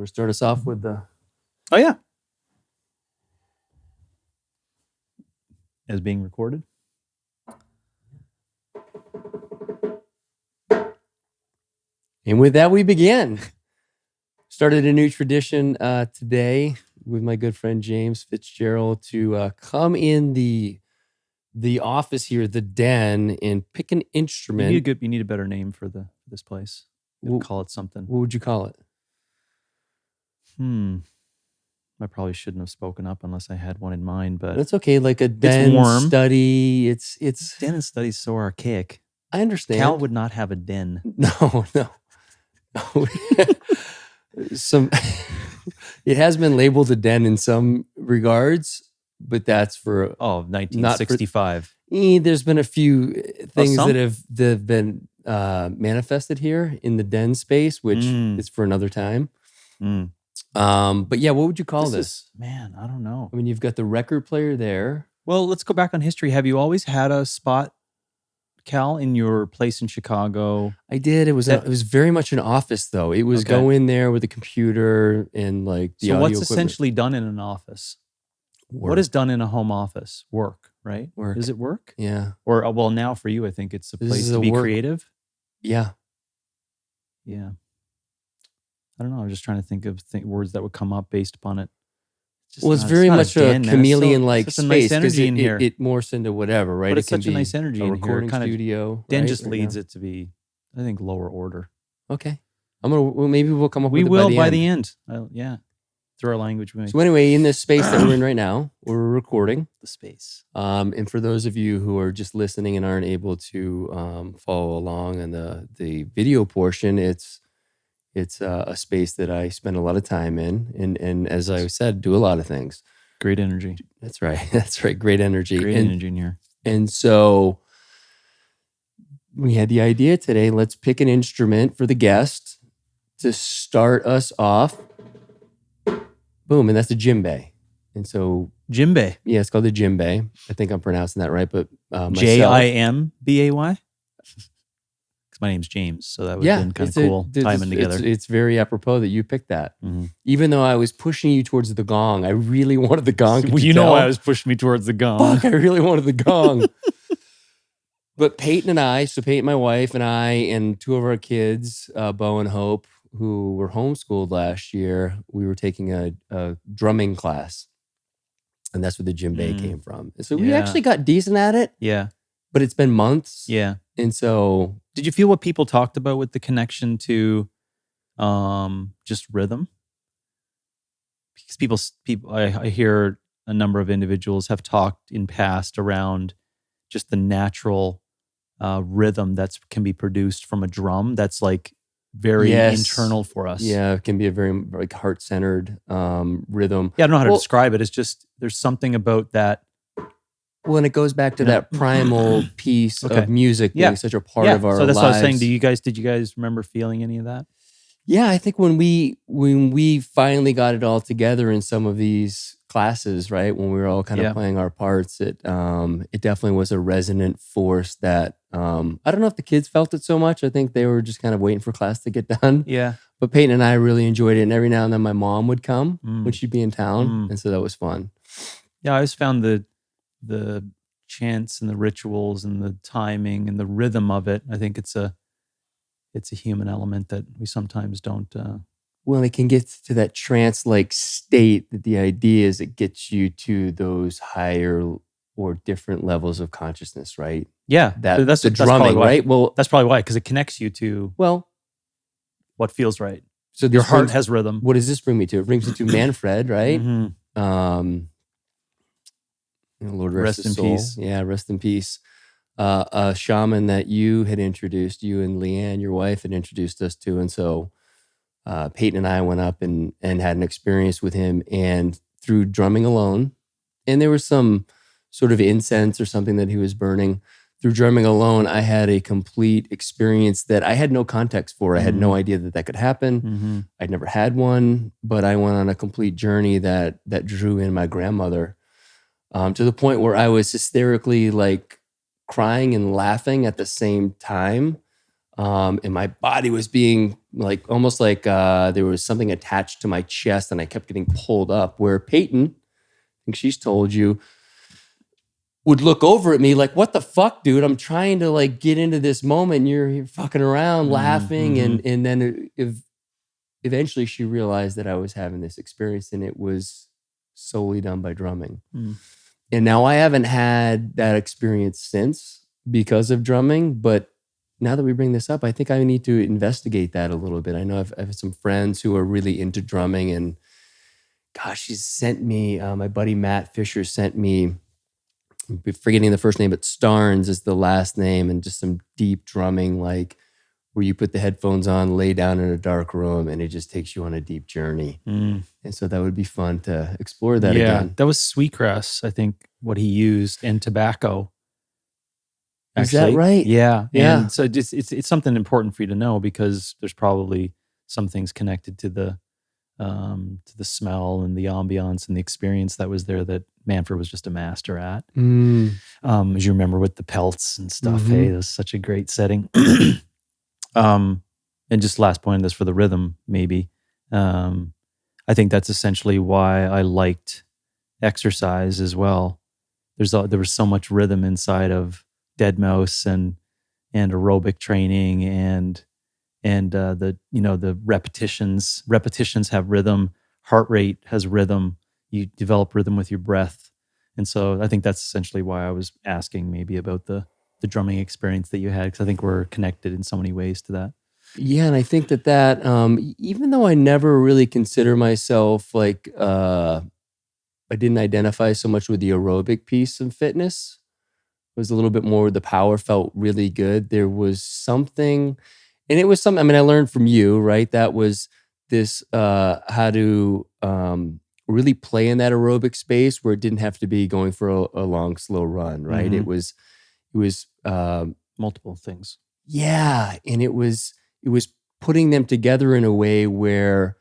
Want to start us off with the... Oh, yeah. As being recorded. And with that, we begin. Started a new tradition today with my good friend James Fitzgerald to come in the office here, the den, and pick an instrument. You need a better name for this place. Call it something. What would you call it? I probably shouldn't have spoken up unless I had one in mind, but that's okay. Like a den study. It's den and study is so archaic. I understand. Cal would not have a den. No. It has been labeled a den in some regards, but that's for 1965. There's been a few things that have been manifested here in the den space, which is for another time. But yeah, what would you call this? Man, I don't know. I mean, you've got the record player there. Well, let's go back on history. Have you always had a spot, Cal, in your place in Chicago? I did. It was very much an office, though. It was go in there with a computer and like the audio what's equipment. Essentially done in an office? Work. What is done in a home office? Work, right? Work. Is it work? Yeah. Or well, now for you, I think it's a place to be creative. Yeah. Yeah. I don't know. I'm just trying to think of words that would come up based upon it. It's very much a chameleon-like space because it morphs into whatever, right? But it's such a nice energy in here. Recording studio. Den just leads it to be, I think, lower order. Okay. Maybe we'll come up with it by the end. We will by the end. Yeah. Through our language. So anyway, in this space that we're in right now, we're recording. The space. And for those of you who are just listening and aren't able to follow along in the video portion, it's a space that I spend a lot of time in, and as I said, do a lot of things. Great energy. That's right. That's right. Great energy. Great energy in here. And so we had the idea today. Let's pick an instrument for the guest to start us off. Boom, and that's a djembe. And so djembe. Yeah, it's called the djembe. I think I'm pronouncing that right, but Jimbay. My name's James, so that would have been kind of cool timing together. It's very apropos that you picked that. Mm-hmm. Even though I was pushing you towards the gong, I really wanted the gong. Well, you know why I was pushing me towards the gong. Fuck, I really wanted the gong. But Peyton, my wife and I, and two of our kids, Bo and Hope, who were homeschooled last year, we were taking a drumming class. And that's where the djembe came from. And so we actually got decent at it. Yeah. But it's been months. Yeah. And so... Did you feel what people talked about with the connection to just rhythm? Because I hear a number of individuals have talked in past around just the natural rhythm that can be produced from a drum that's like very internal for us. Yeah, it can be a very like heart-centered rhythm. Yeah, I don't know how to describe it. It's just there's something about that. Well, and it goes back to that primal piece of music being such a part of our lives. So that's what I was saying. Did you guys remember feeling any of that? Yeah, I think when we finally got it all together in some of these classes, right, when we were all kind of playing our parts, it definitely was a resonant force that I don't know if the kids felt it so much. I think they were just kind of waiting for class to get done. Yeah. But Peyton and I really enjoyed it, and every now and then my mom would come when she'd be in town, and so that was fun. Yeah, I always found the chants and the rituals and the timing and the rhythm of it. I think it's a human element that we sometimes don't. Well, it can get to that trance-like state that the idea is it gets you to those higher or different levels of consciousness, right? Yeah, that's the drumming, right? Well, that's probably why, because it connects you to what feels right. So your heart has rhythm. What does this bring me to? It brings me to Manfred, right? Mm-hmm. Lord rest his soul. Peace. Yeah, rest in peace. A shaman that you had introduced, you and Leanne, your wife, had introduced us to. And so Peyton and I went up and had an experience with him, and through drumming alone, and there was some sort of incense or something that he was burning. Through drumming alone, I had a complete experience that I had no context for. I had no idea that could happen. I'd never had one, but I went on a complete journey that drew in my grandmother. To the point where I was hysterically like crying and laughing at the same time. And my body was being like, almost like there was something attached to my chest and I kept getting pulled up, where Peyton, I think she's told you, would look over at me like, what the fuck, dude? I'm trying to like get into this moment. You're fucking around, laughing. And then eventually she realized that I was having this experience and it was solely done by drumming. And now I haven't had that experience since because of drumming, but now that we bring this up, I think I need to investigate that a little bit. I know I've had some friends who are really into drumming, and gosh, she's sent me, my buddy Matt Fisher sent me, I'm forgetting the first name, but Starnes is the last name, and just some deep drumming, like where you put the headphones on, lay down in a dark room, and it just takes you on a deep journey. And so that would be fun to explore that again. That was sweetgrass, I think, what he used, and tobacco. Is that right? Yeah. And so it's something important for you to know, because there's probably some things connected to the smell and the ambiance and the experience that was there that Manfred was just a master at. As you remember with the pelts and stuff, hey, it was such a great setting. And just last point on this for the rhythm, maybe. I think that's essentially why I liked exercise as well. There was so much rhythm inside of Dead Mouse and aerobic training and the repetitions have rhythm, heart rate has rhythm, you develop rhythm with your breath. And so I think that's essentially why I was asking maybe about the drumming experience that you had, because I think we're connected in so many ways to that. Yeah, and I think that even though I never really consider myself like I didn't identify so much with the aerobic piece of fitness, it was a little bit more, the power felt really good. There was something, and it was something, I mean, I learned from you, right? That was this how to really play in that aerobic space where it didn't have to be going for a long, slow run, right? It was multiple things. Yeah, and it was putting them together in a way where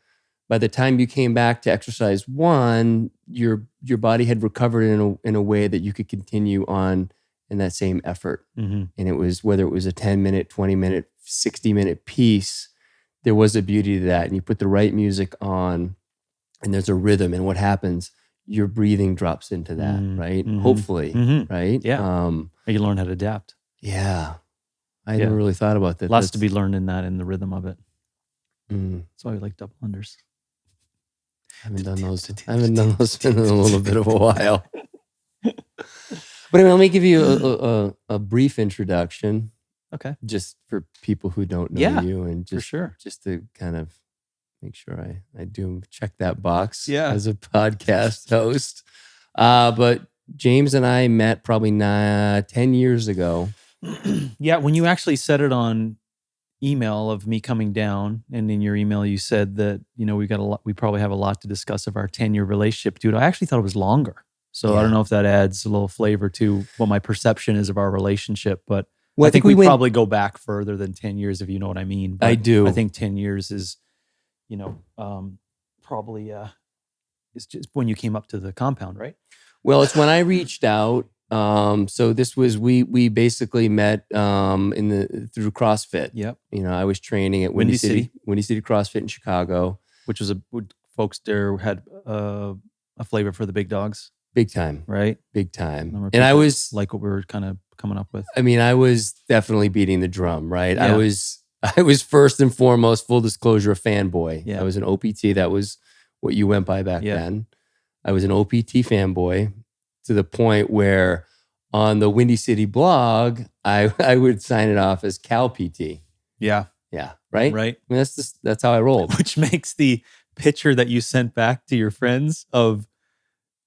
by the time you came back to exercise one, your body had recovered in a way that you could continue on in that same effort. And it was, whether it was a 10-minute, 20-minute, 60-minute piece, there was a beauty to that. And you put the right music on and there's a rhythm, and what happens? Your breathing drops into that, right? Hopefully, right? Yeah. You learn how to adapt. Yeah. I never really thought about that. Lots to be learned in that, in the rhythm of it. That's why we like double unders. I haven't done those. I haven't done those in a little bit of a while. But anyway, let me give you a brief introduction. Okay. Just for people who don't know you, and just, for sure, just to kind of make sure I do check that box as a podcast host. But James and I met probably 10 years ago. Yeah, when you actually said it on email of me coming down, and in your email you said that, we probably have a lot to discuss of our 10-year relationship, dude. I actually thought it was longer. So I don't know if that adds a little flavor to what my perception is of our relationship, but I think we probably go back further than 10 years, if you know what I mean. But I do. I think 10 years is, probably is just when you came up to the compound, right? Well, it's when I reached out. So this was, we basically met through CrossFit. Yep. I was training at Windy City CrossFit in Chicago, which was folks there had a flavor for the big dogs. Big time, right? Big time. And I was like what we were kind of coming up with. I mean, I was definitely beating the drum, right? Yeah. I was first and foremost, full disclosure, a fanboy. Yeah. I was an OPT. That was what you went by back then. I was an OPT fanboy, to the point where on the Windy City blog, I would sign it off as Cal PT. Yeah. Yeah. Right? Right. I mean, that's how I rolled. Which makes the picture that you sent back to your friends of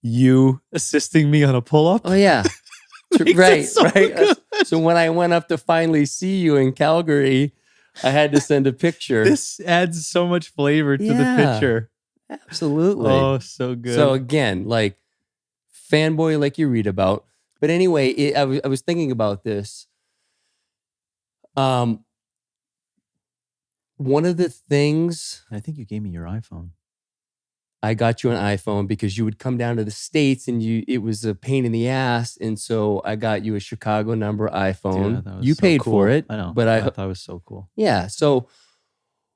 you assisting me on a pull-up. Oh, yeah. Right. Good. So when I went up to finally see you in Calgary, I had to send a picture. This adds so much flavor to the picture. Absolutely. Oh, so good. So again, like fanboy, like you read about. But anyway, I was thinking about this. One of the things, I think you gave me your iPhone. I got you an iPhone because you would come down to the States and it was a pain in the ass. And so I got you a Chicago number iPhone. Dude, that was You so paid cool. for it. I know. But I thought it was so cool. Yeah. So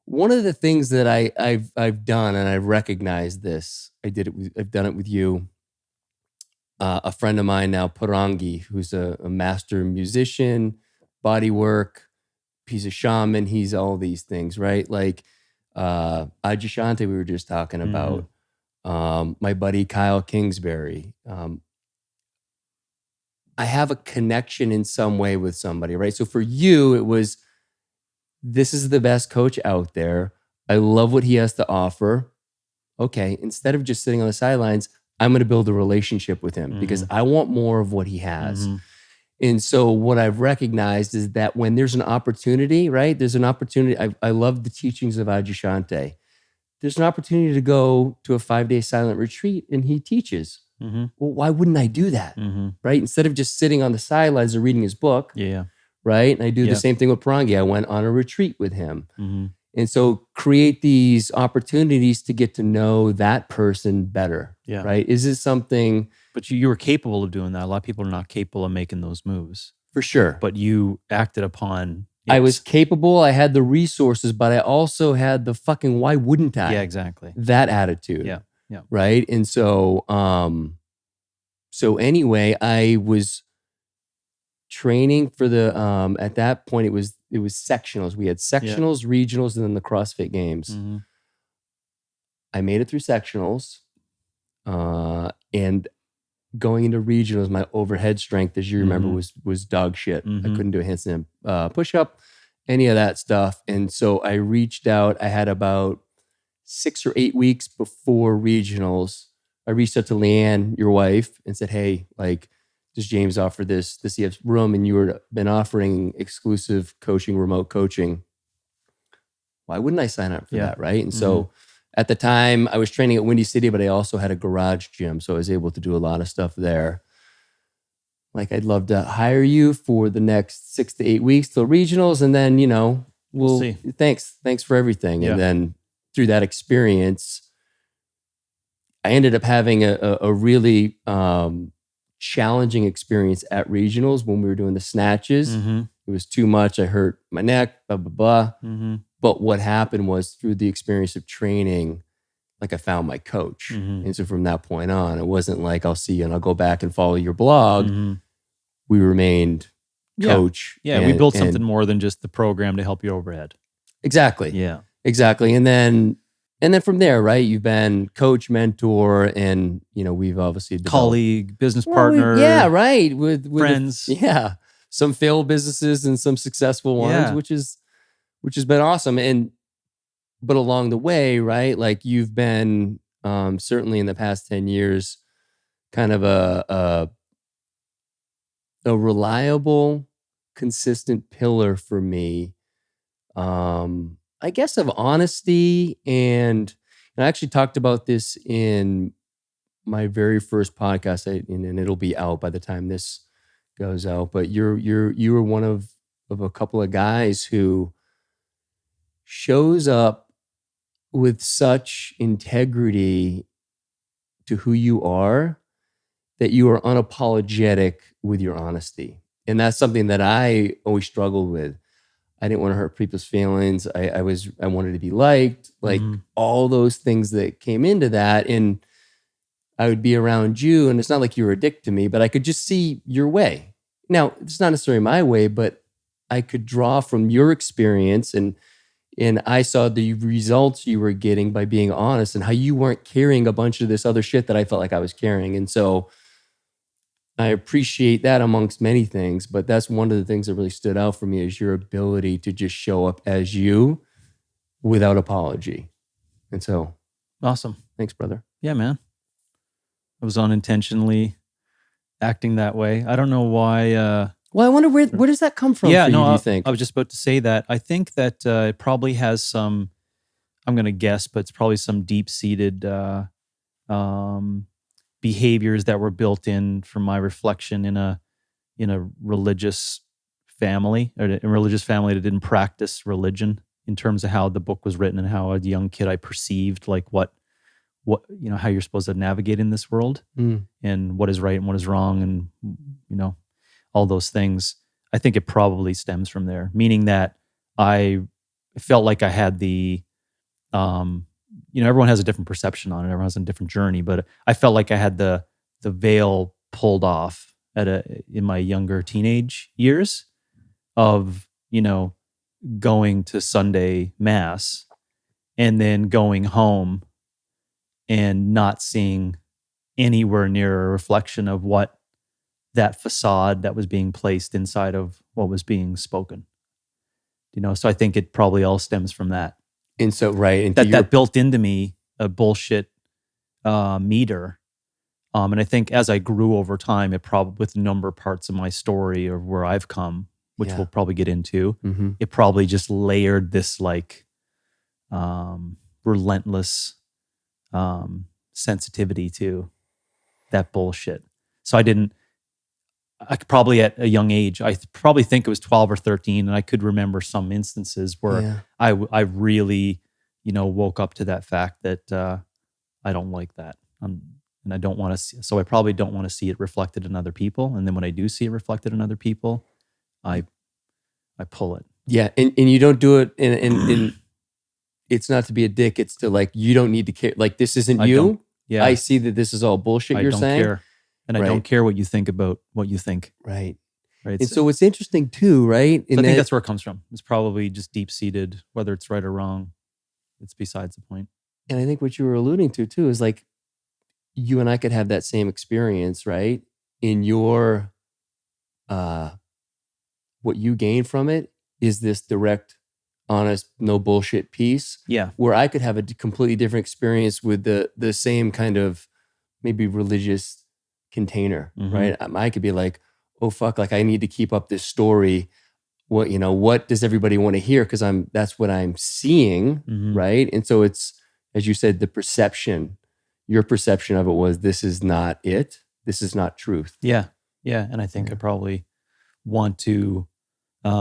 one of the things that I've done, and I've recognized this, I've done it with you. A friend of mine now, Parangi, who's a master musician, body work, he's a shaman, he's all these things, right? Like Ajishante, we were just talking about. My buddy Kyle Kingsbury. I have a connection in some way with somebody, right? So for you, it was, this is the best coach out there. I love what he has to offer. Okay, instead of just sitting on the sidelines, I'm going to build a relationship with him because I want more of what he has. And so what I've recognized is that when there's an opportunity, right? There's an opportunity. I love the teachings of Ajishante. There's an opportunity to go to a 5-day silent retreat and he teaches. Well, why wouldn't I do that? Right? Instead of just sitting on the sidelines or reading his book. Yeah. Right? And I do the same thing with Parangi. I went on a retreat with him. And so create these opportunities to get to know that person better. Yeah. Right? Is this something? But you were capable of doing that. A lot of people are not capable of making those moves. For sure. But you acted upon it. I was capable. I had the resources, but I also had the fucking why wouldn't I? Yeah, exactly. That attitude. Yeah. Yeah. Right. And so, so anyway, I was training for the, at that point it was sectionals. We had sectionals, regionals, and then the CrossFit Games. I made it through sectionals, and going into regionals, my overhead strength, as you remember, was dog shit. I couldn't do a handstand push-up, any of that stuff. And so I reached out. I had about 6 or 8 weeks before regionals. I reached out to Leanne, your wife, and said, hey, like, does James offer this EF room? And you were been offering exclusive coaching, remote coaching. Why wouldn't I sign up for that, right? And so at the time, I was training at Windy City, but I also had a garage gym, so I was able to do a lot of stuff there. Like, I'd love to hire you for the next 6 to 8 weeks till regionals, and then, you know, we'll see. Thanks for everything. And then through that experience, I ended up having a really challenging experience at regionals when we were doing the snatches. It was too much. I hurt my neck, blah, blah, blah. But what happened was through the experience of training, like I found my coach. And so from that point on, it wasn't like I'll see you and I'll go back and follow your blog. We remained coach. Yeah, we built something more than just the program to help you overhead. Exactly. Yeah. Exactly. And then from there, right, you've been coach, mentor, and, you know, we've obviously developed, colleague, business partner. With friends. Some failed businesses and some successful ones, which has been awesome. But along the way, right, like you've been certainly in the past 10 years, kind of a reliable, consistent pillar for me. I guess of honesty, and I actually talked about this in my very first podcast, and it'll be out by the time this goes out. But you were one of a couple of guys who shows up with such integrity to who you are that you are unapologetic with your honesty, and that's something that I always struggled with. I didn't want to hurt people's feelings. I wanted to be liked, like all those things that came into that. And I would be around you, and it's not like you were a dick to me, but I could just see your way. Now, it's not necessarily my way, but I could draw from your experience, and I saw the results you were getting by being honest and how you weren't carrying a bunch of this other shit that I felt like I was carrying. And so I appreciate that amongst many things, but that's one of the things that really stood out for me is your ability to just show up as you without apology. And so, awesome. Thanks, brother. Yeah, man. I was unintentionally acting that way. I don't know why. Well, I wonder where does that come from? Yeah, do you think? I was just about to say that. I think that it probably has some, I'm going to guess, but it's probably some deep-seated behaviors that were built in from my reflection in a religious family, or a religious family that didn't practice religion, in terms of how the book was written and how as a young kid I perceived like what what, how you're supposed to navigate in this world and what is right and what is wrong and, all those things. I think it probably stems from there, meaning that I felt like I had the, everyone has a different perception on it. Everyone has a different journey, but I felt like I had the veil pulled off in my younger teenage years of, going to Sunday mass and then going home and not seeing anywhere near a reflection of what that facade that was being placed inside of what was being spoken. So I think it probably all stems from that. And so, right. And that built into me a bullshit meter. And I think as I grew over time, it probably, with a number of parts of my story of where I've come, which we'll probably get into, it probably just layered this like relentless sensitivity to that bullshit. So I could probably at a young age, I probably think it was 12 or 13, and I could remember some instances where I really, woke up to that fact that I don't like that. And I don't want to see, so I probably don't want to see it reflected in other people. And then when I do see it reflected in other people, I pull it. Yeah. And you don't do it in it's not to be a dick. It's to like, you don't need to care. Like, this isn't you. Yeah. I see that this is all bullshit you're saying. Care. And I don't care what you think about what you think. Right. And so it's interesting too, right? So I think that's where it comes from. It's probably just deep-seated, whether it's right or wrong. It's besides the point. And I think what you were alluding to too is like, you and I could have that same experience, right? In your, what you gain from it is this direct, honest, no bullshit piece. Yeah. Where I could have a completely different experience with the same kind of maybe religious container, right? I could be like, oh fuck, like I need to keep up this story. What does everybody want to hear? Because that's what I'm seeing, right? And so it's, as you said, the perception. Your perception of it was, this is not it. This is not truth. Yeah. Yeah. And I think I probably want to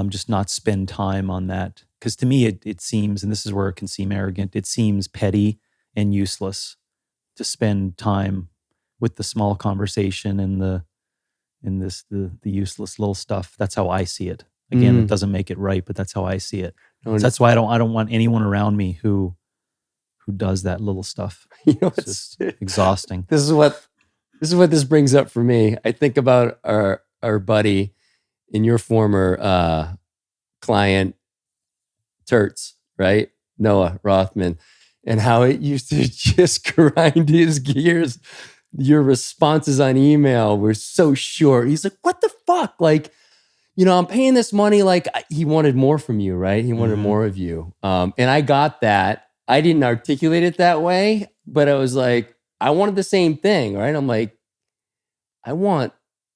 just not spend time on that. Because to me, it seems, and this is where it can seem arrogant, it seems petty and useless to spend time with the small conversation and the useless little stuff. That's how I see it. Again, it doesn't make it right, but that's how I see it. So that's why I don't want anyone around me who does that little stuff. It's just exhausting. This is what this brings up for me. I think about our buddy in your former client, Turts, right? Noah Rothman, and how it used to just grind his gears. Your responses on email were so short. He's like, what the fuck? Like, I'm paying this money. Like, he wanted more from you, right? He wanted more of you. And I got that. I didn't articulate it that way, but I was like, I wanted the same thing, right? I'm like, I want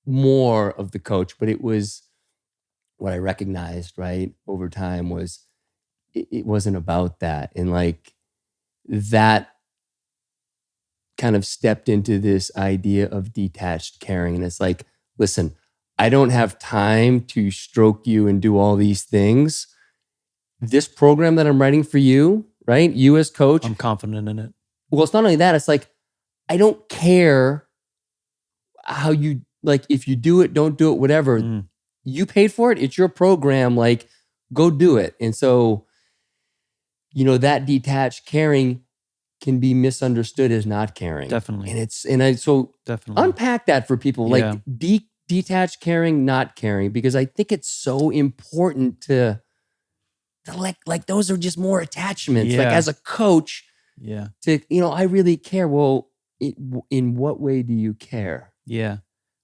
more of the coach, but it was what I recognized, right, over time was it wasn't about that. And like that kind of stepped into this idea of detached caring. And it's like, listen, I don't have time to stroke you and do all these things. This program that I'm writing for you, right? You as coach. I'm confident in it. Well, it's not only that. It's like, I don't care how you, like, if you do it, don't do it, whatever. You paid for it. It's your program. Like, go do it. And so, that detached caring can be misunderstood as not caring. Definitely. So definitely unpack that for people. Like detached caring, not caring, because I think it's so important to like those are just more attachments. Like as a coach, to I really care. Well, in what way do you care? Yeah.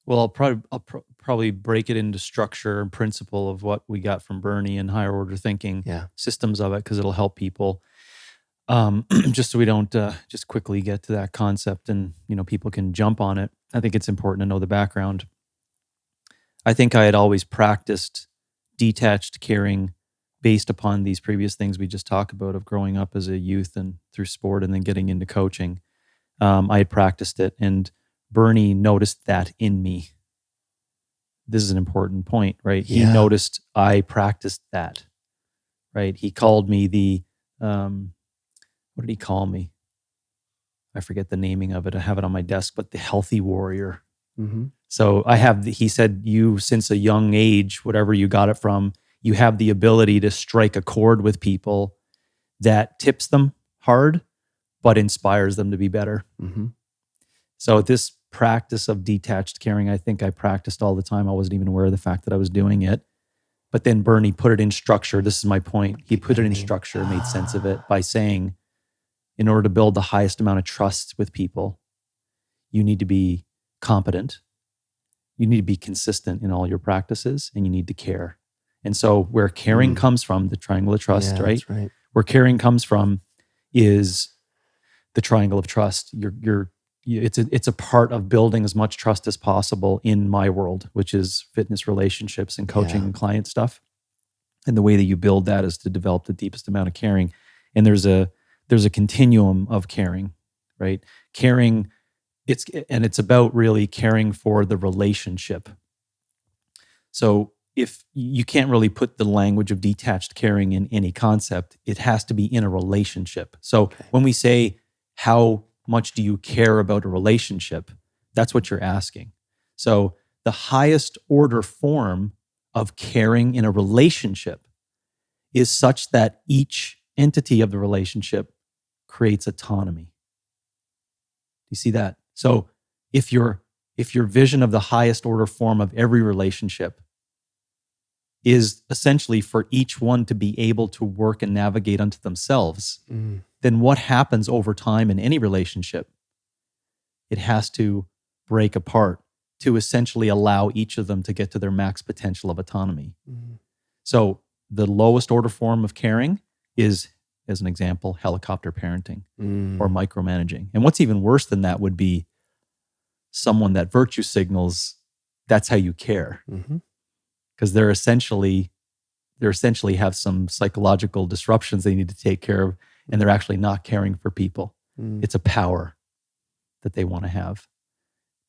Well, I'll probably break it into structure and principle of what we got from Bernie and higher order thinking, systems of it, because it'll help people. Just so we don't just quickly get to that concept and people can jump on it. I think it's important to know the background. I think I had always practiced detached caring based upon these previous things we just talked about of growing up as a youth and through sport and then getting into coaching. I had practiced it, and Bernie noticed that in me. This is an important point, right? He noticed I practiced that, right? He called me the, what did he call me? I forget the naming of it. I have it on my desk, but the healthy warrior. Mm-hmm. So he said, you, since a young age, whatever you got it from, you have the ability to strike a chord with people that tips them hard, but inspires them to be better. Mm-hmm. So this practice of detached caring, I think I practiced all the time. I wasn't even aware of the fact that I was doing it. But then Bernie put it in structure. This is my point. He put it in structure, made sense of it by saying, in order to build the highest amount of trust with people, you need to be competent. You need to be consistent in all your practices, and you need to care. And so where caring comes from, the triangle of trust, right? That's right. Where caring comes from is the triangle of trust. It's a part of building as much trust as possible in my world, which is fitness, relationships, and coaching and client stuff. And the way that you build that is to develop the deepest amount of caring. And there's a continuum of caring, right? Caring, it's about really caring for the relationship. So if you can't really put the language of detached caring in any concept, it has to be in a relationship. So when we say, how much do you care about a relationship? That's what you're asking. So the highest order form of caring in a relationship is such that each entity of the relationship creates autonomy. Do you see that? So if your vision of the highest order form of every relationship is essentially for each one to be able to work and navigate unto themselves, then what happens over time in any relationship? It has to break apart to essentially allow each of them to get to their max potential of autonomy. So the lowest order form of caring is, as an example, helicopter parenting or micromanaging. And what's even worse than that would be someone that virtue signals, that's how you care. Because they're essentially have some psychological disruptions they need to take care of, and they're actually not caring for people. It's a power that they want to have.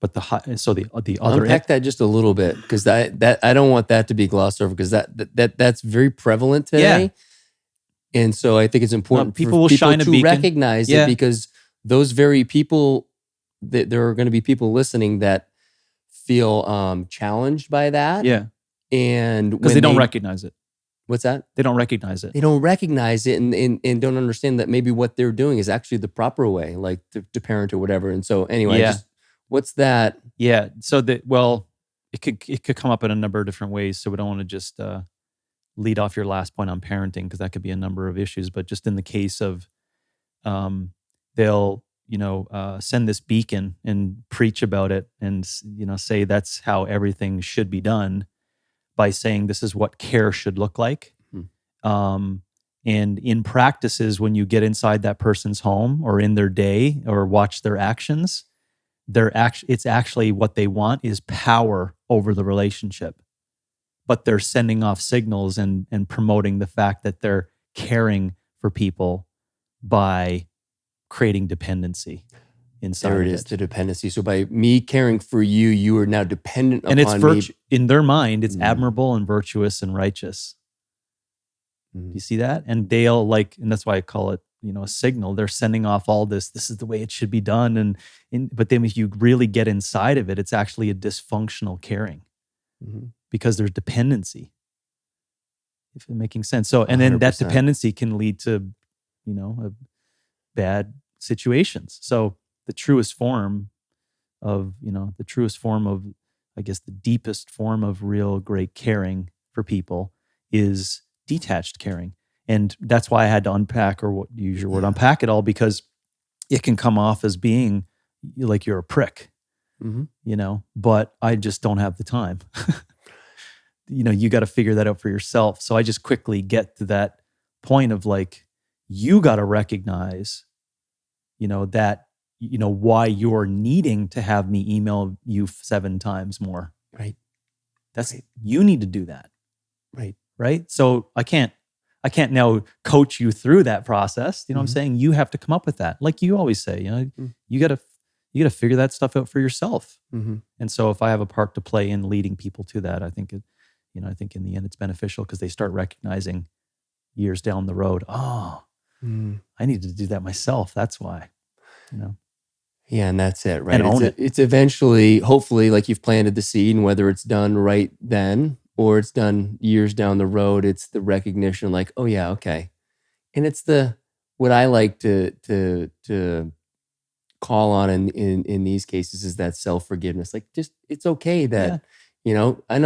But the other unpack that just a little bit, because I don't want that to be glossed over, because that's very prevalent today. And so I think it's important for people to recognize it, because those very people, that there are going to be people listening that feel challenged by that. And because they don't recognize it. What's that? They don't recognize it. They don't recognize it, and don't understand that maybe what they're doing is actually the proper way, like to parent or whatever. And so anyway, what's that? So it could come up in a number of different ways. So we don't want to just lead off your last point on parenting, because that could be a number of issues. But just in the case of they'll send this beacon and preach about it, and say that's how everything should be done, by saying this is what care should look like. And in practices, when you get inside that person's home or in their day or watch their actions, it's actually what they want is power over the relationship. But they're sending off signals and promoting the fact that they're caring for people by creating dependency inside. There it is, the dependency. So by me caring for you, you are now dependent upon me. And it's in their mind, it's admirable and virtuous and righteous. Do you see that? And they'll and that's why I call it, a signal. They're sending off all this is the way it should be done. But then if you really get inside of it, it's actually a dysfunctional caring, because there's dependency, if it's making sense. So, and then 100%. That dependency can lead to, bad situations. So the truest form of, I guess, the deepest form of real great caring for people is detached caring. And that's why I had to unpack, or use your word, unpack it all, because it can come off as being like you're a prick, but I just don't have the time. You got to figure that out for yourself. So I just quickly get to that point of you got to recognize, that, why you're needing to have me email you 7 times more. Right. You need to do that. Right. Right. So I can't now coach you through that process. You know what I'm saying? You have to come up with that. Like you always say, you got to figure that stuff out for yourself. And so if I have a part to play in leading people to that, I think I think in the end it's beneficial, because they start recognizing years down the road, I needed to do that myself. That's why, Yeah, and that's it, right? and own it. It's eventually, hopefully, like you've planted the seed, and whether it's done right then or it's done years down the road, it's the recognition, like, oh yeah, okay. And it's what I like to call on in these cases is that self-forgiveness. Like, just it's okay that, I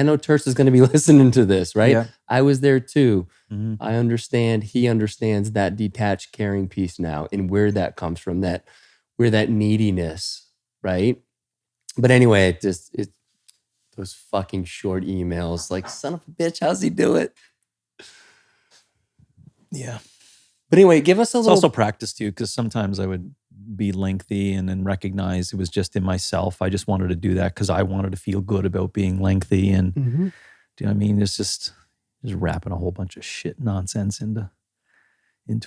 know Terse is going to be listening to this, right? Yeah. I was there too. Mm-hmm. I understand, he understands that detached caring piece now and where that comes from, where that neediness, right? But anyway, those fucking short emails, like, son of a bitch, how's he do it? Yeah. But anyway, give us It's also practice too, because sometimes I would be lengthy and then recognize it was just in myself. I just wanted to do that because I wanted to feel good about being lengthy. And do you know what I mean? It's just wrapping a whole bunch of shit nonsense into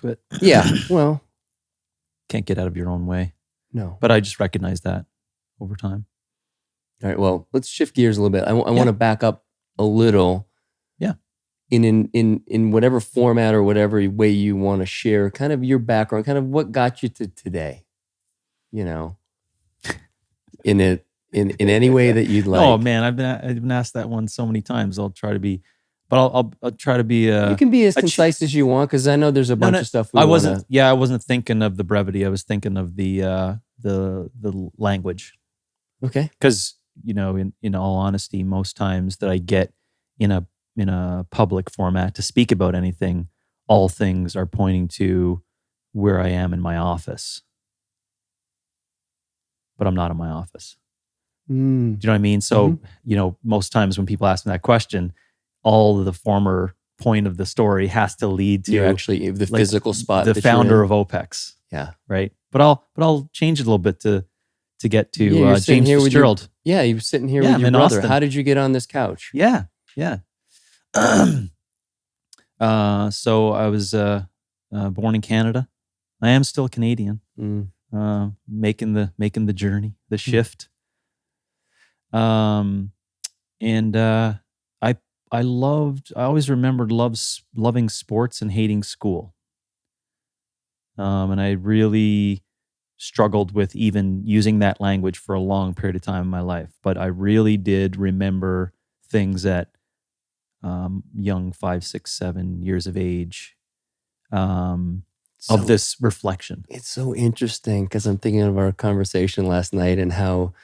it. Yeah. Well, can't get out of your own way. No. But I just recognize that over time. All right. Well, let's shift gears a little bit. I want to back up a little. Yeah. In whatever format or whatever way you want to share kind of your background, kind of what got you to today, in any way that you'd like. Oh man, I've been asked that one so many times. I'll try to be, but I'll try to be. You can be as concise as you want, because I know there's a bunch of stuff. I wasn't thinking of the brevity. I was thinking of the language. Okay. Because in all honesty, most times that I get in a public format to speak about anything, all things are pointing to where I am in my office. But I'm not in my office. Do you know what I mean? So, most times when people ask me that question, all of the former point of the story has to lead to you're actually the physical spot. The founder of Opex. Yeah. Right. But I'll change it a little bit to get to James Fitzgerald. You're sitting here with your brother. Austin. How did you get on this couch? Yeah. So I was born in Canada. I am still Canadian. Making the journey, the shift. And I always remembered loving sports and hating school. And I really struggled with even using that language for a long period of time in my life. But I really did remember things at young 5, 6, 7 years of age of this reflection. It's so interesting because I'm thinking of our conversation last night and how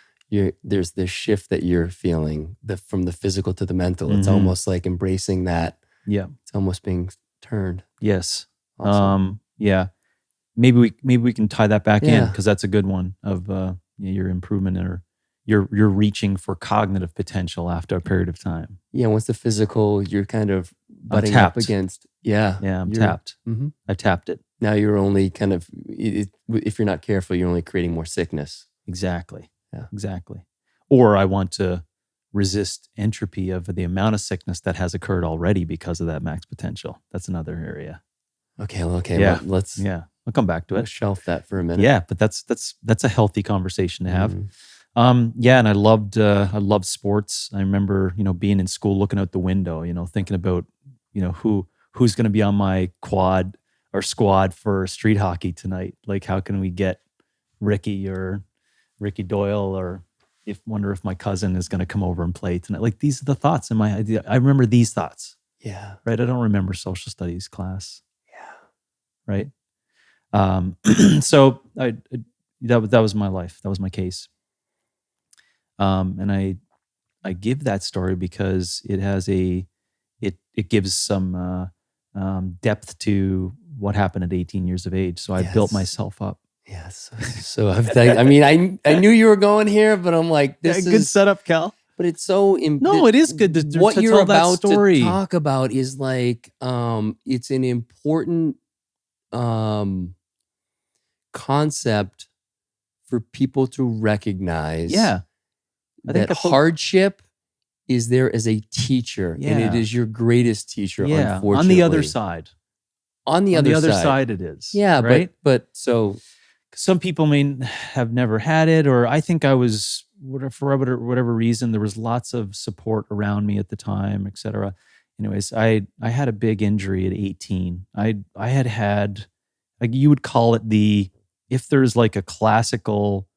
there's this shift that you're feeling from the physical to the mental. It's almost like embracing that. Yeah. It's almost being turned. Yes. Awesome. Yeah. Maybe we can tie that back in, because that's a good one of your improvement or you're reaching for cognitive potential after a period of time. Yeah. Once the physical, you're kind of butting up against. Yeah. Yeah. I'm tapped. I tapped it. Now you're only kind of, if you're not careful, you're only creating more sickness. Exactly. Yeah. Exactly. Or I want to resist entropy of the amount of sickness that has occurred already because of that max potential. That's another area. Okay. Yeah. Well, let's. Yeah. I'll come back to it. Shelf that for a minute. Yeah, but that's a healthy conversation to have. And I loved sports. I remember, being in school, looking out the window, thinking about, who's going to be on my quad or squad for street hockey tonight. Like, how can we get Ricky Doyle, or wonder if my cousin is going to come over and play tonight. Like, these are the thoughts in my idea. I remember these thoughts. Yeah. Right. I don't remember social studies class. Yeah. Right. So that was my life. That was my case. And I give that story because it has it gives some depth to what happened at 18 years of age. So I built myself up. Yes. So I mean, I knew you were going here, but I'm like, this is good setup, Cal. But it's so no, it is good to what to you're tell about that story. to talk about is like it's an important concept for people to recognize. Yeah, I think that hardship is there as a teacher, and it is your greatest teacher. Yeah, unfortunately, on the other side. On the other side, it is. Yeah, right. But so some people may have never had it, or I think I was, for whatever reason, there was lots of support around me at the time, etc. Anyways, I had a big injury at 18. I had like, you would call it the if there's like a classical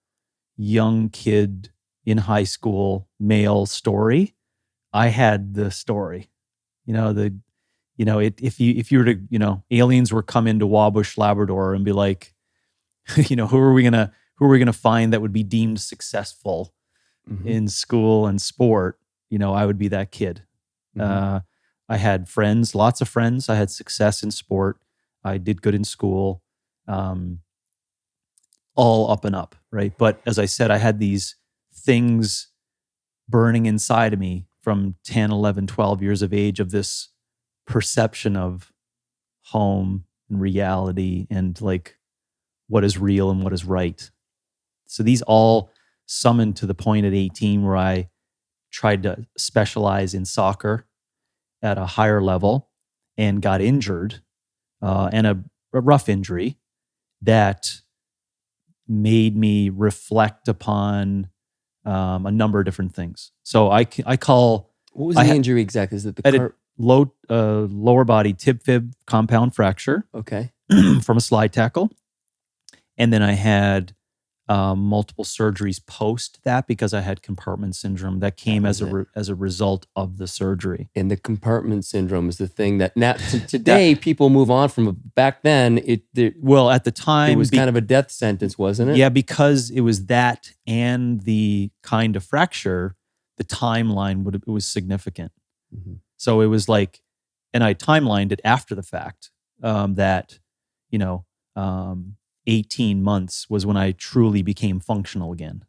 young kid in high school male story, I had the story. If you were to, aliens were come into Wabush, Labrador and be like, who are we gonna find that would be deemed successful in school and sport? I would be that kid. I had friends, lots of friends. I had success in sport. I did good in school, all up and up, right? But as I said, I had these things burning inside of me from 10, 11, 12 years of age of this perception of home and reality and like what is real and what is right. So these all summoned to the point at 18 where I tried to specialize in soccer at a higher level and got injured, and a rough injury that made me reflect upon a number of different things. So I call... What was the injury exactly? Is it the lower body tib-fib compound fracture? Okay. From a slide tackle. And then I had multiple surgeries post that because I had compartment syndrome that came as a result of the surgery. And the compartment syndrome is the thing that now today people move on from. Back then, at the time it was kind of a death sentence, wasn't it? Yeah, because it was that and the kind of fracture, the timeline it was significant. Mm-hmm. So it was like, and I timelined it after the fact, that 18 months was when I truly became functional again,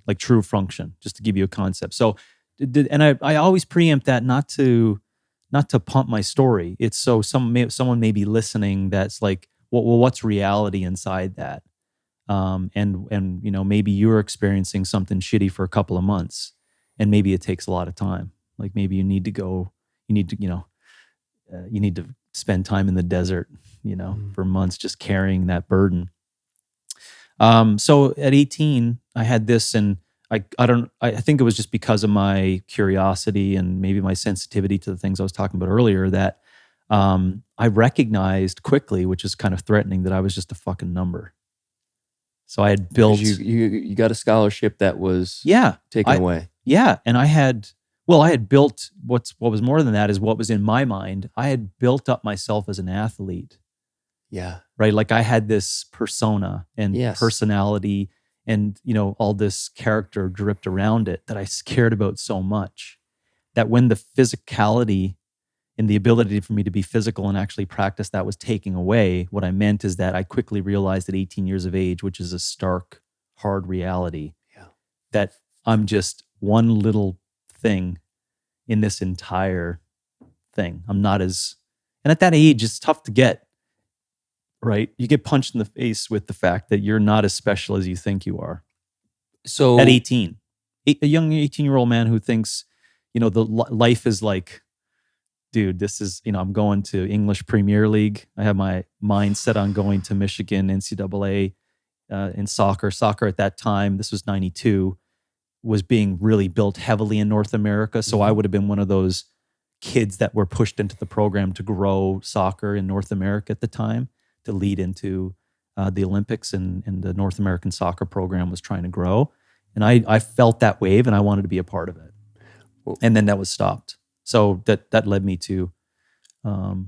like true function, just to give you a concept. So, and I always preempt that not to pump my story. It's so someone may be listening that's like, well, what's reality inside that? And maybe you're experiencing something shitty for a couple of months, and maybe it takes a lot of time. Like maybe you need to spend time in the desert, for months just carrying that burden. So at 18, I had this, and I think it was just because of my curiosity and maybe my sensitivity to the things I was talking about earlier that I recognized quickly, which is kind of threatening, that I was just a fucking number. So I had built... You got a scholarship that was taken away. Yeah, and I had built what was more than that is what was in my mind. I had built up myself as an athlete. Yeah. Right. Like I had this persona and personality and, all this character dripped around it that I cared about so much that when the physicality and the ability for me to be physical and actually practice that was taking away, what I meant is that I quickly realized at 18 years of age, which is a stark, hard reality, that I'm just one little thing in this entire thing. I'm not as... And at that age, it's tough to get. Right? You get punched in the face with the fact that you're not as special as you think you are. So at 18, a young 18-year-old man who thinks, the life is like, dude, this is, I'm going to English Premier League. I have my mind set on going to Michigan NCAA in soccer. Soccer at that time, this was 92, was being really built heavily in North America. So I would have been one of those kids that were pushed into the program to grow soccer in North America at the time, to lead into the Olympics, and the North American soccer program was trying to grow. And I felt that wave and I wanted to be a part of it. And then that was stopped. So that led me to, do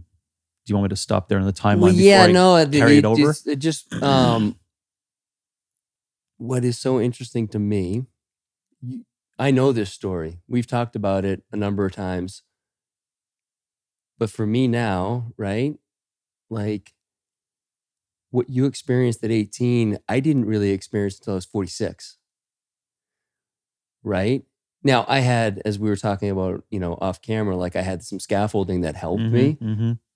you want me to stop there in the timeline before I carry it over? What is so interesting to me, I know this story. We've talked about it a number of times. But for me now, right, like, what you experienced at 18, I didn't really experience until I was 46. Right? Now, I had, as we were talking about, off camera, like I had some scaffolding that helped me,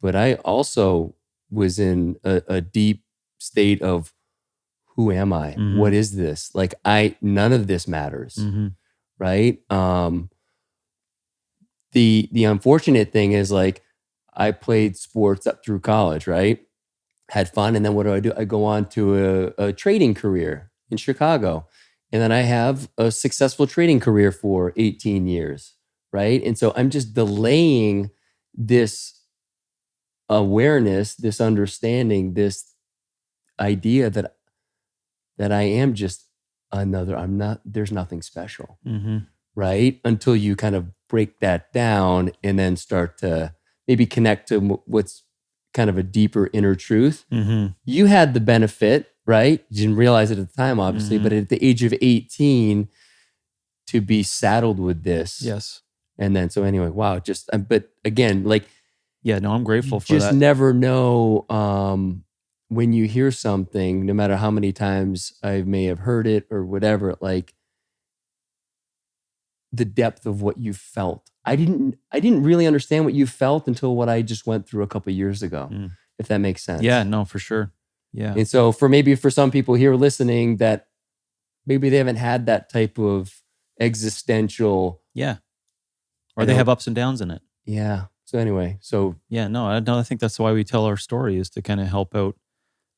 but I also was in a deep state of, who am I? What is this? Like none of this matters. Right? The unfortunate thing is, like, I played sports up through college, right? Had fun. And then what do? I go on to a trading career in Chicago. And then I have a successful trading career for 18 years, right? And so I'm just delaying this awareness, this understanding, this idea that that I am just there's nothing special, Mm-hmm. right? Until you kind of break that down and then start to maybe connect to what's kind of a deeper inner truth. Mm-hmm. You had the benefit, right? You didn't realize it at the time, obviously, Mm-hmm. but at the age of 18, to be saddled with this. Yes. And then, so anyway, wow, but again, like, yeah, no, I'm grateful for just that. never know when you hear something, no matter how many times I may have heard it or whatever, like the depth of what you felt. I didn't really understand what you felt until what I just went through a couple of years ago, if that makes sense. Yeah, no, for sure. Yeah. And so for some people here listening that maybe they haven't had that type of existential. Yeah. Or they have ups and downs in it. Yeah. So anyway, yeah, no, I think that's why we tell our story, is to kind of help out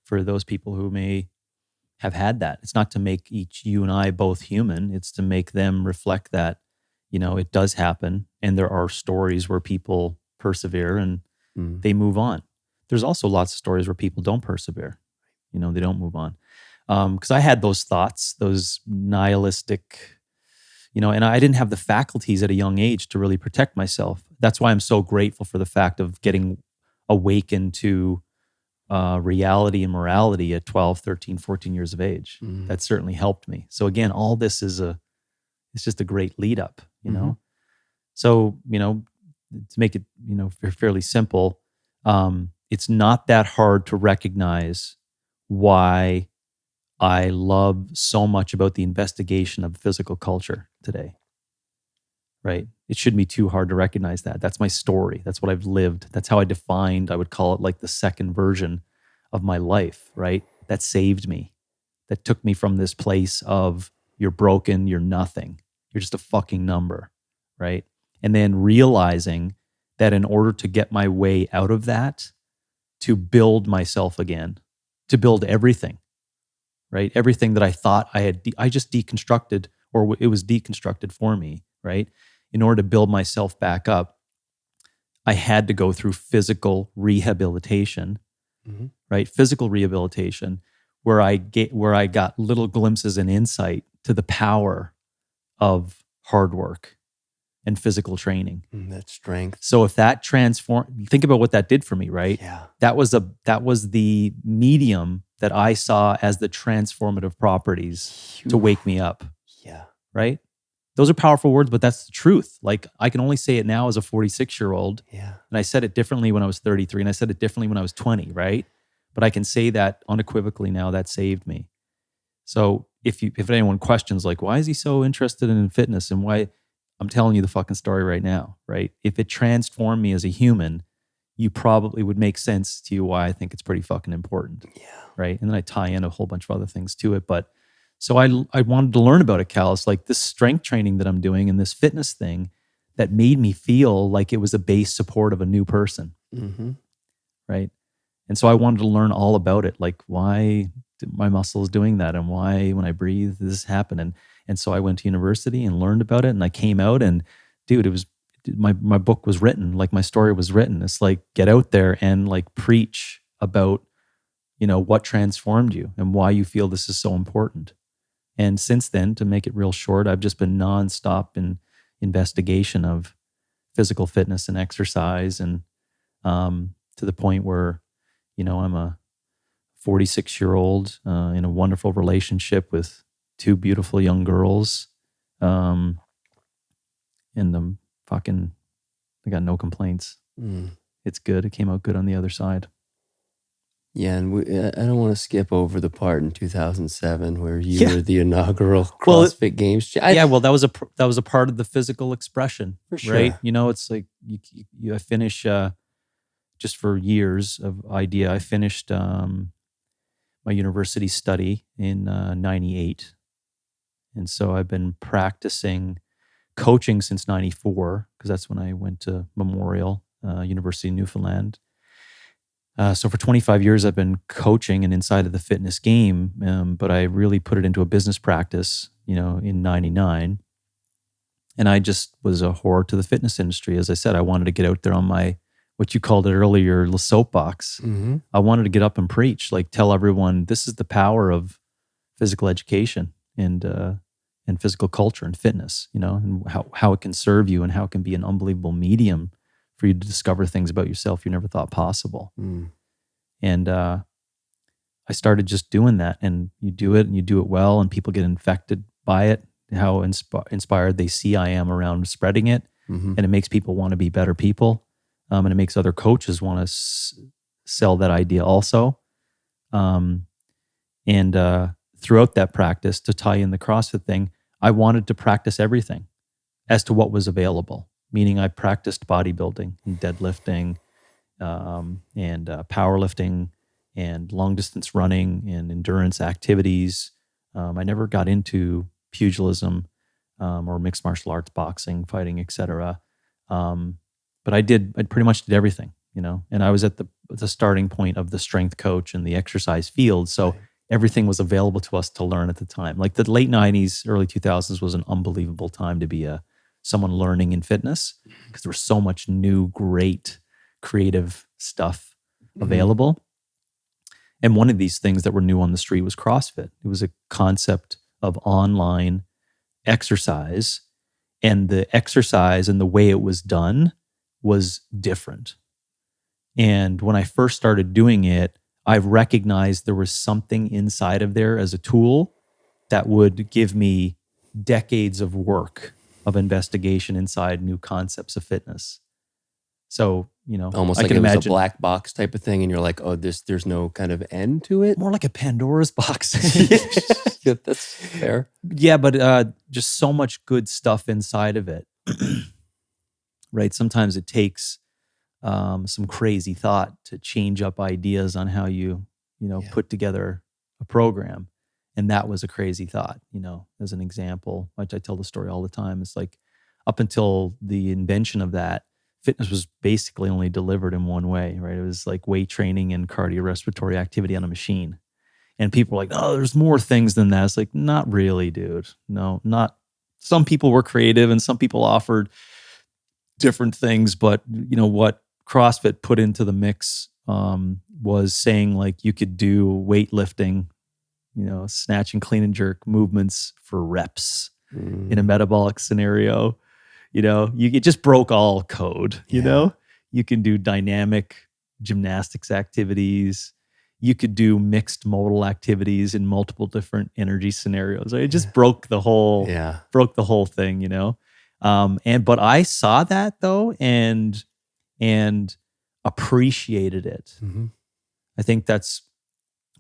for those people who may have had that. It's not to make you and I both human. It's to make them reflect that, it does happen. And there are stories where people persevere and they move on. There's also lots of stories where people don't persevere. They don't move on. Because I had those thoughts, those nihilistic, and I didn't have the faculties at a young age to really protect myself. That's why I'm so grateful for the fact of getting awakened to reality and morality at 12, 13, 14 years of age. That certainly helped me. So again, all this it's just a great lead up, So, to make it, fairly simple, it's not that hard to recognize why I love so much about the investigation of physical culture today, right? It shouldn't be too hard to recognize that. That's my story. That's what I've lived. That's how I would call it like the second version of my life, right? That saved me. That took me from this place of you're broken, you're nothing. You're just a fucking number, right? And then realizing that in order to get my way out of that, to build myself again, to build everything, right? Everything that I thought I just deconstructed, or it was deconstructed for me, right? In order to build myself back up, I had to go through physical rehabilitation, right? Physical rehabilitation, where I got little glimpses and insight to the power of hard work and physical training. That strength. So if that think about what that did for me, right? Yeah. That was the medium that I saw as the transformative properties to wake me up. Yeah. Right? Those are powerful words, but that's the truth. Like, I can only say it now as a 46-year-old. Yeah. And I said it differently when I was 33, and I said it differently when I was 20, right? But I can say that unequivocally now. That saved me. So if anyone questions, like, why is he so interested in fitness and why, I'm telling you the fucking story right now, right? If it transformed me as a human, you probably would make sense to you why I think it's pretty fucking important. Yeah. Right? And then I tie in a whole bunch of other things to it. But so I wanted to learn about it, Callus, like this strength training that I'm doing and this fitness thing that made me feel like it was a base support of a new person. Right? And so I wanted to learn all about it, like why my muscles doing that and why when I breathe, this happen. And so I went to university and learned about it, and I came out and dude, it was my book was written, like my story was written. It's like, get out there and like preach about, what transformed you and why you feel this is so important. And since then, to make it real short, I've just been nonstop in investigation of physical fitness and exercise, and to the point where, I'm a 46-year-old in a wonderful relationship with two beautiful young girls. And I got no complaints. It's good. It came out good on the other side. Yeah, and I don't want to skip over the part in 2007 where you were the inaugural CrossFit Games. That was a part of the physical expression, for sure. Right? It's like I finish just for years of idea. I finished my university study in 98, and so I've been practicing coaching since 94, because that's when I went to Memorial University in Newfoundland. So for 25 years, I've been coaching and inside of the fitness game, but I really put it into a business practice, in 99. And I just was a whore to the fitness industry. As I said, I wanted to get out there on my, what you called it earlier, soapbox. I wanted to get up and preach, like tell everyone, this is the power of physical education and physical culture and fitness, and how it can serve you and how it can be an unbelievable medium for you to discover things about yourself you never thought possible. And I started just doing that, and you do it and you do it well, and people get infected by it, how inspired they see I am around spreading it. And it makes people want to be better people. And it makes other coaches want to sell that idea also. And throughout that practice, to tie in the CrossFit thing, I wanted to practice everything as to what was available. Meaning I practiced bodybuilding and deadlifting and powerlifting and long distance running and endurance activities. I never got into pugilism or mixed martial arts, boxing, fighting, etc. But I pretty much did everything, and I was at the starting point of the strength coach and the exercise field. So everything was available to us to learn at the time. Like the late 90s, early 2000s was an unbelievable time to be someone learning in fitness, because there was so much new, great, creative stuff available. And one of these things that were new on the street was CrossFit. It was a concept of online exercise, and the exercise and the way it was done was different. And when I first started doing it, I recognized there was something inside of there as a tool that would give me decades of work of investigation inside new concepts of fitness. So, almost I like can it was imagine a black box type of thing, and you're like, oh, there's no kind of end to it. more like a Pandora's box. Yeah, that's fair. Yeah, but just so much good stuff inside of it. Right? Sometimes it takes some crazy thought to change up ideas on how you put together a program. And that was a crazy thought, as an example. I tell the story all the time. It's like up until the invention of that, fitness was basically only delivered in one way, right? It was like weight training and cardiorespiratory activity on a machine. And people were like, oh, there's more things than that. It's like, not really, dude. No, not. Some people were creative and some people offered different things. But what CrossFit put into the mix was saying, like, you could do weightlifting, snatch and clean and jerk movements for reps in a metabolic scenario. It just broke all code. You can do dynamic gymnastics activities. You could do mixed modal activities in multiple different energy scenarios. It just broke the whole thing. But I saw that though, and appreciated it. I think that's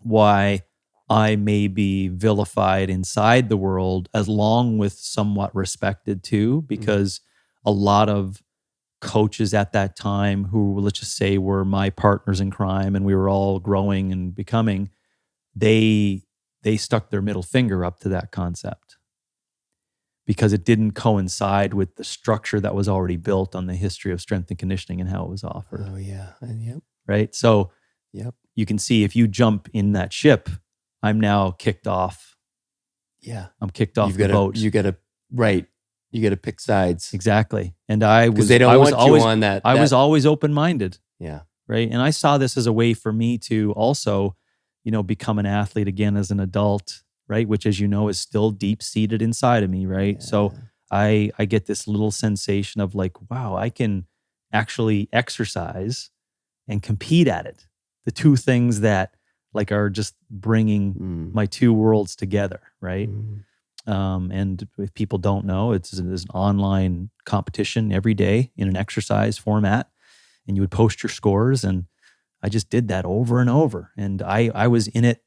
why I may be vilified inside the world, as long with somewhat respected too, because a lot of coaches at that time who, let's just say, were my partners in crime and we were all growing and becoming, they stuck their middle finger up to that concept because it didn't coincide with the structure that was already built on the history of strength and conditioning and how it was offered. Oh yeah. Yep. Right? So yep. You can see if you jump in that ship, I'm now kicked off. Yeah. I'm kicked off the boat. You got to pick sides. Exactly. And I was, they don't I was want always, you on that. I was always open-minded. Yeah. Right. And I saw this as a way for me to also, become an athlete again as an adult, right? Which, as you know, is still deep-seated inside of me, right? Yeah. So I get this little sensation of like, wow, I can actually exercise and compete at it. The two things that like are just bringing my two worlds together, right? And if people don't know, it's an online competition every day in an exercise format, and you would post your scores, and I just did that over and over. And I was in it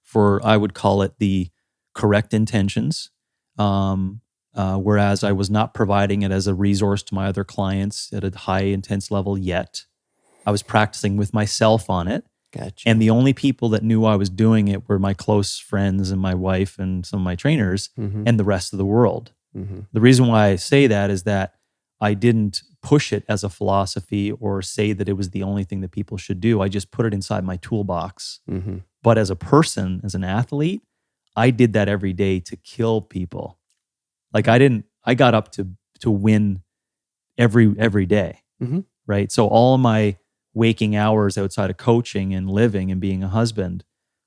for, I would call it the correct intentions, whereas I was not providing it as a resource to my other clients at a high intense level yet. I was practicing with myself on it. Gotcha. And the only people that knew I was doing it were my close friends and my wife and some of my trainers and the rest of the world. The reason why I say that is that I didn't push it as a philosophy or say that it was the only thing that people should do. I just put it inside my toolbox. But as a person, as an athlete, I did that every day to kill people. Like I got up to win every day, right? So all of my waking hours outside of coaching and living and being a husband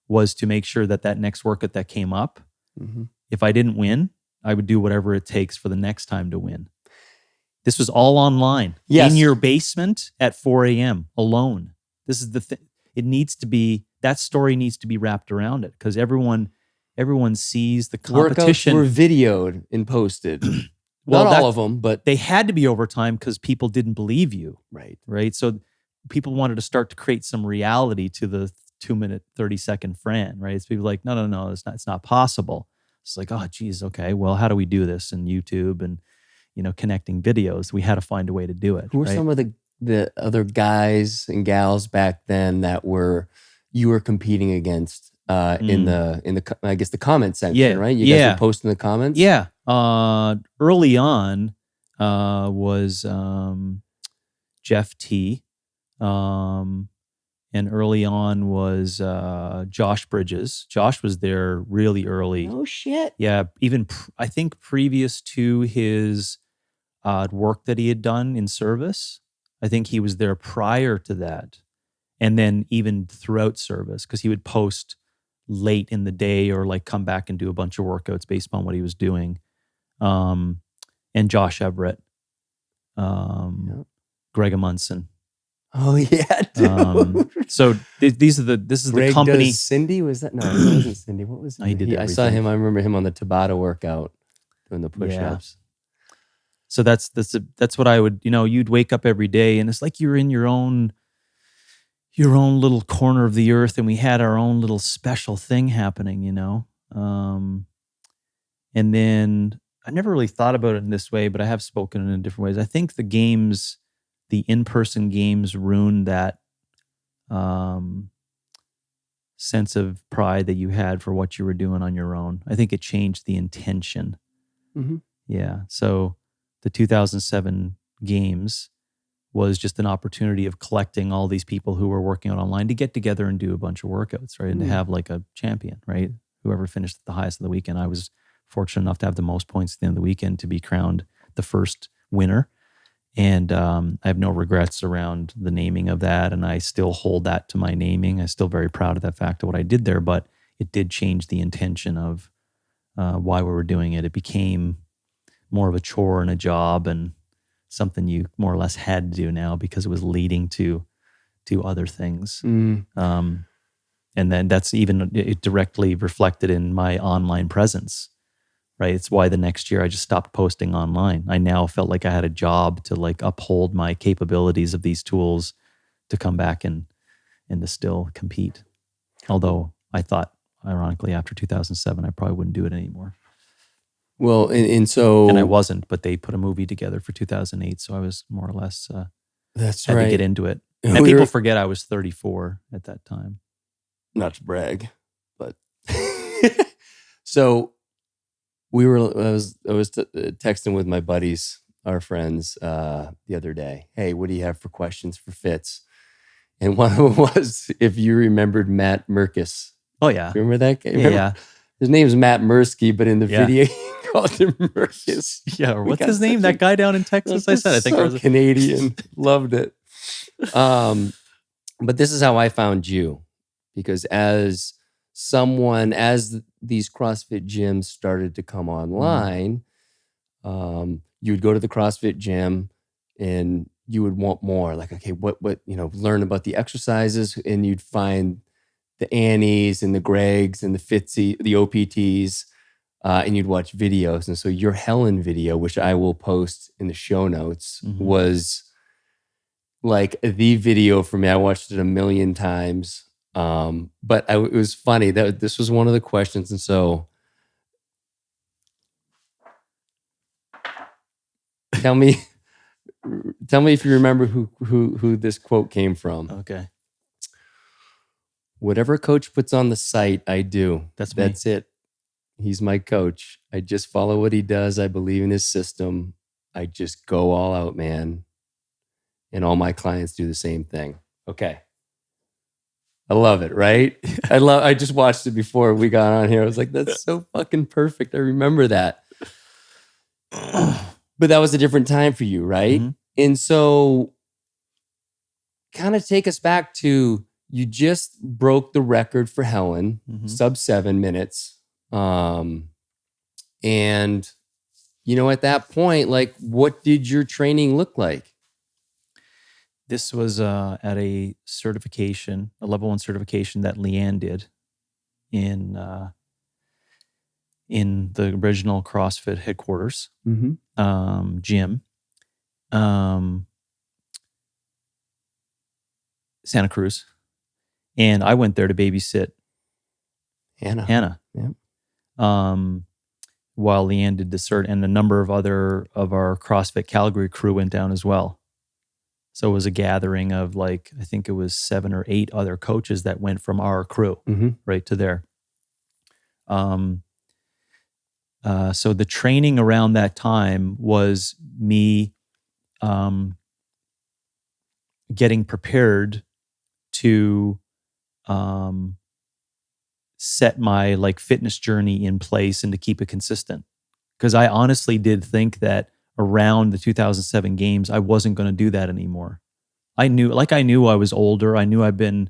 was to make sure that next workout that came up, Mm-hmm. if I didn't win, I would do whatever it takes for the next time to win. This was all online. Yes. In your basement at 4 a.m. alone. This is the thing. That story needs to be wrapped around it, because everyone sees the competition. Workouts were videoed and posted. Well, Not all of them, but they had to be over time because people didn't believe you. right. So people wanted to start to create some reality to the 2-minute, 30-second Fran, right? It's people like, no, it's not possible. It's like, oh, geez, okay, well, how do we do this? And YouTube and, connecting videos. We had to find a way to do it. Who were some of the other guys and gals back then that you were competing against in the I guess the comment section, right? You guys were posting the comments? Yeah. Early on was Jeff T. And early on was Josh Bridges. Josh was there really early. Oh, shit. Yeah, even I think previous to his work that he had done in service, I think he was there prior to that. And then even throughout service, because he would post late in the day or like come back and do a bunch of workouts based upon what he was doing. And Josh Everett, Greg Amundsen. Oh yeah, dude. So this is Greg the company. Does Cindy, was that? No, it wasn't Cindy. What was it? No, he did I saw everything. him. I remember him on the Tabata workout doing the push-ups. So that's what I would, you'd wake up every day and it's like you're in your own little corner of the earth, and we had our own little special thing happening, And then I never really thought about it in this way, but I have spoken in different ways. I think the in-person games ruined that sense of pride that you had for what you were doing on your own. I think it changed the intention. Mm-hmm. Yeah. So the 2007 games was just an opportunity of collecting all these people who were working out online to get together and do a bunch of workouts, right? And to have like a champion, right? Whoever finished the highest of the weekend. I was fortunate enough to have the most points at the end of the weekend to be crowned the first winner. And I have no regrets around the naming of that. And I still hold that to my naming. I'm still very proud of that fact of what I did there, but it did change the intention of why we were doing it. It became more of a chore and a job and something you more or less had to do now because it was leading to other things. And then that's even it directly reflected in my online presence. Right. It's why the next year I just stopped posting online. I now felt like I had a job to like uphold my capabilities of these tools to come back and to still compete. Although I thought, ironically, after 2007, I probably wouldn't do it anymore. Well, and I wasn't, but they put a movie together for 2008, so I was more or less that's had right. to get into it. And people forget I was 34 at that time. Not to brag, but so. I was texting with my buddies, our friends, the other day. Hey, what do you have for questions for Fitz? And one of them was if you remembered Matt Merkus. Oh yeah, remember that guy? Yeah. His name's Matt Mursky, but in the video he called him Merkus. Yeah, or what's his name? That guy down in Texas. I think so Canadian. Loved it. But this is how I found you, because as these CrossFit gyms started to come online, you would go to the CrossFit gym and you would want more. Like, okay, what learn about the exercises, and you'd find the Annies and the Gregs and the Fitzy, the OPTs, and you'd watch videos. And so your Helen video, which I will post in the show notes, was like the video for me. I watched it 1 million times. But it was funny that this was one of the questions. And so tell me if you remember who this quote came from. Okay. Whatever coach puts on the site, I do. That's it. He's my coach. I just follow what he does. I believe in his system. I just go all out, man. And all my clients do the same thing. Okay. I love it, right? I just watched it before we got on here. I was like, that's so fucking perfect. I remember that. But that was a different time for you, right? And so kind of take us back to you just broke the record for Helen, Mhm. sub 7 minutes. And at that point, like, what did your training look like? This was at a level 1 certification that Leanne did in the original CrossFit headquarters gym, Santa Cruz, and I went there to babysit Hannah. Yeah. While Leanne did the cert, and a number of other of our CrossFit Calgary crew went down as well. So it was a gathering of, like, I think it was 7 or 8 other coaches that went from our crew right to there. So the training around that time was me getting prepared to set my, like, fitness journey in place and to keep it consistent. Because I honestly did think that around the 2007 games, I wasn't going to do that anymore. I knew I was older. I knew I'd been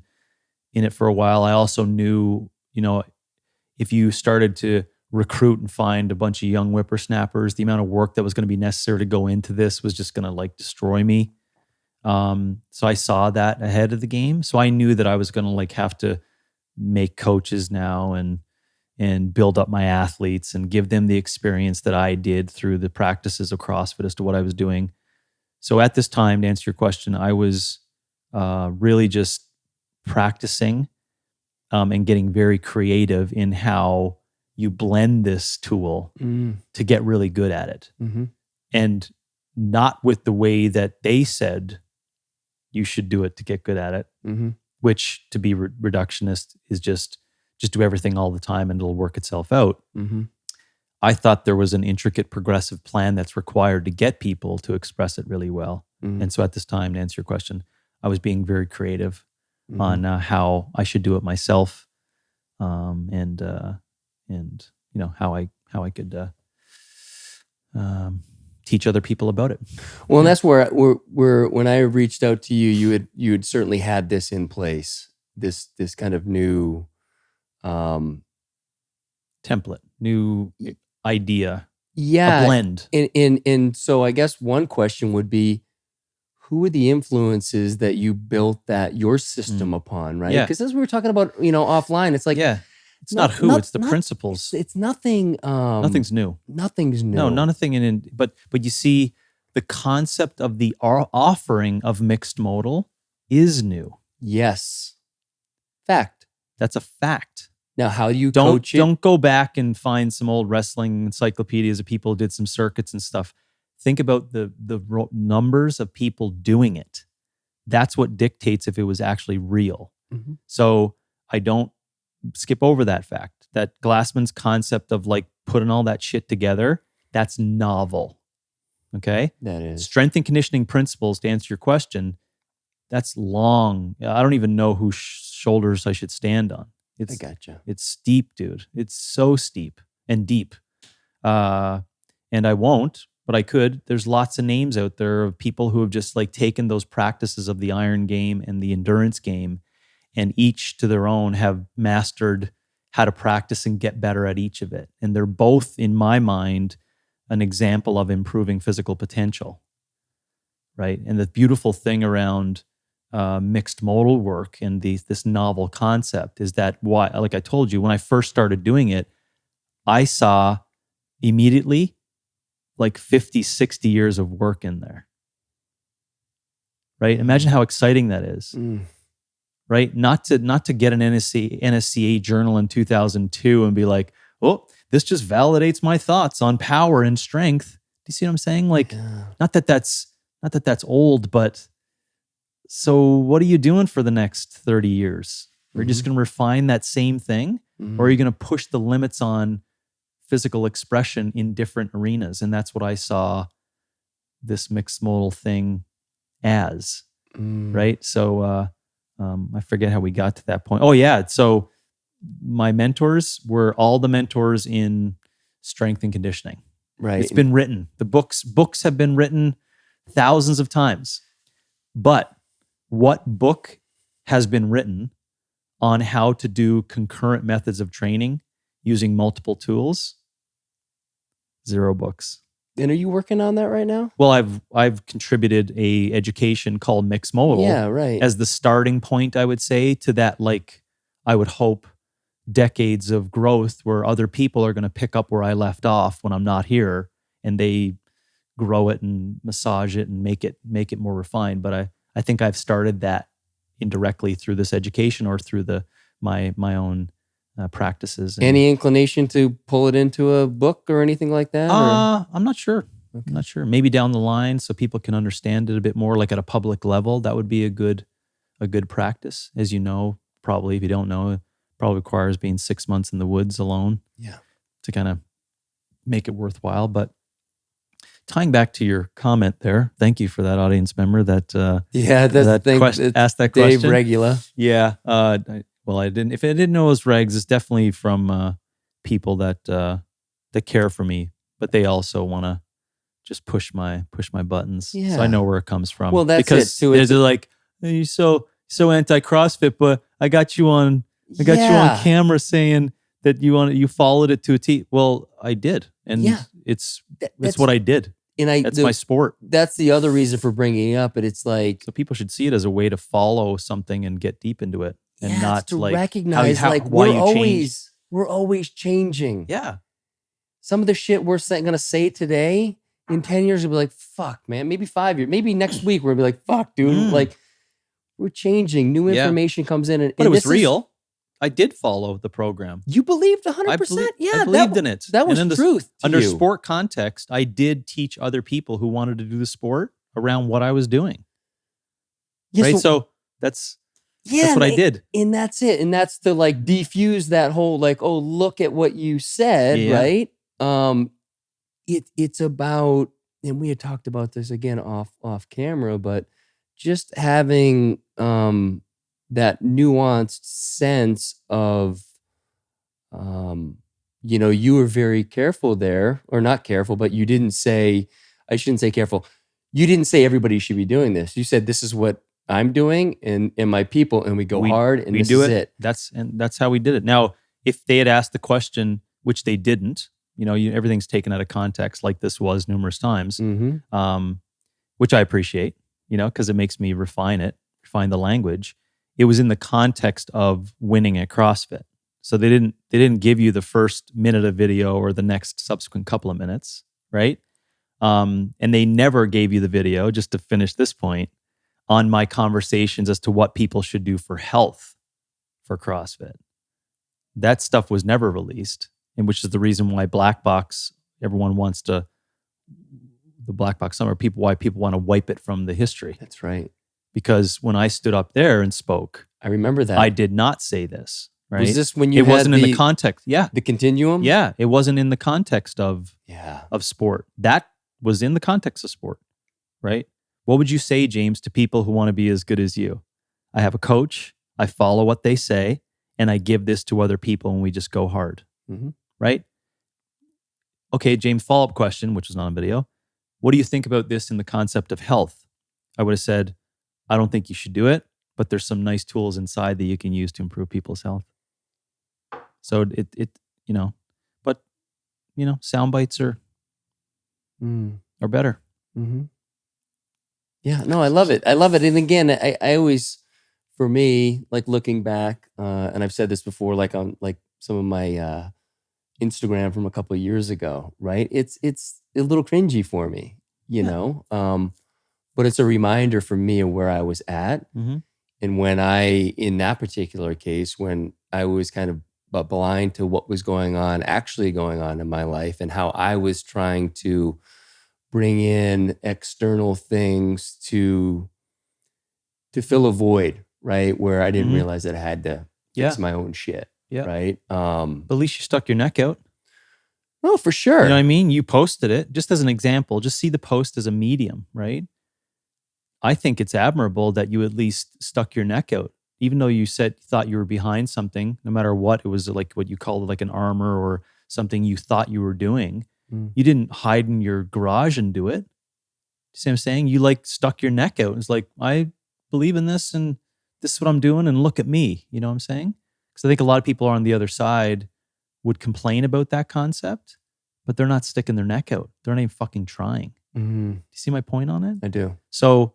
in it for a while. I also knew, if you started to recruit and find a bunch of young whippersnappers, the amount of work that was going to be necessary to go into this was just going to, like, destroy me. So I saw that ahead of the game. So I knew that I was going to, like, have to make coaches now and build up my athletes and give them the experience that I did through the practices of CrossFit as to what I was doing. So at this time, to answer your question, I was really just practicing and getting very creative in how you blend this tool to get really good at it. And not with the way that they said you should do it to get good at it, which, to be reductionist, is just do everything all the time and it'll work itself out. I thought there was an intricate progressive plan that's required to get people to express it really well. And so at this time, to answer your question, I was being very creative on how I should do it myself, and how I could teach other people about it. Well, and that's where when I reached out to you, you had certainly had this in place, this kind of new template, new idea, a blend. And so I guess one question would be, who were the influences that you built your system upon, right? Because as we were talking about, offline, it's like, it's not who, it's the principles. It's nothing. Nothing's new. Nothing's new. No, nothing but you see, the concept of the offering of mixed modal is new. Yes. Fact. That's a fact. Now, how do you coach it? Don't go back and find some old wrestling encyclopedias of people who did some circuits and stuff. Think about the numbers of people doing it. That's what dictates if it was actually real. So I don't skip over that fact. That Glassman's concept of, like, putting all that shit together, that's novel. Okay? That is. Strength and conditioning principles, to answer your question, that's long. I don't even know whose shoulders I should stand on. I gotcha. It's steep, dude. It's so steep and deep. And I won't, but I could. There's lots of names out there of people who have just, like, taken those practices of the iron game and the endurance game, and each to their own have mastered how to practice and get better at each of it. And they're both, in my mind, an example of improving physical potential, right? And the beautiful thing around mixed modal work and this novel concept is that, like I told you, when I first started doing it, I saw immediately like 50, 60 years of work in there, right? Imagine how exciting that is. Right? Not to get an NSCA journal in 2002 and be like, oh, this just validates my thoughts on power and strength. Do you see what I'm saying? Like, not that that's old, but so what are you doing for the next 30 years? Are you just going to refine that same thing? Or are you going to push the limits on physical expression in different arenas? And that's what I saw this mixed modal thing as, right? So, I forget how we got to that point. Oh yeah. So my mentors were all the mentors in strength and conditioning. Right. It's been written. The books have been written thousands of times. But what book has been written on how to do concurrent methods of training using multiple tools, 0 books. And are you working on that right now? Well, I've contributed a education called Mixed Modal Yeah, right. as the starting point, I would say, to that, like, I would hope, decades of growth where other people are going to pick up where I left off when I'm not here, and they grow it and massage it and make it more refined. But I think I've started that indirectly through this education or through my own practices. Any inclination to pull it into a book or anything like that? I'm not sure. Okay. I'm not sure. Maybe down the line, so people can understand it a bit more, like at a public level. That would be a good practice. As you know, probably if you don't know, it probably requires being 6 months in the woods alone. Yeah. To kind of make it worthwhile. But tying back to your comment there, thank you for that audience member that asked that question. Dave Regula. Yeah. I didn't. If I didn't know it was regs, it's definitely from people that care for me, but they also want to just push my buttons. Yeah. So I know where it comes from. Well, that's because it too. They're like, you're so anti CrossFit, but I got you on camera saying that you followed it to a T. Well, I did, and it's what I did. And that's my sport. That's the other reason for bringing it up. But it's like, so people should see it as a way to follow something and get deep into it, and not to like recognize we're always changing. Yeah, some of the shit we're gonna say today in 10 years, we'll be like, "Fuck, man." Maybe 5 years. Maybe next week we'll be like, "Fuck, dude." Like, we're changing. New information comes in, but it was real. I did follow the program. You believed 100%? I believed in it. That was truth. Under sport context, I did teach other people who wanted to do the sport around what I was doing. Yeah, right? So that's what I did. And that's it. And that's to like defuse that whole like, oh, look at what you said, right? It's about, and we had talked about this again off camera, but just having that nuanced sense of, you were very careful there, or not careful, but you didn't say, I shouldn't say careful. You didn't say everybody should be doing this. You said, this is what I'm doing and my people, and we go hard, and this is it. That's how we did it. Now, if they had asked the question, which they didn't, everything's taken out of context, like this was numerous times, which I appreciate, because it makes me refine the language. It was in the context of winning at CrossFit. So they didn't give you the first minute of video or the next subsequent couple of minutes, right? And they never gave you the video, just to finish this point, on my conversations as to what people should do for health for CrossFit. That stuff was never released, and which is the reason why Black Box, everyone wants to, the Black Box Summer, why people want to wipe it from the history. That's right. Because when I stood up there and spoke, I remember that. I did not say this, right? Was this when you It wasn't in the context. Yeah. The continuum? Yeah. It wasn't in the context of sport. That was in the context of sport, right? What would you say, James, to people who want to be as good as you? I have a coach, I follow what they say, and I give this to other people, and we just go hard, right? Okay, James, follow-up question, which was not on video. What do you think about this in the concept of health? I would have said, I don't think you should do it, but there's some nice tools inside that you can use to improve people's health. So sound bites are better. Mm-hmm. Yeah, no, I love it. And again, I always, for me, like looking back, and I've said this before, like on like some of my Instagram from a couple of years ago, right? It's a little cringy for me, but it's a reminder for me of where I was at. Mm-hmm. And when in that particular case, when I was kind of blind to what was actually going on in my life, and how I was trying to bring in external things to fill a void, right? Where I didn't realize that I had to fix my own shit, right? But at least you stuck your neck out. Oh, for sure. You know what I mean? You posted it, just as an example. Just see the post as a medium, right? I think it's admirable that you at least stuck your neck out. Even though you thought you were behind something, no matter what, it was like what you called like an armor or something you thought you were doing. You didn't hide in your garage and do it. You see what I'm saying? You like stuck your neck out. It's like, I believe in this, and this is what I'm doing and look at me. You know what I'm saying? Because I think a lot of people on the other side would complain about that concept, but they're not sticking their neck out. They're not even fucking trying. Mm-hmm. Do you see my point on it? I do. So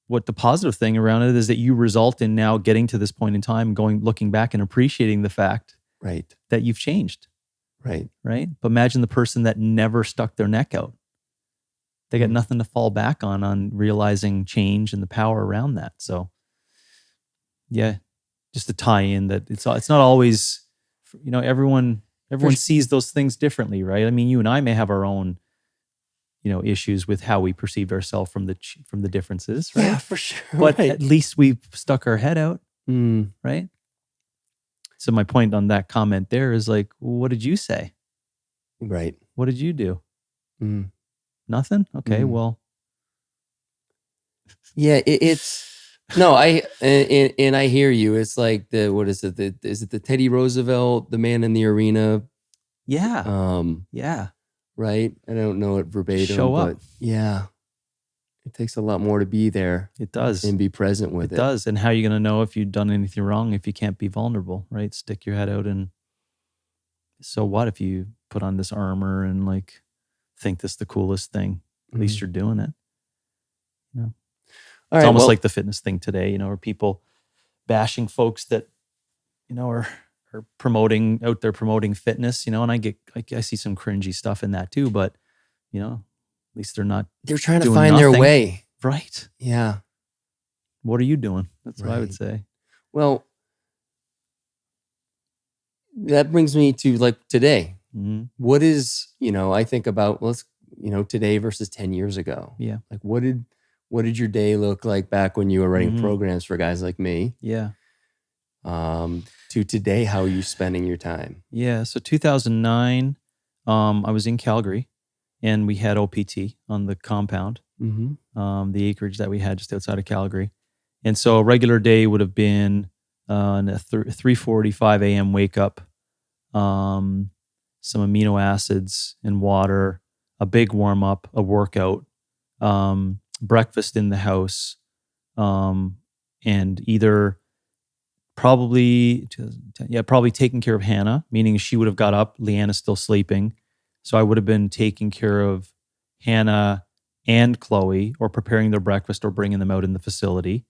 what the positive thing around it is that you result in now getting to this point in time, looking back and appreciating the fact Right. that you've changed. Right. Right. But imagine the person that never stuck their neck out. They got nothing to fall back on realizing change and the power around that. So yeah, just to tie in that it's not always, everyone sees those things differently, right? I mean, you and I may have our own, issues with how we perceived ourselves from the differences, right? Yeah, for sure. But at least we've stuck our head out, right? So my point on that comment there is like, what did you say? Right. What did you do? Mm. Nothing? Okay, well. Yeah, I hear you. It's like is it the Teddy Roosevelt, the man in the arena? Yeah. Yeah. Right? I don't know it verbatim, Show up. but yeah. It takes a lot more to be there. It does. And be present with it. It does. And how are you going to know if you've done anything wrong if you can't be vulnerable, right? Stick your head out and so what if you put on this armor and like think this is the coolest thing? At least you're doing it. It's almost like the fitness thing today, or people bashing folks that, are promoting fitness, and I see some cringy stuff in that too, but at least they're trying to find their way. Right. Yeah. What are you doing? That's what I would say. Well, that brings me to like today. Mm-hmm. What is, I think about today versus 10 years ago. Yeah. Like what did your day look like back when you were writing programs for guys like me? Yeah. To today, how are you spending your time? Yeah. So 2009, I was in Calgary and we had OPT on the compound, the acreage that we had just outside of Calgary. And so a regular day would have been a 3:45 a.m. wake up, some amino acids and water, a big warm up, a workout, breakfast in the house, and either probably taking care of Hannah, meaning she would have got up, Leanna's still sleeping. So I would have been taking care of Hannah and Chloe or preparing their breakfast or bringing them out in the facility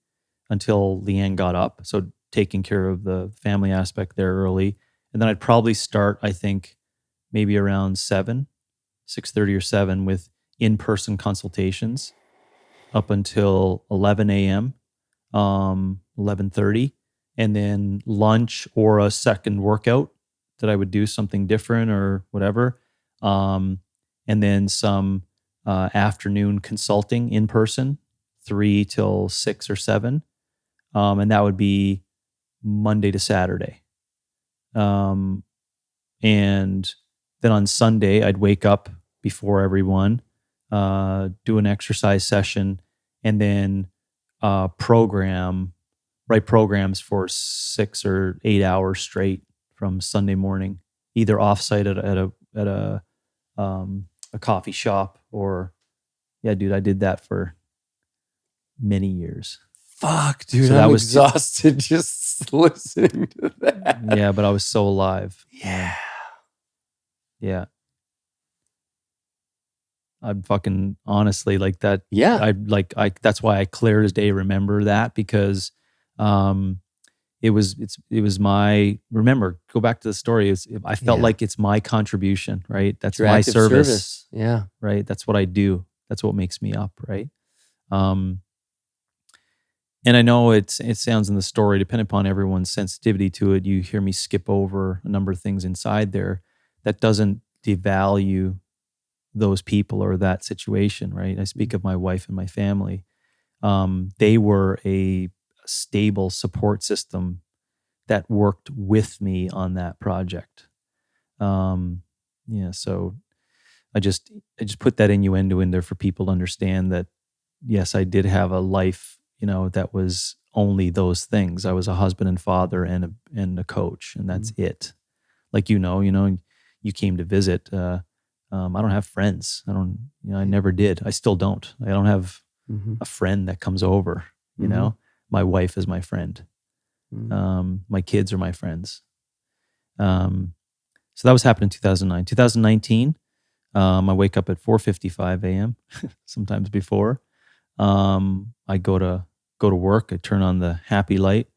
until Leanne got up. So taking care of the family aspect there early. And then I'd probably start, I think, maybe around 6:30 or 7 with in-person consultations up until 11 a.m., 11:30, and then lunch or a second workout that I would do something different or whatever. And then some afternoon consulting in person, 3 till 6 or 7. And that would be Monday to Saturday. And then on Sunday, I'd wake up before everyone, do an exercise session, and then write programs for 6 or 8 hours straight from Sunday morning, either offsite at a coffee shop or, I did that for many years. Fuck, dude, so I'm exhausted just listening to that. Yeah, but I was so alive. Yeah. Yeah. I'm fucking honestly like that. Yeah. That's why I clear as day remember that because it was my, remember, go back to the story. I felt like it's my contribution, right? That's my service. Yeah. Right. That's what I do. That's what makes me up. Right. And I know it sounds in the story, depending upon everyone's sensitivity to it, you hear me skip over a number of things inside there. That doesn't devalue those people or that situation, right? I speak of my wife and my family. They were a stable support system that worked with me on that project. So I just put that innuendo in there for people to understand that, yes, I did have a life, that was only those things. I was a husband and father and a coach, and that's it. Like, you came to visit. I don't have friends. I never did. I still don't. I don't have a friend that comes over, My wife is my friend. My kids are my friends. So that was happening in 2009. 2019, I wake up at 4:55 a.m. sometimes before. I go to work. I turn on the happy light.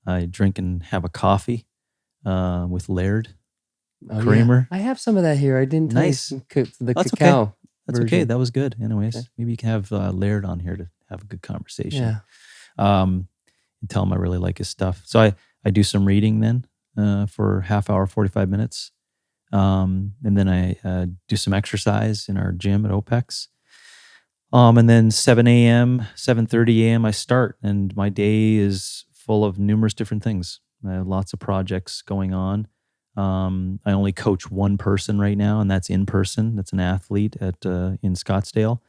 I drink and have a coffee with Laird creamer. I have some of that here. I didn't Nice. taste the That's cacao. okay. That's okay. version. That was good. Anyways, Okay. maybe you can have Laird on here to have a good conversation. Yeah. And tell him I really like his stuff. So I do some reading then for half hour, 45 minutes. And then I do some exercise in our gym at Opex. And then 7 a.m., 7:30 a.m. I start, and my day is full of numerous different things. I have lots of projects going on. I only coach one person right now, and that's in person. That's an athlete at in Scottsdale.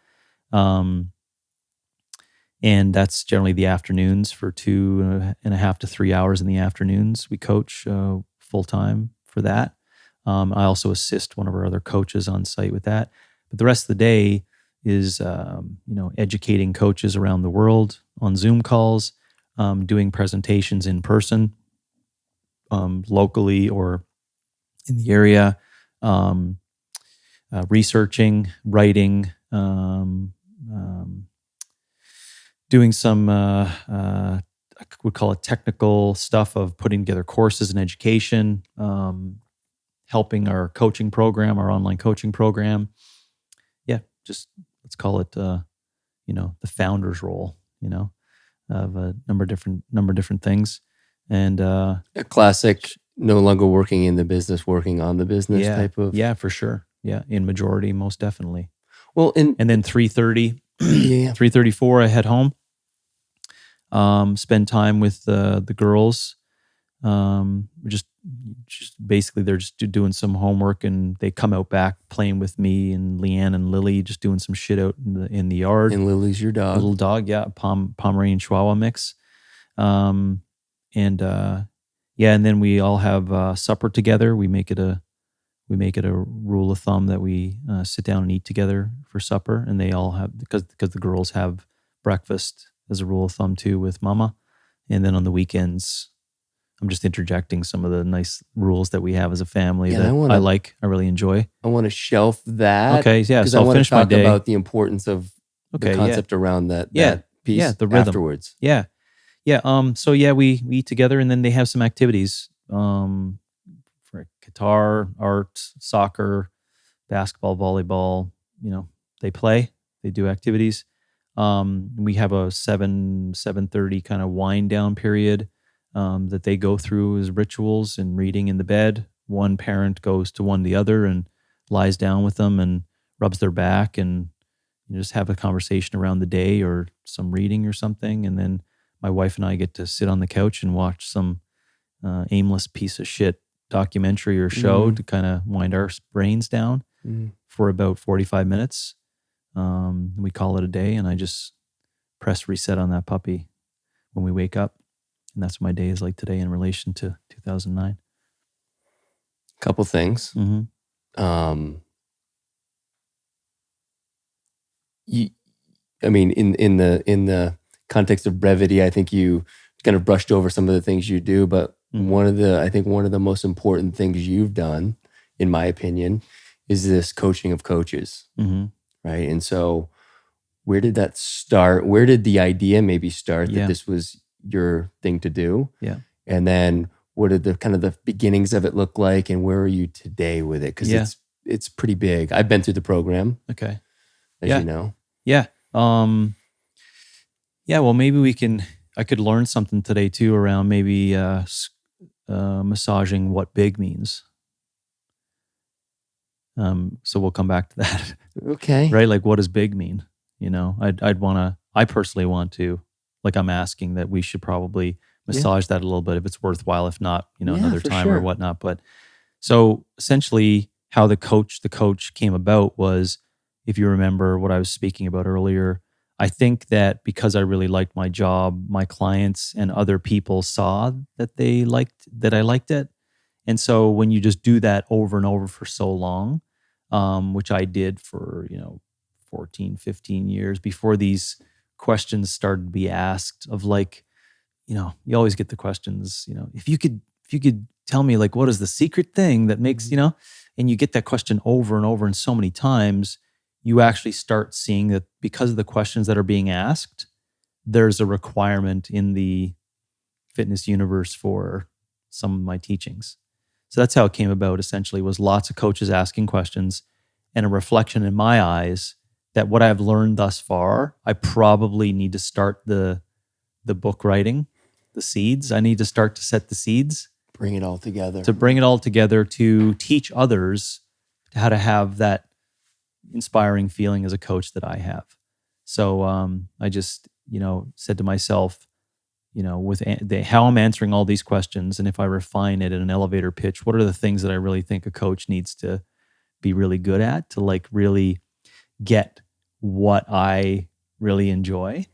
And that's generally the afternoons for 2.5 to 3 hours in the afternoons. We coach full time for that. I also assist one of our other coaches on site with that. But the rest of the day is, educating coaches around the world on Zoom calls, doing presentations in person, locally or in the area, researching, writing, doing some, I would call it technical stuff of putting together courses in education, helping our coaching program, our online coaching program. Yeah, just let's call it, the founder's role, of a number of different things. And A classic, no longer working in the business, working on the business type of. Yeah, for sure. Yeah, in majority, most definitely. Well, And then 3:30, yeah. 3:34, I head home. Spend time with the girls. Just basically they're just doing some homework, and they come out back playing with me and Leanne and Lily, just doing some shit out in the yard. And Lily's your dog. Little dog, yeah, Pomeranian Chihuahua mix. And then we all have supper together. We make it a rule of thumb that we sit down and eat together for supper, and they all have, because the girls have breakfast as a rule of thumb too with mama. And then on the weekends, I'm just interjecting some of the nice rules that we have as a family that I really enjoy. I want to shelf that. Okay, yeah. Because So I I'll want to finish my talk day. about the importance of the concept around that piece the rhythm. afterwards. Yeah. So we eat together, and then they have some activities for guitar, art, soccer, basketball, volleyball. They play, they do activities. We have a 7:30 kind of wind down period that they go through as rituals and reading in the bed. One parent goes to the other and lies down with them and rubs their back, and just have a conversation around the day or some reading or something. And then my wife and I get to sit on the couch and watch some aimless piece of shit documentary or show to kind of wind our brains down for about 45 minutes. We call it a day, and I just press reset on that puppy when we wake up. And that's what my day is like today in relation to 2009. Couple things. In the context of brevity, I think you kind of brushed over some of the things you do, but one of the most important things you've done, in my opinion, is this coaching of coaches, right? And so, where did that start? Where did the idea maybe start that this was your thing to do? Yeah. And then what did the kind of the beginnings of it look like, and where are you today with it? Because it's pretty big. I've been through the program. Okay. As you know. Yeah. Well, maybe I could learn something today too around maybe massaging what big means. So we'll come back to that. Okay. Right? Like, what does big mean? I personally want to, like, I'm asking that we should probably massage that a little bit if it's worthwhile. If not, another time or whatnot. But so essentially how the coach came about was, if you remember what I was speaking about earlier, I think that because I really liked my job, my clients and other people saw that I liked it. And so when you just do that over and over for so long, which I did for, 14, 15 years before these questions started to be asked of, like, you always get the questions, if you could tell me, like, what is the secret thing that makes, and you get that question over and over and so many times, you actually start seeing that because of the questions that are being asked, there's a requirement in the fitness universe for some of my teachings. So that's how it came about, essentially, was lots of coaches asking questions and a reflection in my eyes that what I've learned thus far, I probably need to start the book writing, the seeds. I need to start to set the seeds. Bring it all together. To bring it all together to teach others how to have that inspiring feeling as a coach that I have. So I just, said to myself, with how I'm answering all these questions, and if I refine it in an elevator pitch, what are the things that I really think a coach needs to be really good at to, like, really get what I really enjoy?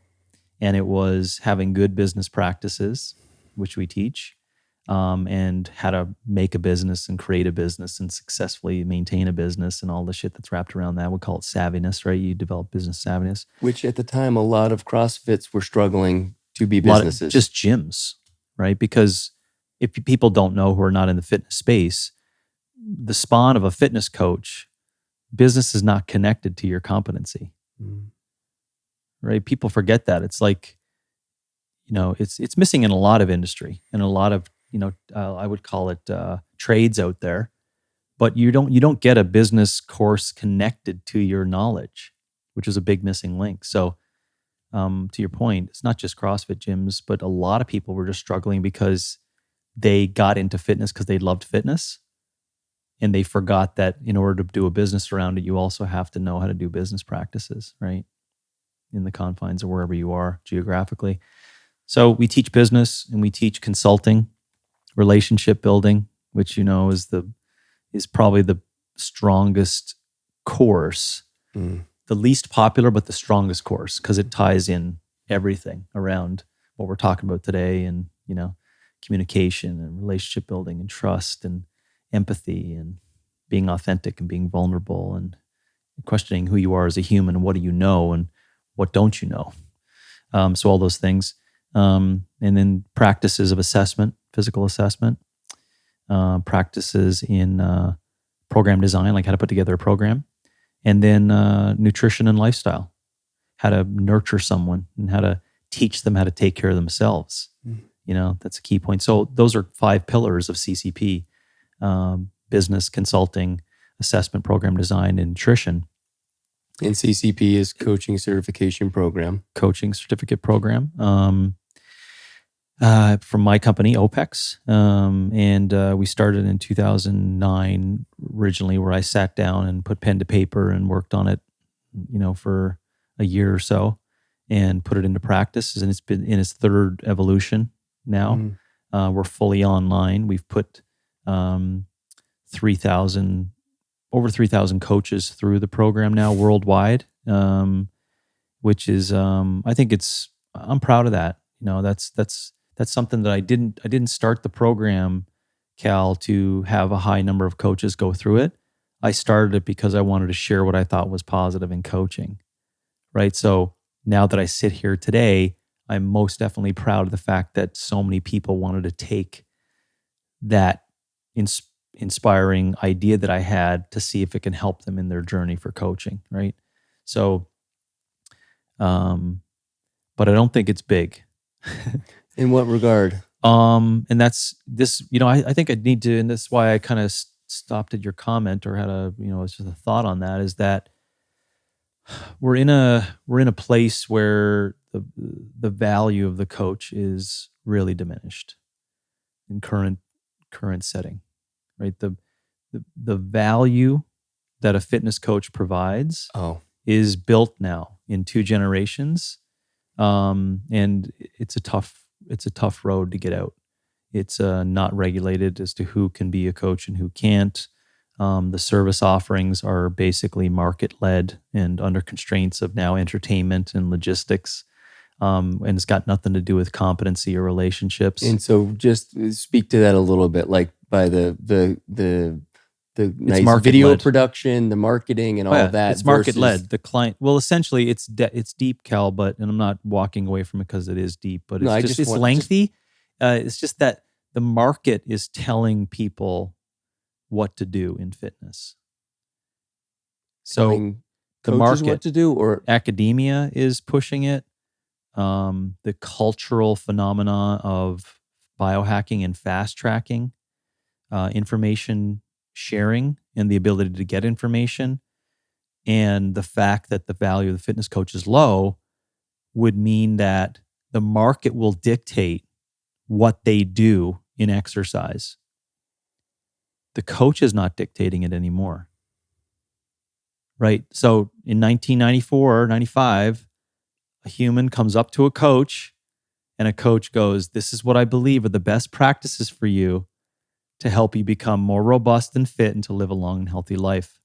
And it was having good business practices, which we teach, and how to make a business and create a business and successfully maintain a business and all the shit that's wrapped around that. We call it savviness, right? You develop business savviness. Which at the time, a lot of CrossFits were struggling to be businesses. Just gyms, right? Because if people don't know, who are not in the fitness space, the spawn of a fitness coach, business is not connected to your competency. Right? People forget that. It's like, it's missing in a lot of industry and a lot of, I would call it trades out there, but you don't get a business course connected to your knowledge, which is a big missing link. So to your point, it's not just CrossFit gyms, but a lot of people were just struggling because they got into fitness because they loved fitness. And they forgot that in order to do a business around it, you also have to know how to do business practices, right? In the confines of wherever you are geographically. So we teach business and we teach consulting, relationship building, which, is probably the strongest course, the least popular, but the strongest course, because it ties in everything around what we're talking about today, and, communication and relationship building and trust and empathy and being authentic and being vulnerable and questioning who you are as a human and what do you know and what don't you know. So all those things. And then practices of assessment, physical assessment, practices in program design, like how to put together a program, and then nutrition and lifestyle, how to nurture someone and how to teach them how to take care of themselves. That's a key point. So those are 5 pillars of CCP: business, consulting, assessment, program design, and nutrition. And CCP is coaching certification program. Coaching certificate program from my company, Opex. And we started in 2009 originally, where I sat down and put pen to paper and worked on it, for a year or so and put it into practice. And it's been in its 3rd evolution now. We're fully online. We've put over 3,000 coaches through the program now worldwide, which is, I think I'm proud of that. That's something that I didn't start the program, Cal, to have a high number of coaches go through it. I started it because I wanted to share what I thought was positive in coaching, right? So now that I sit here today, I'm most definitely proud of the fact that so many people wanted to take that inspiring idea that I had to see if it can help them in their journey for coaching, right? So, but I don't think it's big. In what regard? And that's this, I think I need to, and that's why I kind of stopped at your comment, or had it's just a thought on that, is that we're in a place where the value of the coach is really diminished in current setting, right? The value that a fitness coach provides is built now in 2 generations, and it's a tough road to get out. It's not regulated as to who can be a coach and who can't. The service offerings are basically market-led and under constraints of now entertainment and logistics. And it's got nothing to do with competency or relationships. And so just speak to that a little bit, like by the the nice video production, the marketing, and all of that. It's market led. The client, well, essentially, it's deep, Cal, but and I'm not walking away from it because it is deep, but it's lengthy. It's just that the market is telling people what to do in fitness. So the market, what to do, or academia is pushing it. The cultural phenomena of biohacking and fast tracking, information sharing and the ability to get information, and the fact that the value of the fitness coach is low would mean that the market will dictate what they do in exercise. The coach is not dictating it anymore. Right? So in 1994, 95, a human comes up to a coach and a coach goes, "This is what I believe are the best practices for you to help you become more robust and fit and to live a long and healthy life."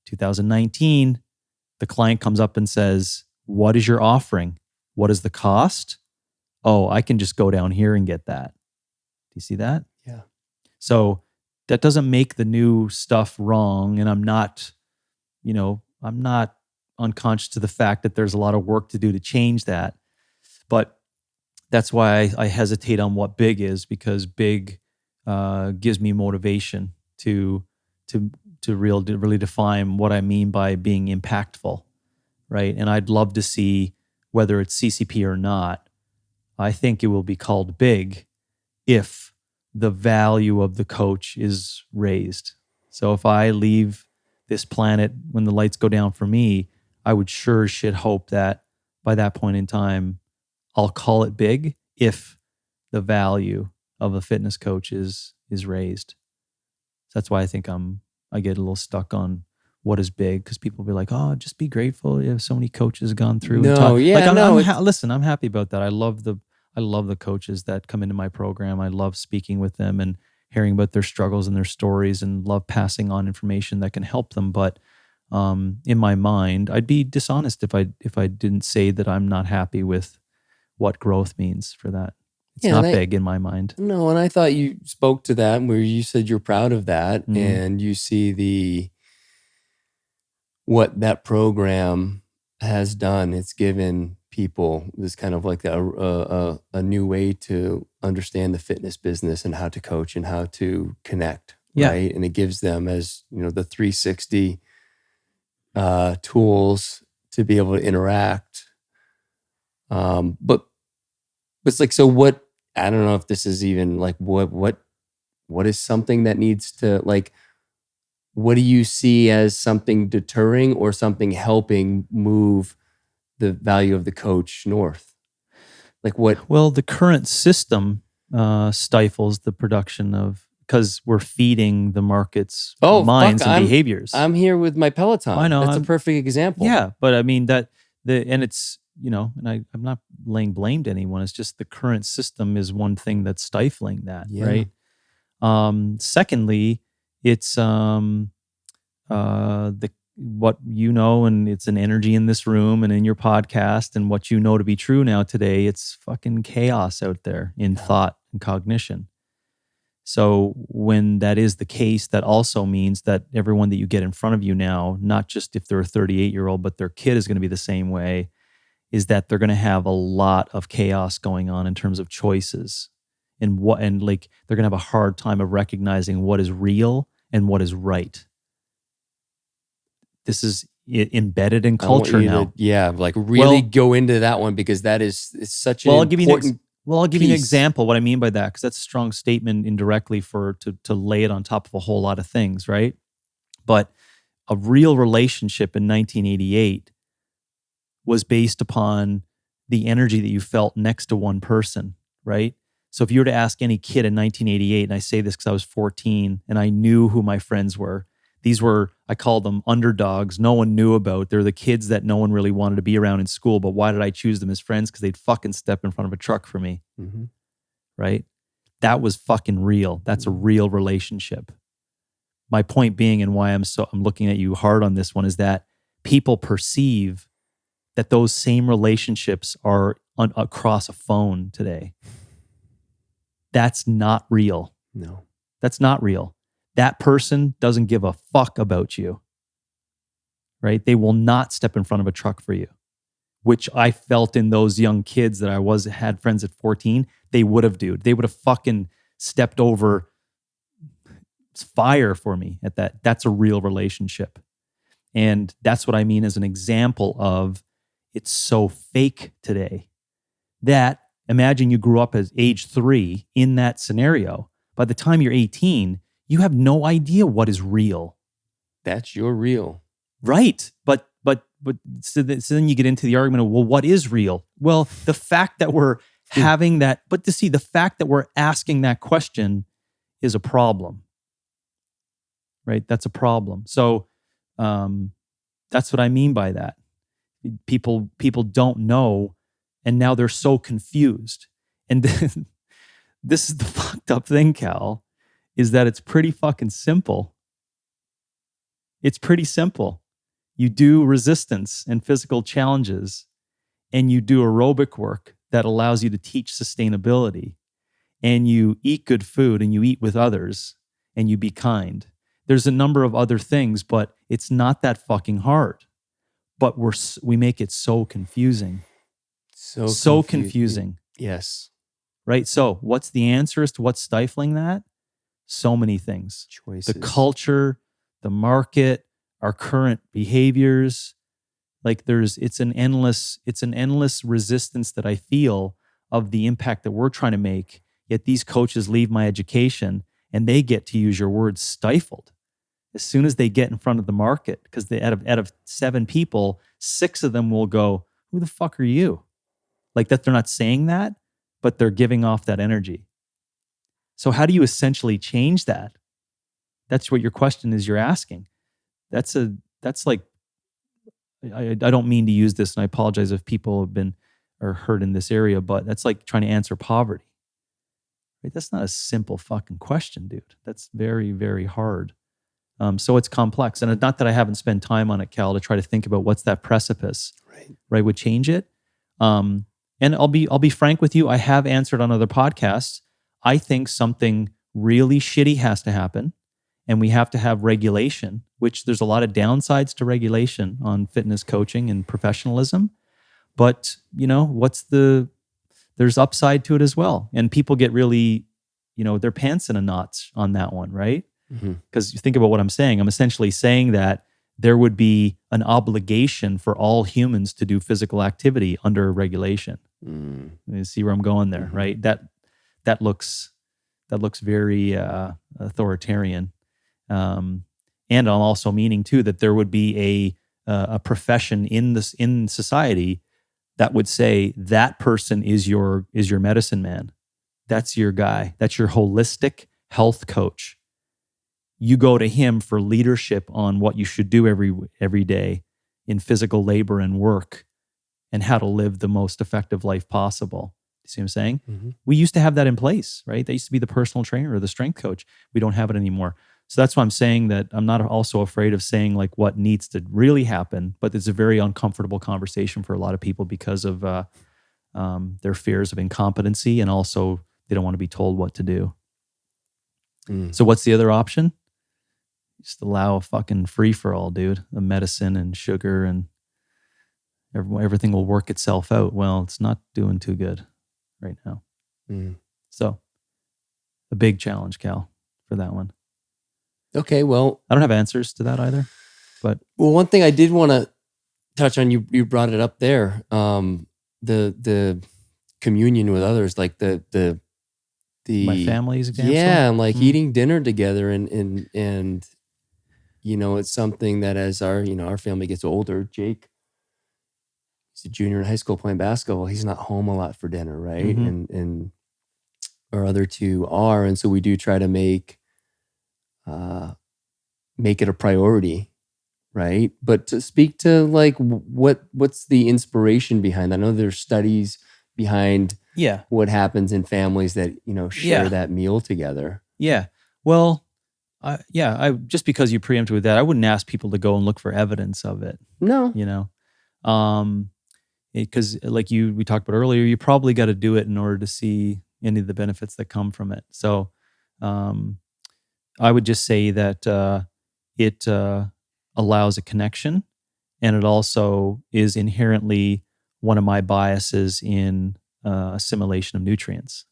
2019, the client comes up and says, "What is your offering? What is the cost? Oh, I can just go down here and get that." Do you see that? Yeah. So that doesn't make the new stuff wrong. And I'm not unconscious to the fact that there's a lot of work to do to change that. But that's why I hesitate on what big is, because big gives me motivation to really define what I mean by being impactful, right? And I'd love to see, whether it's CCP or not, I think it will be called big if the value of the coach is raised. So if I leave this planet when the lights go down for me, I would sure shit hope that by that point in time, I'll call it big if the value of a fitness coach is raised. So that's why I think I get a little stuck on what is big, because people will be like, "Oh, just be grateful you have so many coaches gone through." Listen, I'm happy about that. I love the coaches that come into my program. I love speaking with them and hearing about their struggles and their stories, and love passing on information that can help them. But in my mind, I'd be dishonest if I didn't say that I'm not happy with what growth means for that. It's not big in my mind. No, and I thought you spoke to that where you said you're proud of that, and you see what that program has done. It's given people this kind of like a new way to understand the fitness business and how to coach and how to connect, right? And it gives them, as you know, the 360 tools to be able to interact. But it's like, so what? I don't know if this is even like what is something that needs to, like, what do you see as something deterring or something helping move the value of the coach north? Like what? Well, the current system stifles the production of, because we're feeding the market's minds and behaviors. I'm here with my Peloton. I know. That's a perfect example. Yeah, but I mean and it's, and I'm not laying blame to anyone. It's just the current system is one thing that's stifling that, right? Secondly, it's what and it's an energy in this room and in your podcast and what you know to be true now today. It's fucking chaos out there in thought and cognition. So when that is the case, that also means that everyone that you get in front of you now, not just if they're a 38-year-old, but their kid is going to be the same way, is that they're going to have a lot of chaos going on in terms of choices, and like they're going to have a hard time of recognizing what is real and what is right. This is embedded in culture now. Really go into that one, because that is such an important. I'll give you an example what I mean by that, because that's a strong statement indirectly to lay it on top of a whole lot of things, right? But a real relationship in 1988 was based upon the energy that you felt next to one person, right? So if you were to ask any kid in 1988, and I say this because I was 14 and I knew who my friends were. These were, I call them underdogs, no one knew about. They're the kids that no one really wanted to be around in school, but why did I choose them as friends? Because they'd fucking step in front of a truck for me, right? That was fucking real. That's a real relationship. My point being, and why I'm looking at you hard on this one, is that people perceive that those same relationships are across a phone today. That's not real. No. That's not real. that person doesn't give a fuck about you, right? They will not step in front of a truck for you, which I felt in those young kids that had friends at 14. They would have, dude. They would have fucking stepped over fire for me at that. That's a real relationship. And that's what I mean as an example of it's so fake today that imagine you grew up as age 3 in that scenario. By the time you're 18, you have no idea what is real. That's your real. Right. But so then you get into the argument of, well, what is real? Well, the fact that we're having that, but the fact that we're asking that question is a problem. Right? That's a problem. So that's what I mean by that. People don't know, and now they're so confused. And this is the fucked up thing, Cal, is that it's pretty fucking simple. It's pretty simple. You do resistance and physical challenges, and you do aerobic work that allows you to teach sustainability, and you eat good food, and you eat with others, and you be kind. There's a number of other things, but it's not that fucking hard. But we make it so confusing. So confusing. Yes. Right? So what's the answer as to what's stifling that? So many things. Choices. The culture, the market, our current behaviors. Like it's an endless resistance that I feel of the impact that we're trying to make. Yet these coaches leave my education and they get, to use your words, stifled as soon as they get in front of the market, because out of 7 people, 6 of them will go, "Who the fuck are you?" Like that, they're not saying that, but they're giving off that energy. So how do you essentially change that? That's what your question is. You're asking. That's like, I don't mean to use this, and I apologize if people have been or hurt in this area, but that's like trying to answer poverty. Right? That's not a simple fucking question, dude. That's very, very hard. So it's complex, and not that I haven't spent time on it, Cal, to try to think about what's that precipice, right, would change it. And I'll be frank with you. I have answered on other podcasts. I think something really shitty has to happen, and we have to have regulation. Which there's a lot of downsides to regulation on fitness coaching and professionalism, but there's upside to it as well, and people get really, their pants in a knot on that one, right? Because you think about what I'm saying. I'm essentially saying that there would be an obligation for all humans to do physical activity under regulation. You see where I'm going there, right? That looks very authoritarian. And I'm also meaning too that there would be a profession in society that would say that person is your medicine man. That's your guy. That's your holistic health coach. You go to him for leadership on what you should do every day in physical labor and work, and how to live the most effective life possible. You see what I'm saying? Mm-hmm. We used to have that in place, right? That used to be the personal trainer or the strength coach. We don't have it anymore. So that's why I'm saying that I'm not also afraid of saying like what needs to really happen, but it's a very uncomfortable conversation for a lot of people because of their fears of incompetency, and also they don't want to be told what to do. So what's the other option? Just allow a fucking free-for-all, dude. The medicine and sugar and everything will work itself out. Well, it's not doing too good right now. So a big challenge, Cal, for that one. Okay, well, I don't have answers to that either. But one thing I did want to touch on, you brought it up there, the communion with others, like the my family's example. Yeah, and like eating dinner together, and it's something that as our family gets older, Jake, he's a junior in high school playing basketball. He's not home a lot for dinner, right? And our other 2 are, and so we do try to make it a priority, right? But to speak to like what's the inspiration behind that? I know there's studies behind what happens in families that share that meal together. Yeah. Well, I just because you preempted with that, I wouldn't ask people to go and look for evidence of it. No. Because like we talked about earlier, you probably got to do it in order to see any of the benefits that come from it. So, I would just say that it allows a connection, and it also is inherently one of my biases in assimilation of nutrients.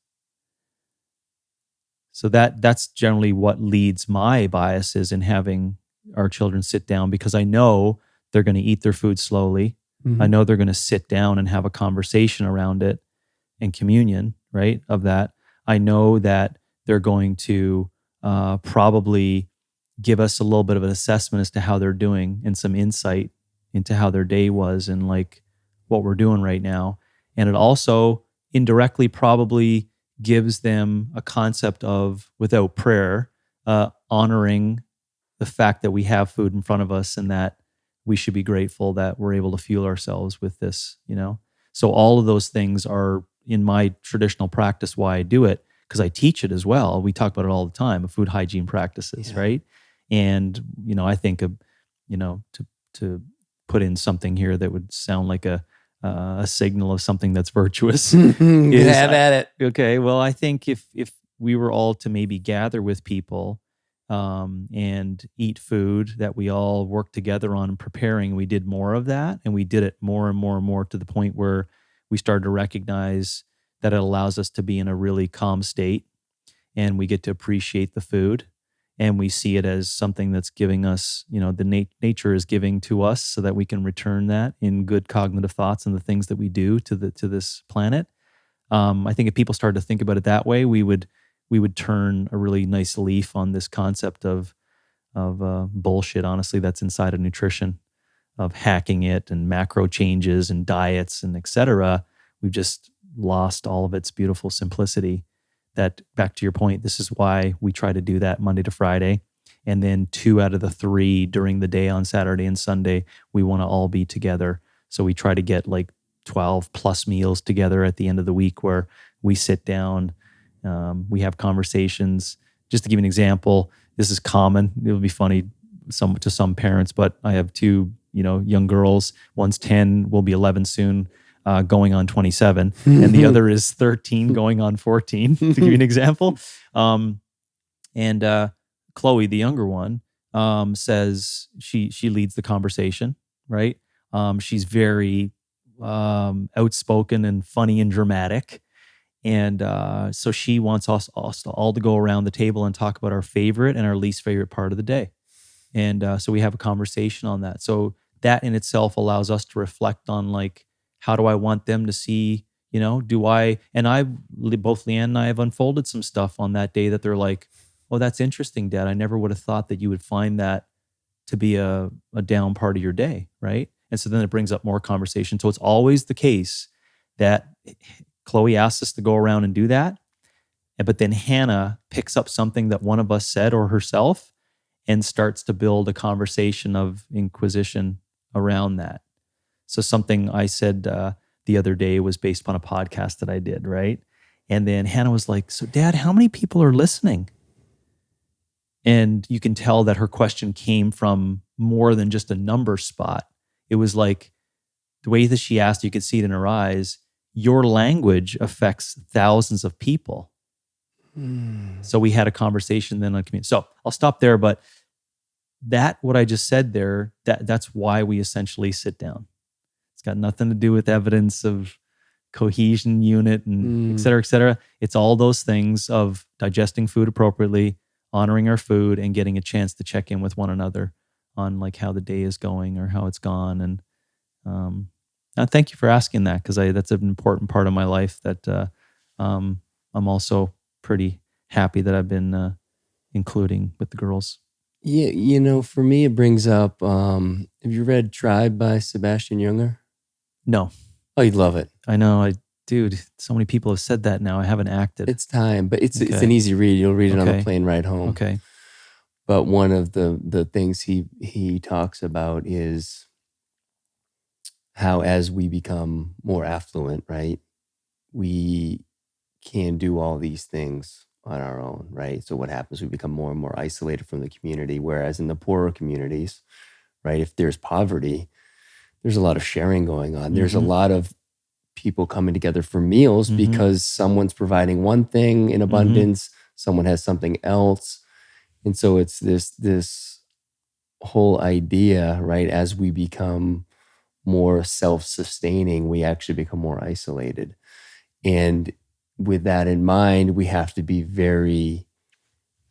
So that's generally what leads my biases in having our children sit down, because I know they're going to eat their food slowly. I know they're going to sit down and have a conversation around it and communion, right, of that. I know that they're going to probably give us a little bit of an assessment as to how they're doing and some insight into how their day was and like what we're doing right now. And it also indirectly probably gives them a concept of, without prayer, honoring the fact that we have food in front of us and that we should be grateful that we're able to fuel ourselves with this, you know? So all of those things are in my traditional practice why I do it, because I teach it as well. We talk about it all the time, food hygiene practices, right? And, you know, I think, you know, to put in something here that would sound like a signal of something that's virtuous. Have at it. Okay, well, I think if we were all to maybe gather with people and eat food that we all work together on preparing, we did more of that, and we did it more and more and more to the point where we started to recognize that it allows us to be in a really calm state, and we get to appreciate the food, and we see it as something that's giving us, you know, the nature is giving to us so that we can return that in good cognitive thoughts and the things that we do to this planet. I think if people started to think about it that way, we would turn a really nice leaf on this concept of bullshit, honestly, that's inside of nutrition, of hacking it and macro changes and diets and et cetera. We've just lost all of its beautiful simplicity. That, back to your point, this is why we try to do that Monday to Friday. And then 2 out of the 3 during the day on Saturday and Sunday, we want to all be together. So we try to get like 12 plus meals together at the end of the week where we sit down, we have conversations. Just to give you an example, this is common. It would be funny to some parents, but I have 2, you know, young girls. One's 10, will be 11 soon, going on 27, and the other is 13, going on 14. To give you an example, and Chloe, the younger one, says she leads the conversation. Right? She's very outspoken and funny and dramatic. And so she wants us all to go around the table and talk about our favorite and our least favorite part of the day. And so we have a conversation on that. So that in itself allows us to reflect on, like, how do I want them to see, you know, both Leanne and I have unfolded some stuff on that day that they're like, oh, that's interesting, Dad. I never would have thought that you would find that to be a down part of your day, right? And so then it brings up more conversation. So it's always the case that Chloe asks us to go around and do that, but then Hannah picks up something that one of us said or herself and starts to build a conversation of inquisition around that. So something I said the other day was based upon a podcast that I did, right? And then Hannah was like, so Dad, how many people are listening? And you can tell that her question came from more than just a number spot. It was like the way that she asked, you could see it in her eyes, your language affects thousands of people. So we had a conversation then on community. So I'll stop there, but what I just said there, that's why we essentially sit down. It's got nothing to do with evidence of cohesion unit and et cetera, et cetera. It's all those things of digesting food appropriately, honoring our food, and getting a chance to check in with one another on like how the day is going or how it's gone. And thank you for asking that, because that's an important part of my life that I'm also pretty happy that I've been including with the girls. Yeah, you know, for me, it brings up, have you read Tribe by Sebastian Junger? No. Oh, you'd love it. I know. Dude, so many people have said that now. I haven't acted. It's time, but it's an easy read. You'll read it on the plane ride home. Okay. But one of the things he talks about is how, as we become more affluent, right, we can do all these things on our own, right? So what happens? We become more and more isolated from the community, whereas in the poorer communities, right, if there's poverty, there's a lot of sharing going on. There's a lot of people coming together for meals because someone's providing one thing in abundance, someone has something else, And so it's this whole idea, right? As we become more self-sustaining, we actually become more isolated. And with that in mind, we have to be very,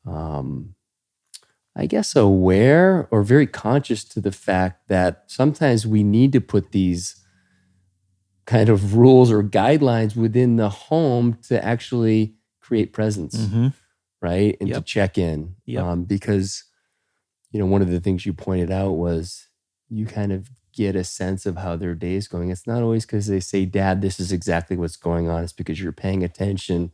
I guess, aware or very conscious to the fact that sometimes we need to put these kind of rules or guidelines within the home to actually create presence, right? And to check in. Because, one of the things you pointed out was you kind of get a sense of how their day is going. It's not always because they say, Dad, this is exactly what's going on. It's because you're paying attention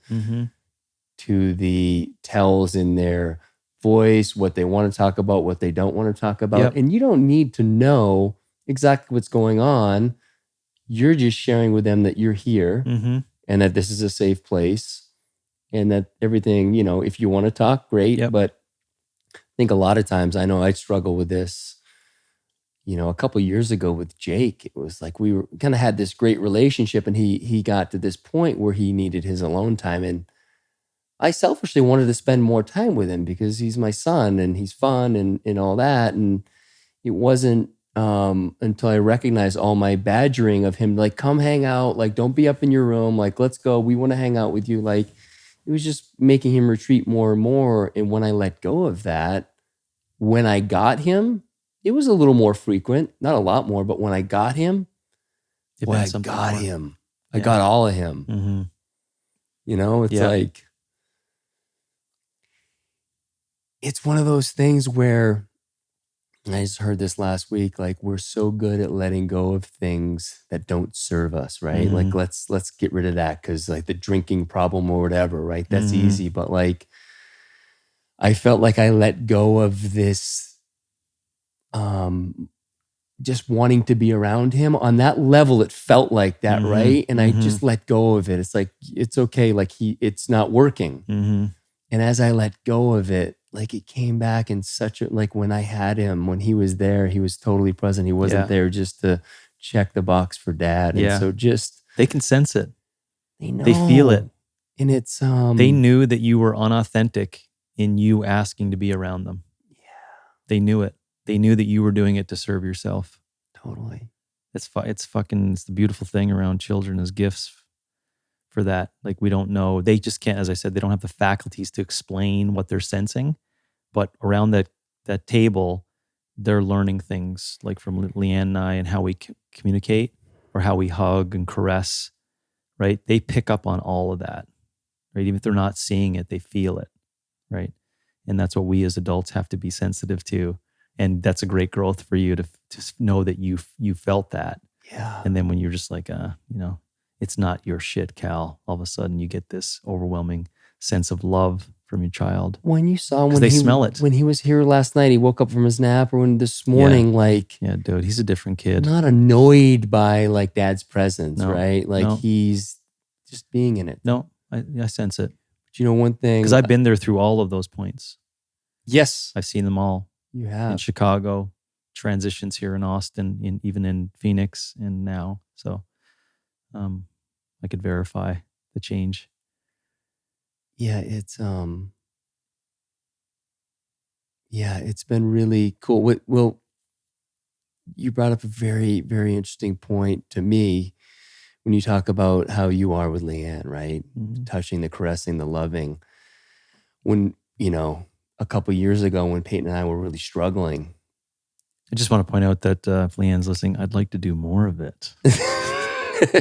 to the tells in their voice, what they want to talk about, what they don't want to talk about. And you don't need to know exactly what's going on. You're just sharing with them that you're here and that this is a safe place and that everything, if you want to talk, great. But I think a lot of times, I know I struggle with this, a couple of years ago with Jake. It was like we were kind of had this great relationship and he got to this point where he needed his alone time. And I selfishly wanted to spend more time with him because he's my son and he's fun and all that. And it wasn't until I recognized all my badgering of him, like, come hang out, like, don't be up in your room, like, let's go, we want to hang out with you. Like, it was just making him retreat more and more. And when I let go of that, when I got him, it was a little more frequent, not a lot more, but when I got him, I got him. I got all of him. It's like, it's one of those things where, I just heard this last week, like we're so good at letting go of things that don't serve us, right? Like let's get rid of that because like the drinking problem or whatever, right? That's easy. But like I felt like I let go of this just wanting to be around him on that level. It felt like that, right? And I just let go of it. It's like, it's okay. Like it's not working. And as I let go of it, like it came back in such a, like when I had him, when he was there, he was totally present. He wasn't there just to check the box for Dad. And so just, they can sense it. They know. They feel it. And it's, they knew that you were unauthentic in you asking to be around them. Yeah. They knew it. They knew that you were doing it to serve yourself. Totally. It's the beautiful thing around children as gifts for that. Like we don't know, they just can't, as I said, they don't have the faculties to explain what they're sensing, but around that table, they're learning things like from Leanne and I and how we communicate or how we hug and caress, right? They pick up on all of that, right? Even if they're not seeing it, they feel it, right? And that's what we as adults have to be sensitive to. And that's a great growth for you to know that you felt that. Yeah. And then when you're just like, it's not your shit, Cal. All of a sudden you get this overwhelming sense of love from your child. When you saw when they smell it. When he was here last night, he woke up from his nap, or when this morning, yeah, dude, he's a different kid. Not annoyed by like Dad's presence, right? Like he's just being in it. No, I sense it. But one thing, because I've been there through all of those points. Yes, I've seen them all. You have. In Chicago, transitions here in Austin, even in Phoenix, and now. So, I could verify the change. Yeah, it's been really cool. Well, you brought up a very, very interesting point to me when you talk about how you are with Leanne, right? Touching, the caressing, the loving. When, a couple of years ago when Peyton and I were really struggling. I just want to point out that if Leanne's listening, I'd like to do more of it.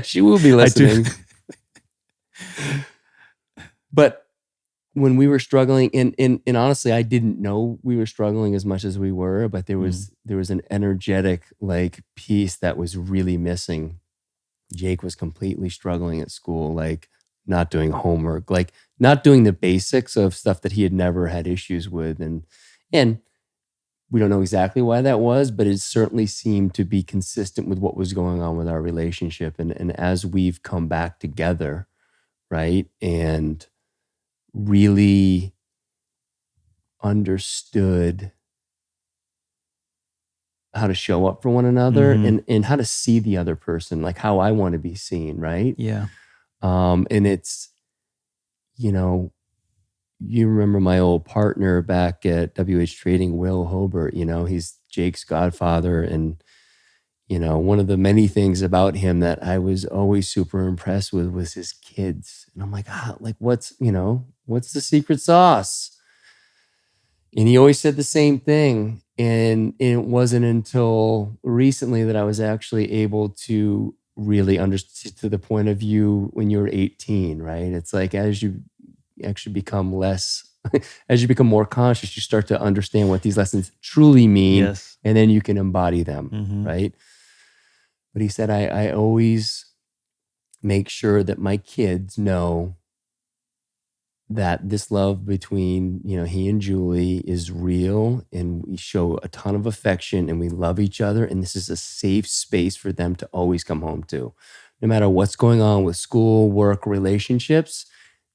She will be listening. But when we were struggling, and honestly, I didn't know we were struggling as much as we were, but there was an energetic like piece that was really missing. Jake was completely struggling at school, like not doing homework, like not doing the basics of stuff that he had never had issues with. And we don't know exactly why that was, but it certainly seemed to be consistent with what was going on with our relationship. And as we've come back together, right, and really understood how to show up for one another and how to see the other person, like how I want to be seen, right? Yeah. And it's, you remember my old partner back at WH Trading, Will Hobart, he's Jake's godfather. And, one of the many things about him that I was always super impressed with was his kids. And I'm like, what's the secret sauce? And he always said the same thing. And it wasn't until recently that I was actually able to really understand, to the point of view when you were 18, right? It's like as you actually become less, as you become more conscious, you start to understand what these lessons truly mean. Yes. And then you can embody them, Mm-hmm. right? But he said, I always make sure that my kids know that this love between, he and Julie is real, and we show a ton of affection and we love each other. And this is a safe space for them to always come home to. No matter what's going on with school, work, relationships,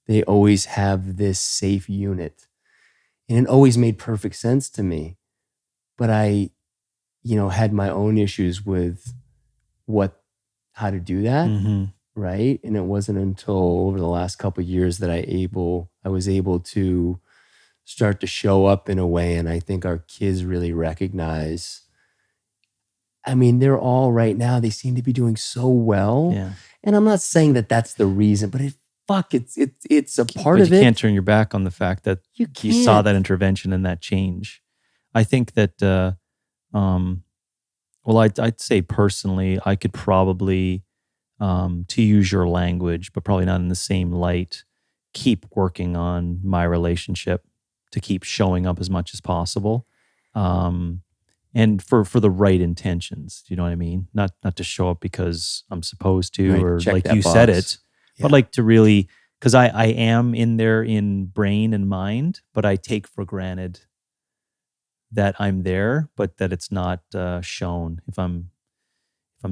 they always have this safe unit. And it always made perfect sense to me. But I, had my own issues with how to do that. Mm-hmm. Right. And it wasn't until over the last couple of years that I was able to start to show up in a way. And I think our kids really recognize, they're all right now, they seem to be doing so well. Yeah. And I'm not saying that that's the reason, but it's a part but of you it. can't turn your back on the fact that You you saw can't. that intervention and that change. I think that, I'd say personally, I could probably, to use your language, but probably not in the same light, keep working on my relationship to keep showing up as much as possible. And for the right intentions, you know what I mean? Not to show up because I'm supposed to, Right, or check like that you said box. it, Yeah. but like to really, because I am in there in brain and mind, but I take for granted that I'm there, but that it's not shown. If I'm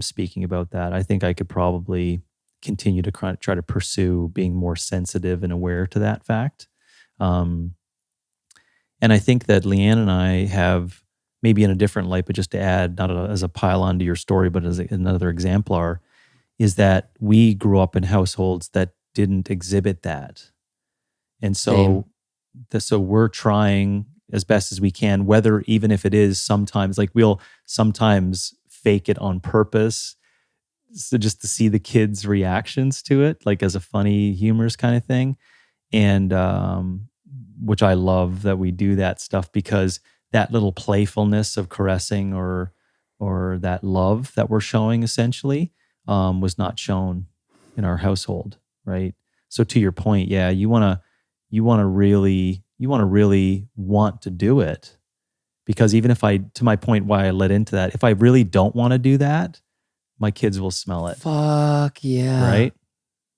speaking about that, I think I could probably continue to try to pursue being more sensitive and aware to that fact. And I think that Leanne and I have, maybe in a different light, but just to add, not as a pile on to your story, but as another exemplar, is that we grew up in households that didn't exhibit that. And so, so we're trying as best as we can, whether even if it is sometimes, like we'll sometimes fake it on purpose, so just to see the kids' reactions to it, like as a funny, humorous kind of thing. And which I love that we do that stuff, because that little playfulness of caressing or that love that we're showing essentially was not shown in our household, right? So to your point, yeah, you want to really want to do it, because even if to my point, why I led into that, if I really don't want to do that, my kids will smell it. Fuck yeah. Right?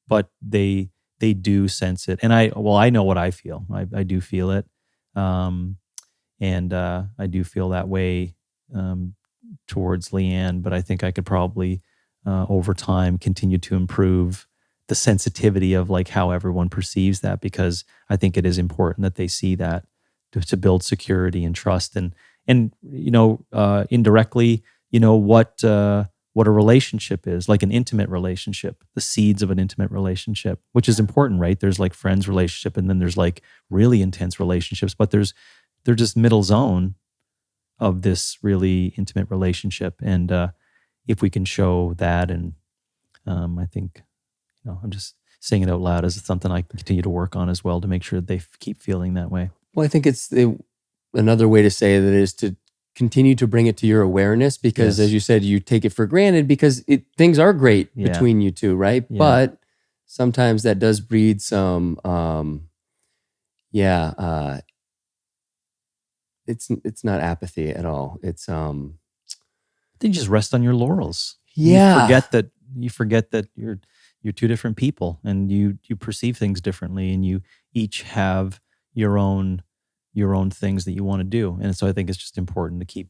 But they do sense it. And I know what I feel. I do feel it. And I do feel that way towards Leanne, but I think I could probably over time continue to improve the sensitivity of like how everyone perceives that, because I think it is important that they see that to build security and trust, and indirectly, what a relationship is, like an intimate relationship, the seeds of an intimate relationship, which is important, right? There's like friends relationship, and then there's like really intense relationships, but they're just middle zone of this really intimate relationship. And if we can show that, and I think, I'm just saying it out loud as something I can continue to work on as well, to make sure they keep feeling that way. Well, I think another way to say that is to continue to bring it to your awareness, because Yes. as you said, you take it for granted because things are great Yeah. between you two, right? Yeah. But sometimes that does breed some, it's not apathy at all. It's, They just rest on your laurels. Yeah. You forget that you're two different people, and you perceive things differently, and you each have your own things that you want to do. And so I think it's just important to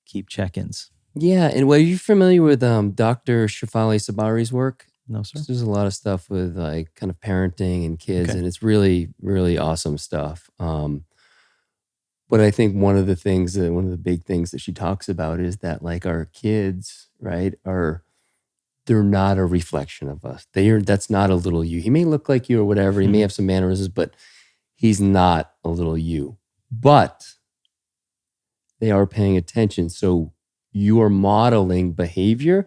keep check-ins. Yeah. And are you familiar with Dr. Shafali Sabari's work? No, sir. There's a lot of stuff with like kind of parenting and kids, Okay. and it's really, really awesome stuff. But I think one of the big things that she talks about is that like our kids, right, they're not a reflection of us. That's not a little you. He may look like you or whatever. He may have some mannerisms, but he's not a little you, but they are paying attention. So you are modeling behavior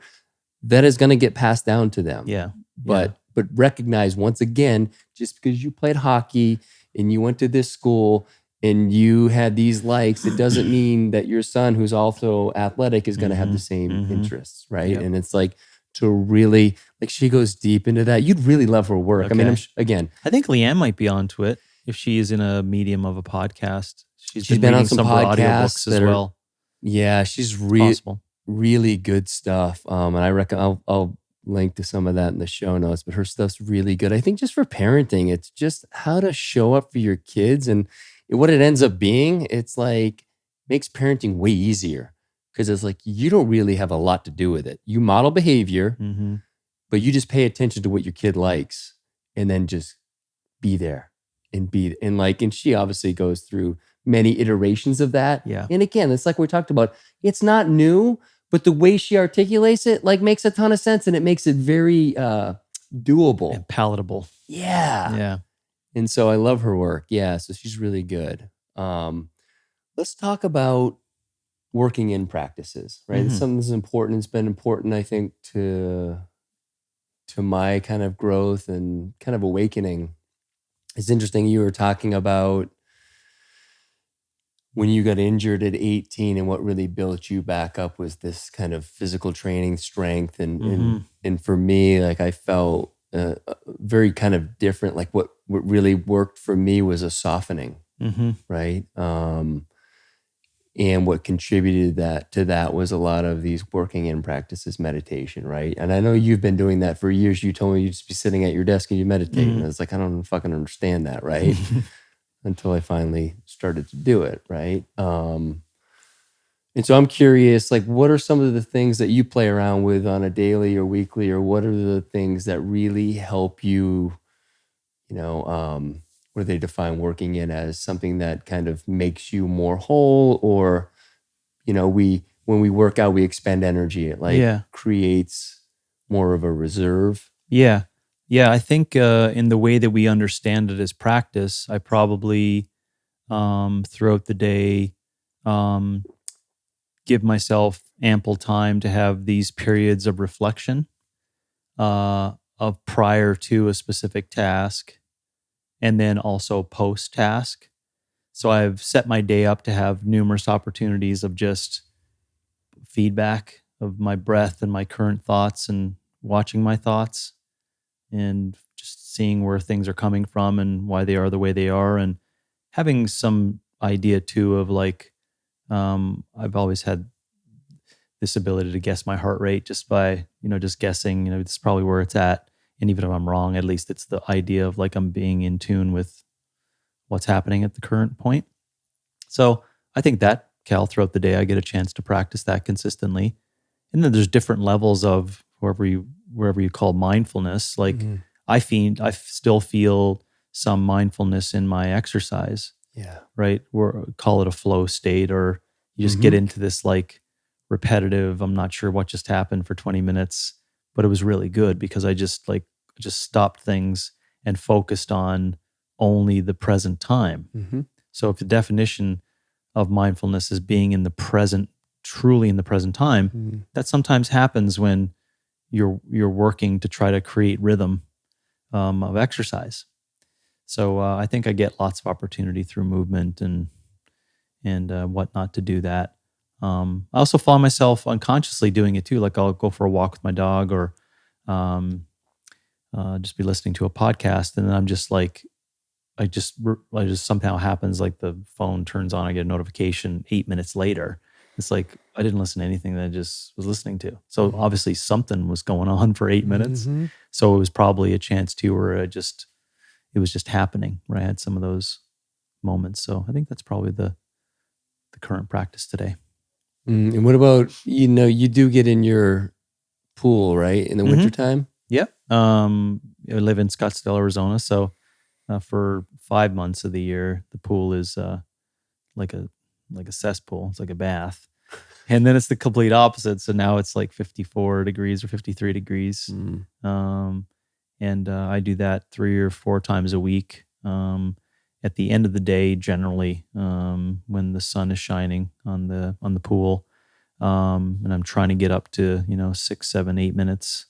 that is going to get passed down to them. Yeah. But recognize, once again, just because you played hockey and you went to this school and you had these likes, it doesn't mean that your son, who's also athletic, is going to have the same interests, right? Yep. And it's like, to really, like, she goes deep into that. You'd really love her work. Okay. I mean, again, I think Leanne might be onto it if she is in a medium of a podcast. She's been on reading some some of her podcasts audiobooks as well. Yeah, she's Possible. really good stuff. And I reckon I'll link to some of that in the show notes, but her stuff's really good. I think just for parenting, it's just how to show up for your kids, and what it ends up being, it's like makes parenting way easier, because it's like you don't really have a lot to do with it. You model behavior, but you just pay attention to what your kid likes, and then just be there and she obviously goes through many iterations of that. Yeah. And again, it's like we talked about, it's not new, but the way she articulates it like makes a ton of sense, and it makes it very doable and palatable. Yeah. Yeah. And so I love her work. Yeah. So she's really good. Let's talk about working in practices, right? It's something that's important. It's been important, I think, to my kind of growth and kind of awakening. It's interesting. You were talking about when you got injured at 18, and what really built you back up was this kind of physical training, strength. And for me, like, I felt very kind of different. Like what really worked for me was a softening, right? And what contributed to that was a lot of these working in practices, meditation, right? And I know you've been doing that for years. You told me you'd just be sitting at your desk and you meditate. And I was like, I don't fucking understand that, right? Until I finally started to do it, right? And so I'm curious, like, what are some of the things that you play around with on a daily or weekly, or what are the things that really help you, what do they define working in as? Something that kind of makes you more whole, or, when we work out, we expend energy. It creates more of a reserve. Yeah. Yeah. I think in the way that we understand it as practice, I probably throughout the day give myself ample time to have these periods of reflection of prior to a specific task, and then also post-task. So I've set my day up to have numerous opportunities of just feedback of my breath and my current thoughts, and watching my thoughts and just seeing where things are coming from and why they are the way they are, and having some idea too of like, I've always had this ability to guess my heart rate just by, just guessing, this is probably where it's at. And even if I'm wrong, at least it's the idea of like I'm being in tune with what's happening at the current point. So I think that, Cal, throughout the day, I get a chance to practice that consistently. And then there's different levels of wherever you call mindfulness. Like I still feel some mindfulness in my exercise. Yeah. Right. Or call it a flow state, or you just get into this like repetitive, I'm not sure what just happened for 20 minutes, but it was really good because I just stopped things and focused on only the present time. So if the definition of mindfulness is being in the present, truly in the present time, that sometimes happens when you're working to try to create rhythm of exercise. So I think I get lots of opportunity through movement and whatnot to do that. I also find myself unconsciously doing it too. Like I'll go for a walk with my dog, or just be listening to a podcast, and then I'm just like, I just somehow happens like the phone turns on, I get a notification 8 minutes later. It's like I didn't listen to anything that I just was listening to. So obviously something was going on for 8 minutes. So it was probably a chance too where it was just happening, where I had some of those moments. So I think that's probably the current practice today. And what about, you do get in your pool, right? In the wintertime? Yep. I live in Scottsdale, Arizona. So for 5 months of the year, the pool is like a cesspool. It's like a bath. And then it's the complete opposite. So now it's like 54 degrees or 53 degrees. And I do that 3 or 4 times a week. at the end of the day, generally, when the sun is shining on the pool, and I'm trying to get up to 6, 7, 8 minutes,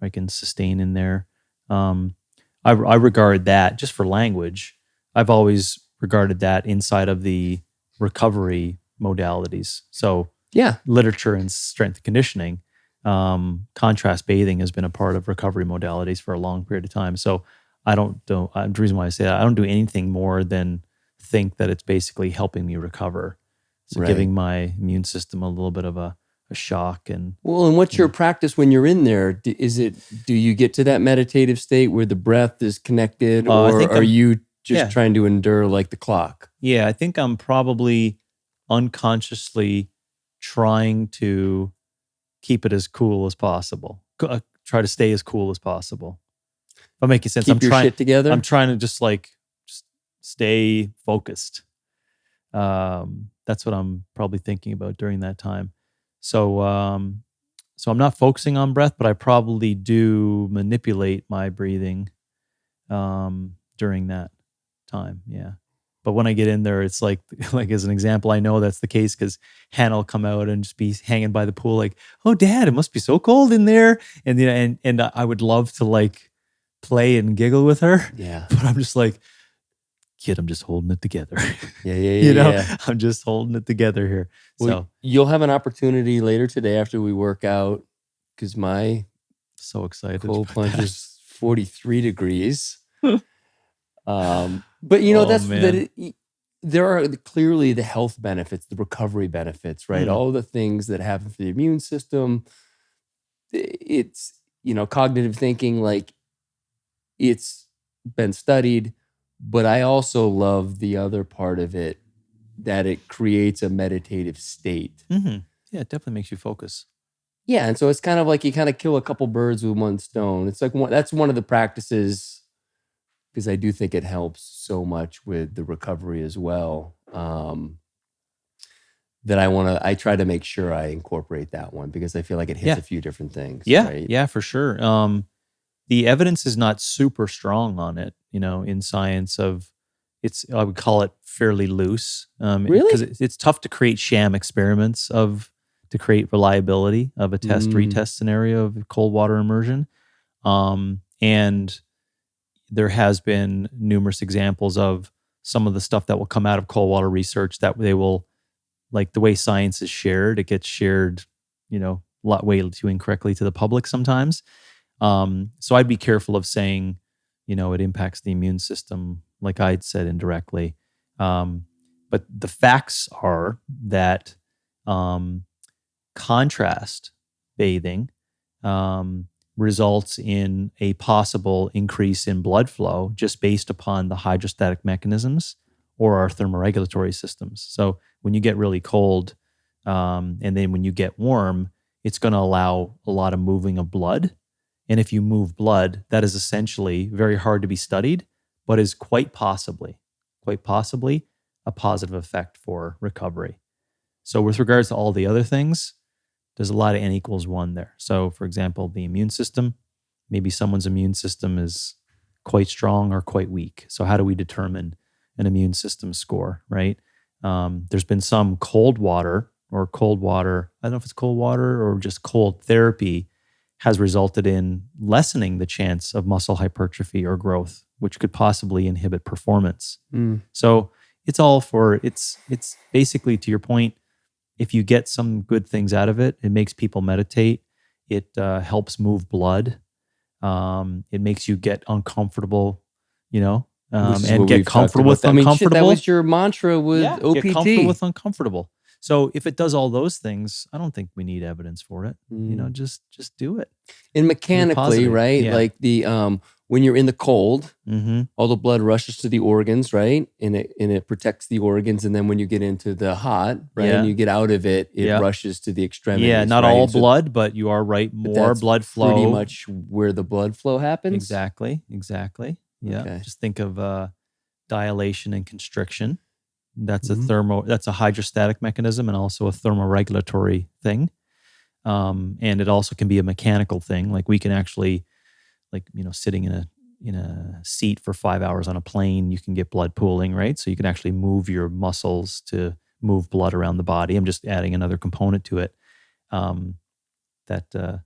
I can sustain in there. I regard that, just for language, I've always regarded that inside of the recovery modalities. So Yeah. literature and strength and conditioning, contrast bathing has been a part of recovery modalities for a long period of time. So the reason why I say that, I don't do anything more than think that it's basically helping me recover. So Right. giving my immune system a little bit of a shock. And Well, and what's your practice when you're in there? Do you get to that meditative state where the breath is connected, I or think are you just yeah. trying to endure like the clock? Yeah, I think I'm probably unconsciously trying to keep it as cool as possible. Try to stay as cool as possible. If I'm making sense, Keep your shit together? I'm trying to just stay focused. That's what I'm probably thinking about during that time. So I'm not focusing on breath, but I probably do manipulate my breathing during that time. Yeah. But when I get in there, it's like as an example, I know that's the case because Hannah will come out and just be hanging by the pool, like, "Oh, Dad, it must be so cold in there." And and I would love to play and giggle with her. Yeah. But I'm just like, kid, I'm just holding it together. Yeah. I'm just holding it together here. Well, you'll have an opportunity later today after we work out, because my So excited. cold about plunge that. is 43 degrees. But there are clearly the health benefits, the recovery benefits, right? All the things that happen for the immune system. It's, cognitive thinking, like, it's been studied, but I also love the other part of it, that it creates a meditative state. Mm-hmm. Yeah, it definitely makes you focus. Yeah, and so it's kind of like you kind of kill a couple birds with one stone. It's like that's one of the practices, because I do think it helps so much with the recovery as well. That I try to make sure I incorporate that one, because I feel like it hits a few different things. Yeah, right? yeah, for sure. The evidence is not super strong on it, in science. I would call it fairly loose. Really? Because it's tough to create sham experiments to create reliability of a retest scenario of cold water immersion. And there has been numerous examples of some of the stuff that will come out of cold water research that they will, like the way science is shared, it gets shared, way too incorrectly to the public sometimes. So I'd be careful of saying, it impacts the immune system, like I'd said indirectly. But the facts are that contrast bathing results in a possible increase in blood flow just based upon the hydrostatic mechanisms or our thermoregulatory systems. So when you get really cold, and then when you get warm, it's going to allow a lot of moving of blood. And if you move blood, that is essentially very hard to be studied, but is quite possibly a positive effect for recovery. So with regards to all the other things, there's a lot of N=1 there. So for example, the immune system, maybe someone's immune system is quite strong or quite weak. So how do we determine an immune system score, right? There's been some cold water, I don't know if it's cold water or just cold therapy, has resulted in lessening the chance of muscle hypertrophy or growth, which could possibly inhibit performance. So it's basically, to your point, if you get some good things out of it, it makes people meditate. It helps move blood. It makes you get uncomfortable, and get comfortable with uncomfortable. That was your mantra with OPT. Get comfortable with uncomfortable. So if it does all those things, I don't think we need evidence for it. Just do it. And mechanically, right? Yeah. Like when you're in the cold, Mm-hmm. all the blood rushes to the organs, right? And it protects the organs. And then when you get into the hot, right, and you get out of it, it rushes to the extremities. Yeah, not all blood, but you are right. More blood flow. Pretty much where the blood flow happens. Exactly. Yeah. Okay. Just think of dilation and constriction. That's a hydrostatic mechanism and also a thermoregulatory thing. And it also can be a mechanical thing. Like we can actually, sitting in a seat for 5 hours on a plane, you can get blood pooling, right? So you can actually move your muscles to move blood around the body. I'm just adding another component to it. That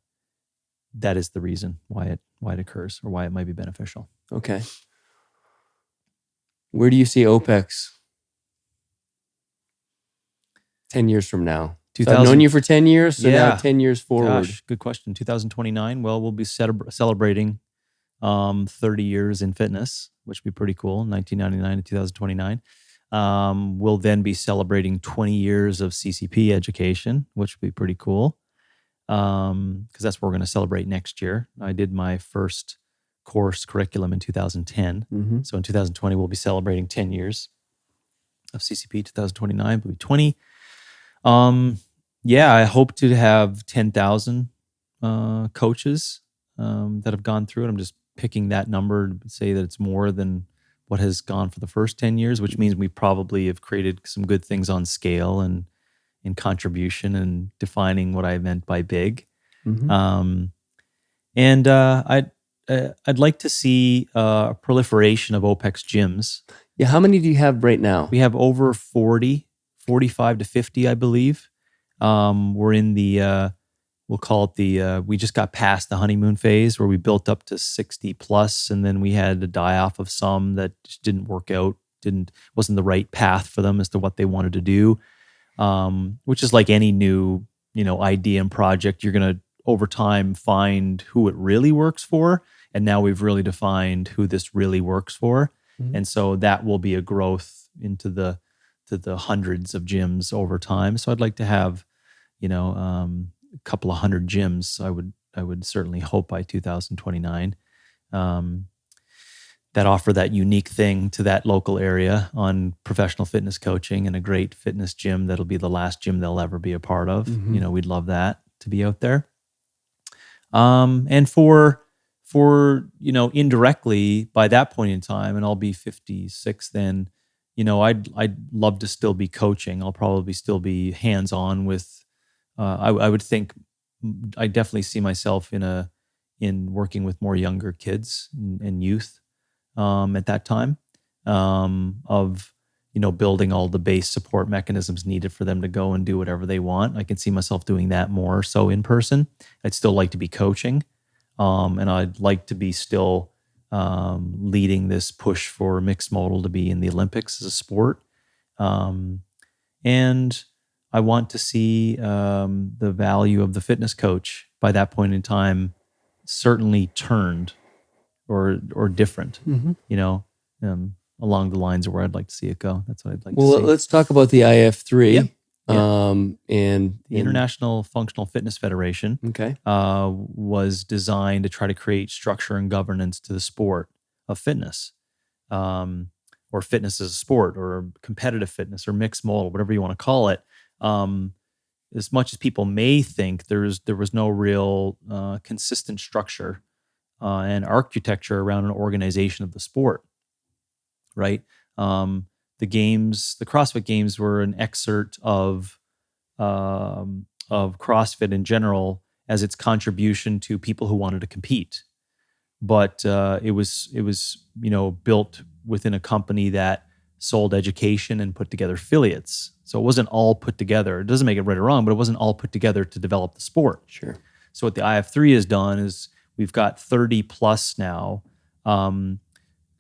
is the reason why it occurs, or why it might be beneficial. Okay. Where do you see Opex 10 years from now? So I've known you for 10 years, so now 10 years forward. Gosh, good question. 2029, well, we'll be celebrating 30 years in fitness, which would be pretty cool, 1999 to 2029. We'll then be celebrating 20 years of CCP education, which would be pretty cool, because that's what we're going to celebrate next year. I did my first course curriculum in 2010. Mm-hmm. So in 2020, we'll be celebrating 10 years of CCP. 2029 will be 20. I hope to have 10,000 coaches that have gone through it. I'm just picking that number to say that it's more than what has gone for the first 10 years, which means we probably have created some good things on scale and in contribution and defining what I meant by big. Mm-hmm. I'd like to see a proliferation of Opex gyms. Yeah, how many do you have right now? We have over 40, 45 to 50, I believe. We're in the, we'll call it we just got past the honeymoon phase where we built up to 60 plus, and then we had to die off of some that just didn't work out, wasn't the right path for them as to what they wanted to do, which is like any new, idea and project. You're going to, over time, find who it really works for. And now we've really defined who this really works for. Mm-hmm. And so that will be a growth into the hundreds of gyms over time. So I'd like to have, a couple of hundred gyms. I would certainly hope by 2029 that offer that unique thing to that local area on professional fitness coaching, and a great fitness gym that'll be the last gym they'll ever be a part of. Mm-hmm. We'd love that to be out there. And for indirectly by that point in time, and I'll be 56 then, I'd love to still be coaching. I'll probably still be hands-on with, I would think, I definitely see myself in working with more younger kids and youth at that time, of, building all the base support mechanisms needed for them to go and do whatever they want. I can see myself doing that more so in person. I'd still like to be coaching, and I'd like to be still leading this push for mixed modal to be in the Olympics as a sport. And I want to see the value of the fitness coach by that point in time certainly turned or different, Mm-hmm. Along the lines of where I'd like to see it go. That's what I'd like to Well, see. let's talk about the IF3. Yep. And The International Functional Fitness Federation Okay. was designed to try to create structure and governance to the sport of fitness, or fitness as a sport, or competitive fitness, or mixed modal, whatever you want to call it. As much as people may think, there was no real consistent structure and architecture around an organization of the sport, right? The CrossFit Games were an excerpt of CrossFit in general as its contribution to people who wanted to compete. But it was built within a company that sold education and put together affiliates. So it wasn't all put together. It doesn't make it right or wrong, but it wasn't all put together to develop the sport. Sure. So what the IF3 has done is we've got 30 plus now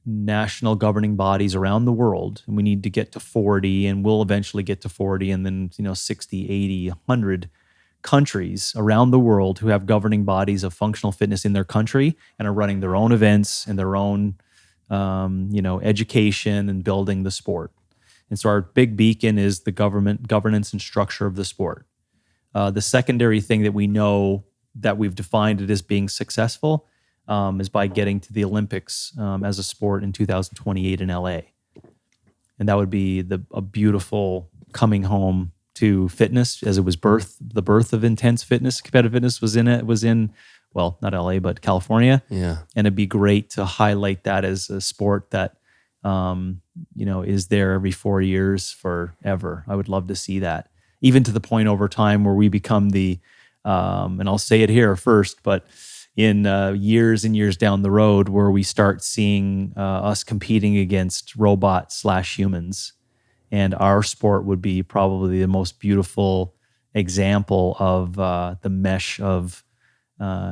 national governing bodies around the world, and we need to get to 40, and we'll eventually get to 40, and then 60, 80, 100 countries around the world who have governing bodies of functional fitness in their country and are running their own events and their own education and building the sport. And so our big beacon is the governance and structure of the sport. The secondary thing that we know that we've defined it as being successful is by getting to the Olympics as a sport in 2028 in LA. And that would be a beautiful coming home to fitness, as it was the birth of intense fitness. Competitive fitness was in, well, not LA, but California. Yeah. And it'd be great to highlight that as a sport that, is there every 4 years forever. I would love to see that, even to the point over time where we become and I'll say it here first, but in years and years down the road where we start seeing us competing against robots/humans. And our sport would be probably the most beautiful example of the mesh of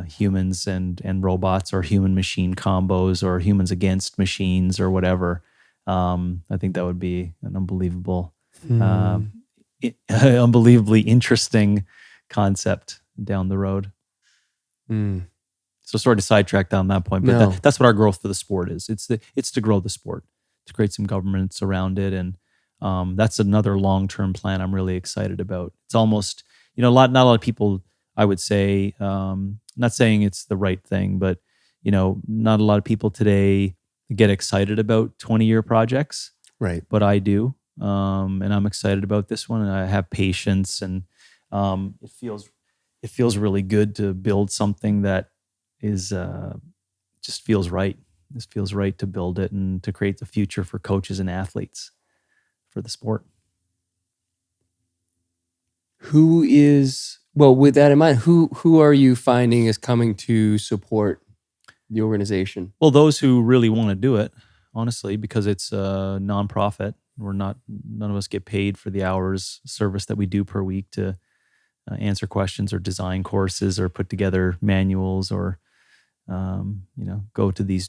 humans and robots, or human machine combos, or humans against machines, or whatever. I think that would be an unbelievably interesting concept down the road. So sorry to sidetrack down that point, but that's what our growth for the sport is. It's to grow the sport, to create some governance around it, and that's another long-term plan I'm really excited about. It's almost, not a lot of people, I would say, not saying it's the right thing, but not a lot of people today get excited about 20-year projects. Right. But I do, and I'm excited about this one, and I have patience, and it feels really good to build something that is just feels right. This feels right to build it and to create the future for coaches and athletes for the sport. With that in mind, who are you finding is coming to support the organization? Well, those who really want to do it, honestly, because it's a nonprofit. None of us get paid for the hours service that we do per week to answer questions or design courses or put together manuals or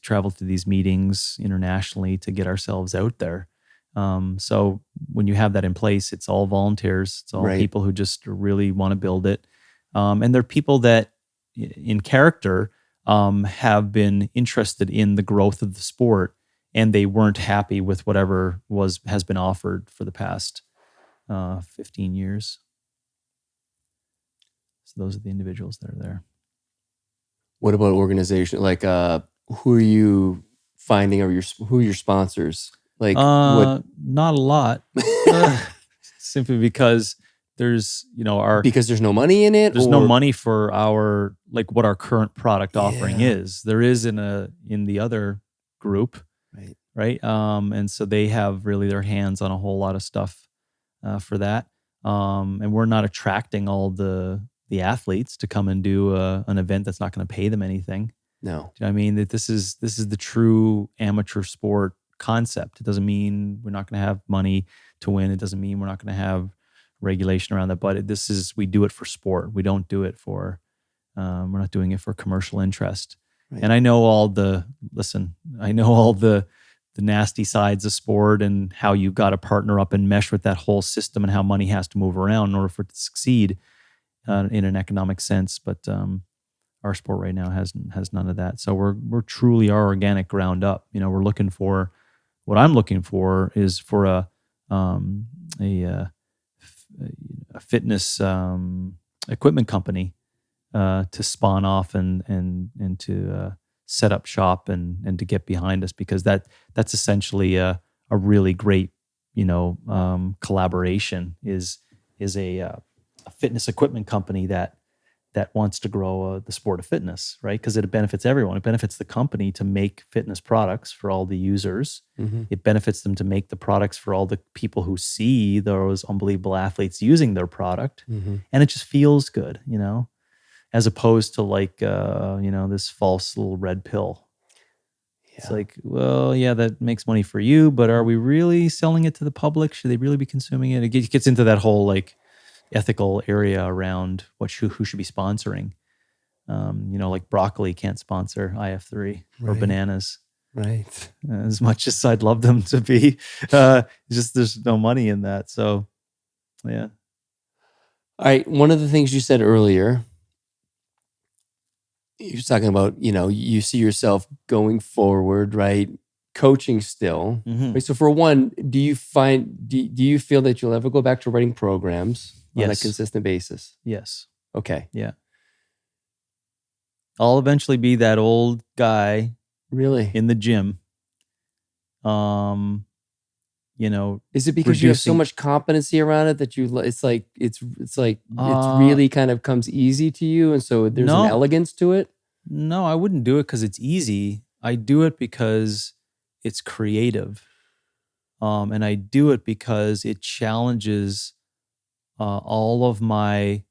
travel to these meetings internationally to get ourselves out there. So when you have that in place, it's all volunteers. It's all people who just really want to build it. And they're people that in character have been interested in the growth of the sport, and they weren't happy with whatever has been offered for the past 15 years. So those are the individuals that are there. What about organization? Like, who are you finding who are your sponsors? Like, not a lot, simply because there's, because there's no money in it. There's no money for what our current product offering is. There is in the other group, right? And so they have really their hands on a whole lot of stuff for that. And we're not attracting all the athletes to come and do an event that's not going to pay them anything. No, I mean that this is the true amateur sport concept. It doesn't mean we're not going to have money to win. It doesn't mean we're not going to have regulation around that. But we do it for sport. We don't do it for. We're not doing it for commercial interest. Right. And I know all the nasty sides of sport and how you've got to partner up and mesh with that whole system and how money has to move around in order for it to succeed in an economic sense. But our sport right now has none of that. So we're truly our organic ground up. We're looking for, what I'm looking for is for a fitness equipment company to spawn off and to set up shop and to get behind us, because that's essentially a really great collaboration is a fitness equipment company that wants to grow the sport of fitness, right? Because it benefits everyone. It benefits the company to make fitness products for all the users. Mm-hmm. It benefits them to make the products for all the people who see those unbelievable athletes using their product. Mm-hmm. And it just feels good, as opposed to this false little red pill. Yeah. It's like, well, yeah, that makes money for you, but are we really selling it to the public? Should they really be consuming it? It gets into that whole ethical area around who should be sponsoring. Like broccoli can't sponsor IF3 or bananas. Right. As much as I'd love them to be, just there's no money in that. So, yeah. All right. One of the things you said earlier, you're talking about, you see yourself going forward, right? Coaching still. Mm-hmm. Right? So for one, do you feel that you'll ever go back to writing programs on a consistent basis? Yes. Okay. Yeah. I'll eventually be that old guy, really, in the gym. Is it because you have so much competency around it that it really kind of comes easy to you, and so there's an elegance to it? No, I wouldn't do it because it's easy. I do it because it's creative, and I do it because it challenges all of my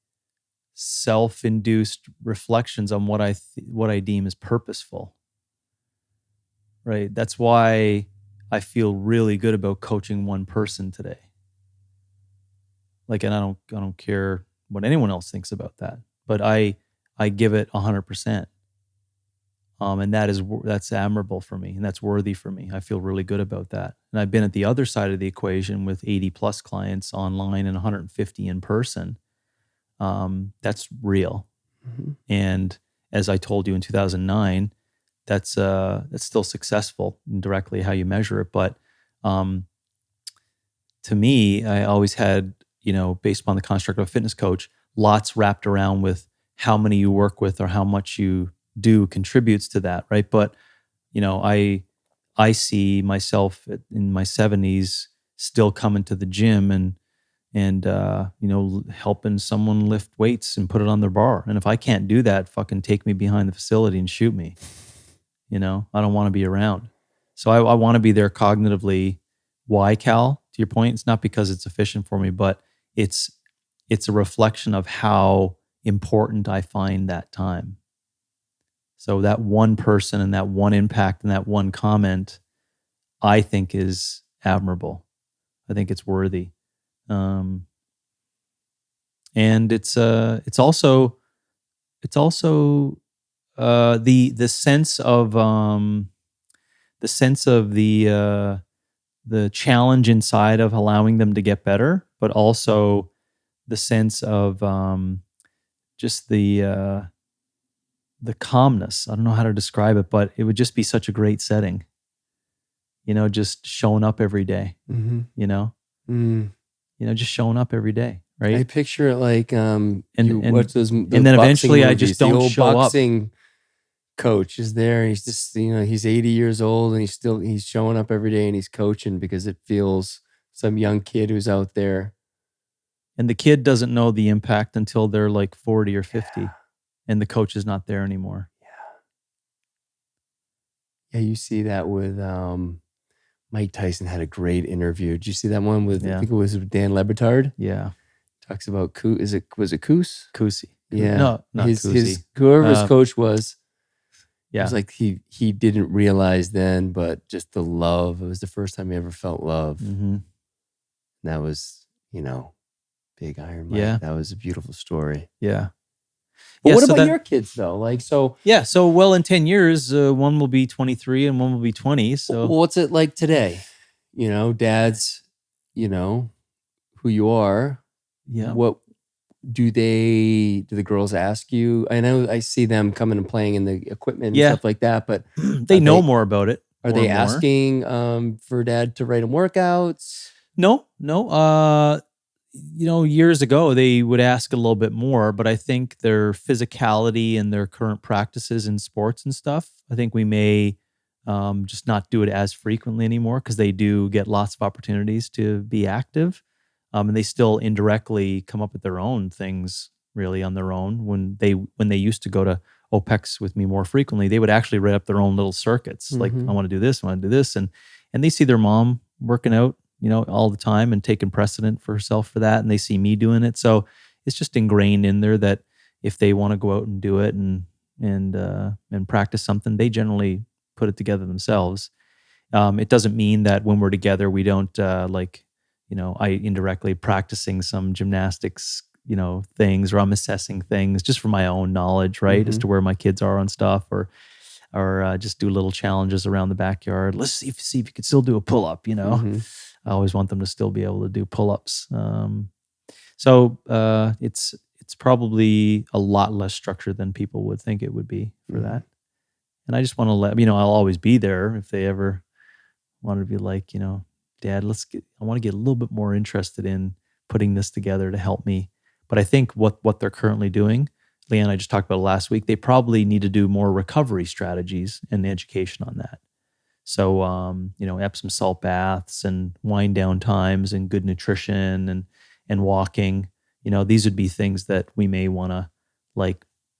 self-induced reflections on what I deem as purposeful. Right? That's why I feel really good about coaching one person today. Like, and I don't care what anyone else thinks about that, but I give it 100%. And that's admirable for me, and that's worthy for me. I feel really good about that. And I've been at the other side of the equation with 80 plus clients online and 150 in person. That's real. Mm-hmm. And as I told you in 2009, that's still successful indirectly how you measure it. But to me, I always had, based upon the construct of a fitness coach, lots wrapped around with how many you work with or how much you do contributes to that, right? But I see myself in my 70s still coming to the gym and helping someone lift weights and put it on their bar. And if I can't do that, fucking take me behind the facility and shoot me. I don't want to be around. So I want to be there cognitively. Why, Cal? To your point, it's not because it's efficient for me, but it's a reflection of how important I find that time. So that one person and that one impact and that one comment, I think is admirable. I think it's worthy. And it's also the sense of the challenge inside of allowing them to get better, but also the sense of just the calmness. I don't know how to describe it, but it would just be such a great setting. Just showing up every day. Mm-hmm. Just showing up every day, right? I picture it like what's those and then eventually movies? I just the don't old show boxing coach is there. He's just he's 80 years old and he's showing up every day and he's coaching because it feels some young kid who's out there. And the kid doesn't know the impact until they're like 40 or 50, and the coach is not there anymore. Yeah, you see that with Mike Tyson had a great interview. Did you see that one with I think it was Dan Le Batard? Yeah. Talks about was it Coos? Cousy. Yeah. No, not his whoever his coach was. Yeah. It was like he didn't realize then, but just the love. It was the first time he ever felt love. Mm-hmm. And that was, Big Iron Mike. Yeah. That was a beautiful story. Yeah. But what about your kids though? Like, so. Yeah. So, well, in 10 years, one will be 23 and one will be 20. So what's it like today? Dads, who you are. Yeah. What do the girls ask you? I know I see them coming and playing in the equipment and stuff like that, but they know more about it. Are they asking for dad to write them workouts? No. Years ago, they would ask a little bit more, but I think their physicality and their current practices in sports and stuff, I think we may just not do it as frequently anymore because they do get lots of opportunities to be active. And they still indirectly come up with their own things really on their own. When they used to go to Opex with me more frequently, they would actually write up their own little circuits. Mm-hmm. Like, I want to do this, I want to do this. And they see their mom working out, all the time and taking precedent for herself for that. And they see me doing it. So it's just ingrained in there that if they want to go out and do it and practice something, they generally put it together themselves. It doesn't mean that when we're together, we don't I indirectly practicing some gymnastics, things, or I'm assessing things just for my own knowledge, right? Mm-hmm. As to where my kids are on stuff, or just do little challenges around the backyard. Let's see if you could still do a pull-up, Mm-hmm. I always want them to still be able to do pull-ups. So it's probably a lot less structured than people would think it would be for mm-hmm. that. And I just want to let, I'll always be there if they ever wanted to be like, Dad, I want to get a little bit more interested in putting this together to help me. But I think what they're currently doing, Leanne and I just talked about last week, they probably need to do more recovery strategies and education on that. So, Epsom salt baths and wind down times and good nutrition and walking, these would be things that we may want to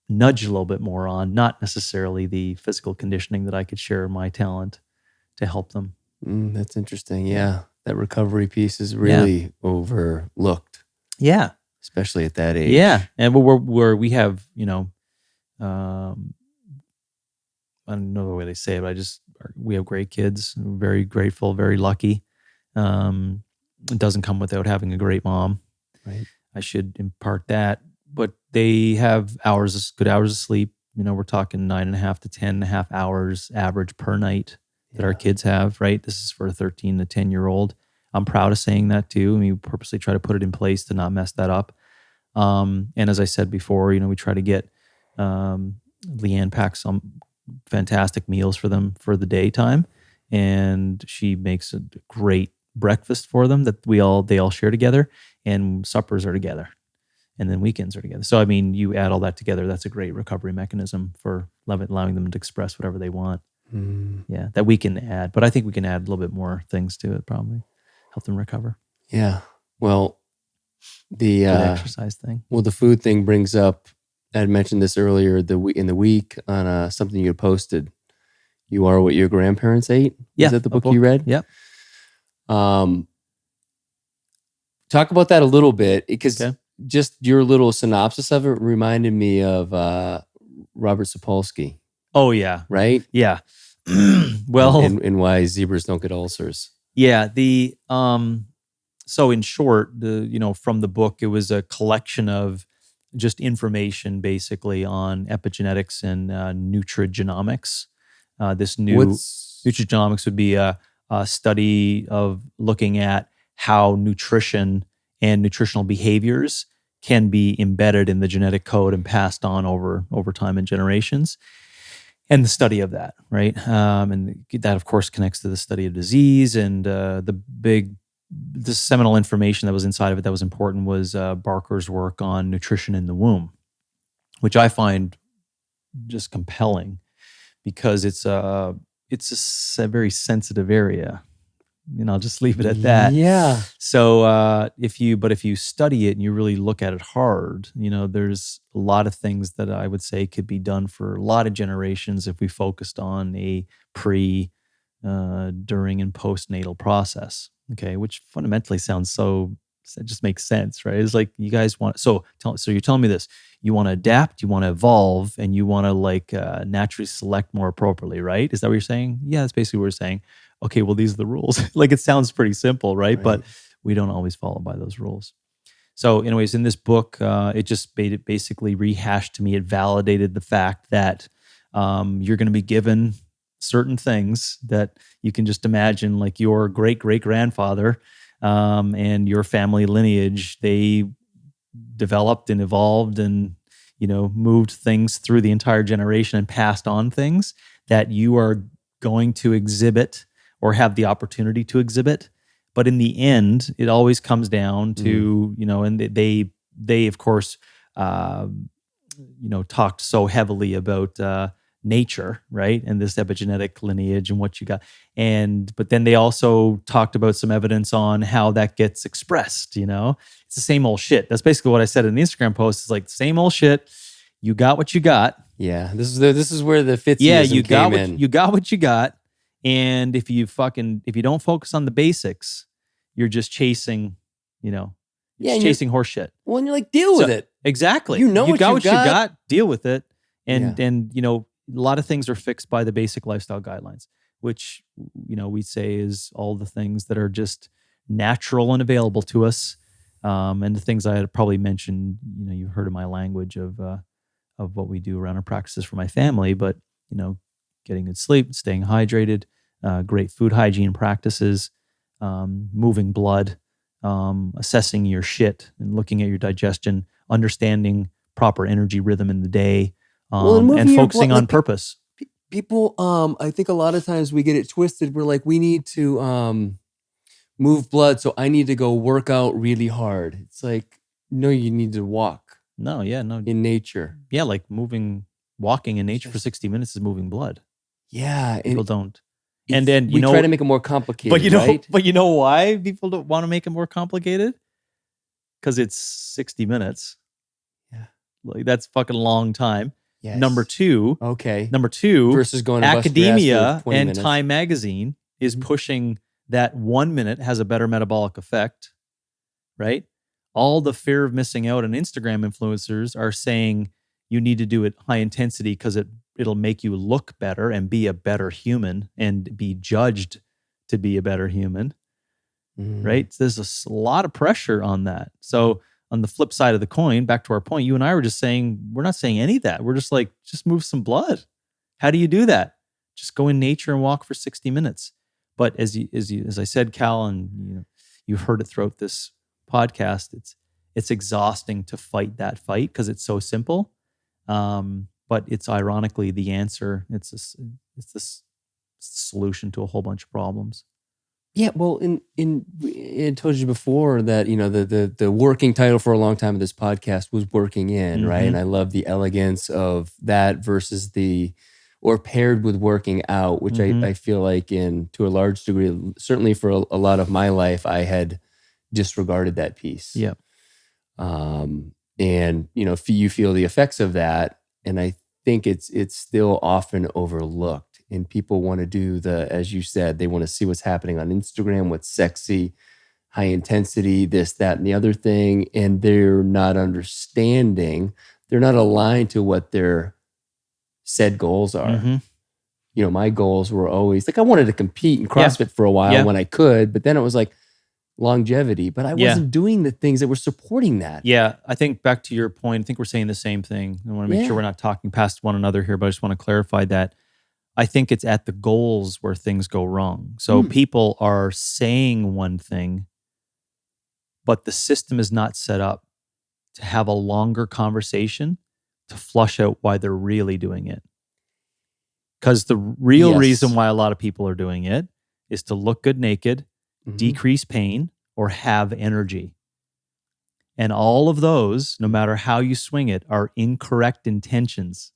nudge a little bit more on, not necessarily the physical conditioning that I could share my talent to help them. That's interesting. Yeah. That recovery piece is really overlooked. Yeah. especially at that age. Yeah, and we have, I don't know the way they say it, but we have great kids. We're very grateful, very lucky. It doesn't come without having a great mom. Right. I should impart that. But they have good hours of sleep. We're talking 9.5 to 10.5 hours average per night that our kids have, right? This is for a 13 to 10-year-old. I'm proud of saying that too. We purposely try to put it in place to not mess that up. And as I said before, we try to get Leanne pack some fantastic meals for them for the daytime, and she makes a great breakfast for them that they all share together, and suppers are together, and then weekends are together. So you add all that together, that's a great recovery mechanism for allowing them to express whatever they want. Yeah, that we can add, but I think we can add a little bit more things to it, probably help them recover. Yeah. Well, the exercise thing. Well, the food thing brings up, I had mentioned this earlier in the week on something you had posted. You Are What Your Grandparents Ate. Yeah. Is that the book you read? Yep. Talk about that a little bit, because just your little synopsis of it reminded me of Robert Sapolsky. Oh yeah. Right? Yeah. Well, and why zebras don't get ulcers. Yeah. So in short, from the book, it was a collection of just information basically on epigenetics and nutrigenomics. Nutrigenomics would be a study of looking at how nutrition and nutritional behaviors can be embedded in the genetic code and passed on over time and generations. And the study of that, right? And that, of course, connects to the study of disease. And the seminal information that was inside of it that was important was Barker's work on nutrition in the womb, which I find just compelling because it's a very sensitive area. I'll just leave it at that. Yeah. So if you study it and you really look at it hard, there's a lot of things that I would say could be done for a lot of generations if we focused on a pre, during, and postnatal process. Okay, which fundamentally sounds it just makes sense, right? It's like you guys want, so you're telling me this, you want to adapt, you want to evolve, and you want to naturally select more appropriately, right? Is that what you're saying? Yeah, that's basically what we're saying. Okay, well, these are the rules. It sounds pretty simple, right? But we don't always follow by those rules. So anyways, in this book, it just basically rehashed to me, it validated the fact that you're going to be given certain things that you can just imagine, like your great-great-grandfather and your family lineage, they developed and evolved and, moved things through the entire generation and passed on things that you are going to exhibit or have the opportunity to exhibit. But in the end, it always comes down to, and they of course, talked so heavily about nature, right? And this epigenetic lineage and what you got. But then they also talked about some evidence on how that gets expressed, It's the same old shit. That's basically what I said in the Instagram post. It's like the same old shit. You got what you got. Yeah. This is where the Fitzgerald came in. You got what you got. And if you don't focus on the basics, you're just chasing, chasing horse shit. Well, and you're like, deal with it. Exactly. You got what you got. Deal with it. And a lot of things are fixed by the basic lifestyle guidelines, which, we say is all the things that are just natural and available to us. And the things I had probably mentioned, you've heard of my language of what we do around our practices for my family, but, getting good sleep, staying hydrated, great food hygiene practices, moving blood, assessing your shit and looking at your digestion, understanding proper energy rhythm in the day, and focusing on purpose. People, I think a lot of times we get it twisted. We're like, we need to move blood, so I need to go work out really hard. It's like, no, you need to walk. No. In nature. Yeah, like walking in nature for 60 minutes is moving blood. Yeah. People don't. And then, we try to make it more complicated, right? But you know why people don't want to make it more complicated? Because it's 60 minutes. Yeah. Like, that's fucking long time. Yes. Number two, versus going to academia and minutes. Time Magazine is pushing that 1 minute has a better metabolic effect, right? all the fear of missing out on Instagram influencers are saying you need to do it high intensity because it'll make you look better and be a better human and be judged to be a better human, right? There's a lot of pressure on that. So on the flip side of the coin, back to our point, you and I were just saying, we're not saying any of that. We're just like, just move some blood. How do you do that? Just go in nature and walk for 60 minutes. But as I said, Cal, and you've heard it throughout this podcast, it's exhausting to fight that fight because it's so simple. But it's ironically the answer. It's this solution to a whole bunch of problems. Yeah, well, I told you before that the working title for a long time of this podcast was "Working In," right? And I love the elegance of that versus or paired with working out, which I feel like to a large degree, certainly for a lot of my life, I had disregarded that piece. Yeah. And you feel the effects of that, and I think it's still often overlooked. And people want to do as you said, they want to see what's happening on Instagram, what's sexy, high intensity, this, that, and the other thing. And they're not understanding, they're not aligned to what their said goals are. My goals were always like, I wanted to compete in CrossFit for a while when I could, but then it was like longevity, but I wasn't doing the things that were supporting that. Yeah. I think back to your point, I think we're saying the same thing. I want to make sure we're not talking past one another here, but I just want to clarify that. I think it's at the goals where things go wrong. So people are saying one thing, but the system is not set up to have a longer conversation to flush out why they're really doing it. Because the real reason why a lot of people are doing it is to look good naked, decrease pain, or have energy. And all of those, no matter how you swing it, are incorrect intentions.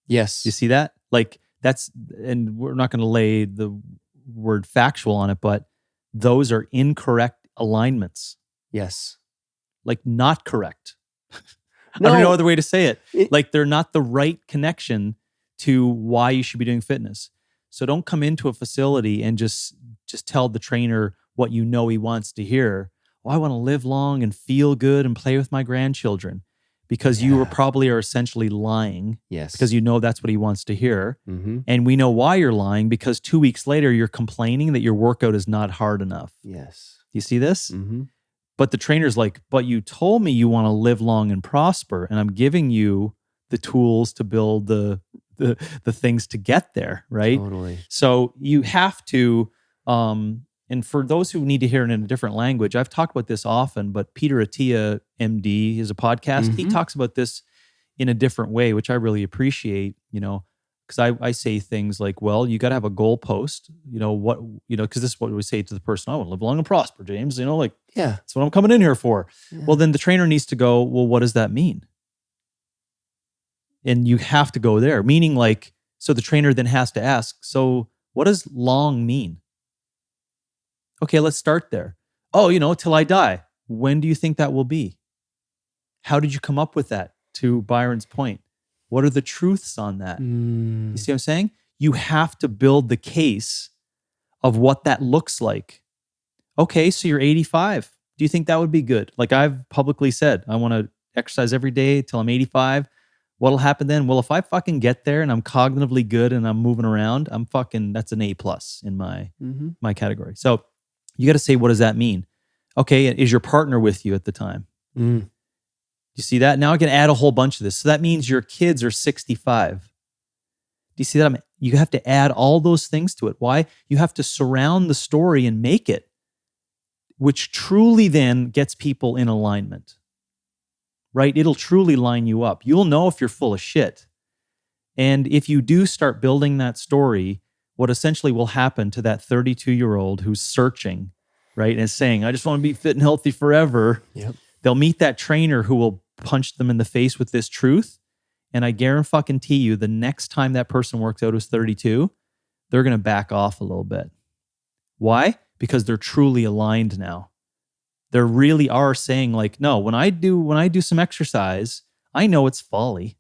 Yes. You see that? Like that's, and we're not going to lay the word factual on it, but those are incorrect alignments. Yes. Like not correct. No. I don't know other way to say it. Like they're not the right connection to why you should be doing fitness. So don't come into a facility and just tell the trainer what you know he wants to hear. Oh, I want to live long and feel good and play with my grandchildren. Because you probably are essentially lying. Yes. Because you know that's what he wants to hear. And we know why you're lying because 2 weeks later, you're complaining that your workout is not hard enough. Yes. Do you see this? But the trainer's like, but you told me you want to live long and prosper, and I'm giving you the tools to build the things to get there, right? Totally. So you have to, and for those who need to hear it in a different language, I've talked about this often, but Peter Attia, MD, is a podcast. He talks about this in a different way, which I really appreciate, because I say things like, well, you got to have a goalpost, because this is what we say to the person, I want to live long and prosper, James, that's what I'm coming in here for. Yeah. Well, then the trainer needs to go, well, what does that mean? And you have to go there, meaning so the trainer then has to ask, so what does long mean? Okay, let's start there. Oh, till I die. When do you think that will be? How did you come up with that? To Byron's point, what are the truths on that? You see what I'm saying? You have to build the case of what that looks like. Okay, so you're 85. Do you think that would be good? Like I've publicly said, I want to exercise every day till I'm 85. What'll happen then? Well, if I fucking get there and I'm cognitively good and I'm moving around, that's an A+ in my category. So you got to say, what does that mean? Okay, is your partner with you at the time? You see that? Now I can add a whole bunch of this. So that means your kids are 65. Do you see that? You have to add all those things to it. Why? You have to surround the story and make it, which truly then gets people in alignment, right? It'll truly line you up. You'll know if you're full of shit. And if you do start building that story, what essentially will happen to that 32-year-old who's searching, right, and is saying, I just want to be fit and healthy forever. Yep. They'll meet that trainer who will punch them in the face with this truth. And I guarantee you, the next time that person works out who's 32, they're going to back off a little bit. Why? Because they're truly aligned now. They really are saying no, when I do some exercise, I know it's folly.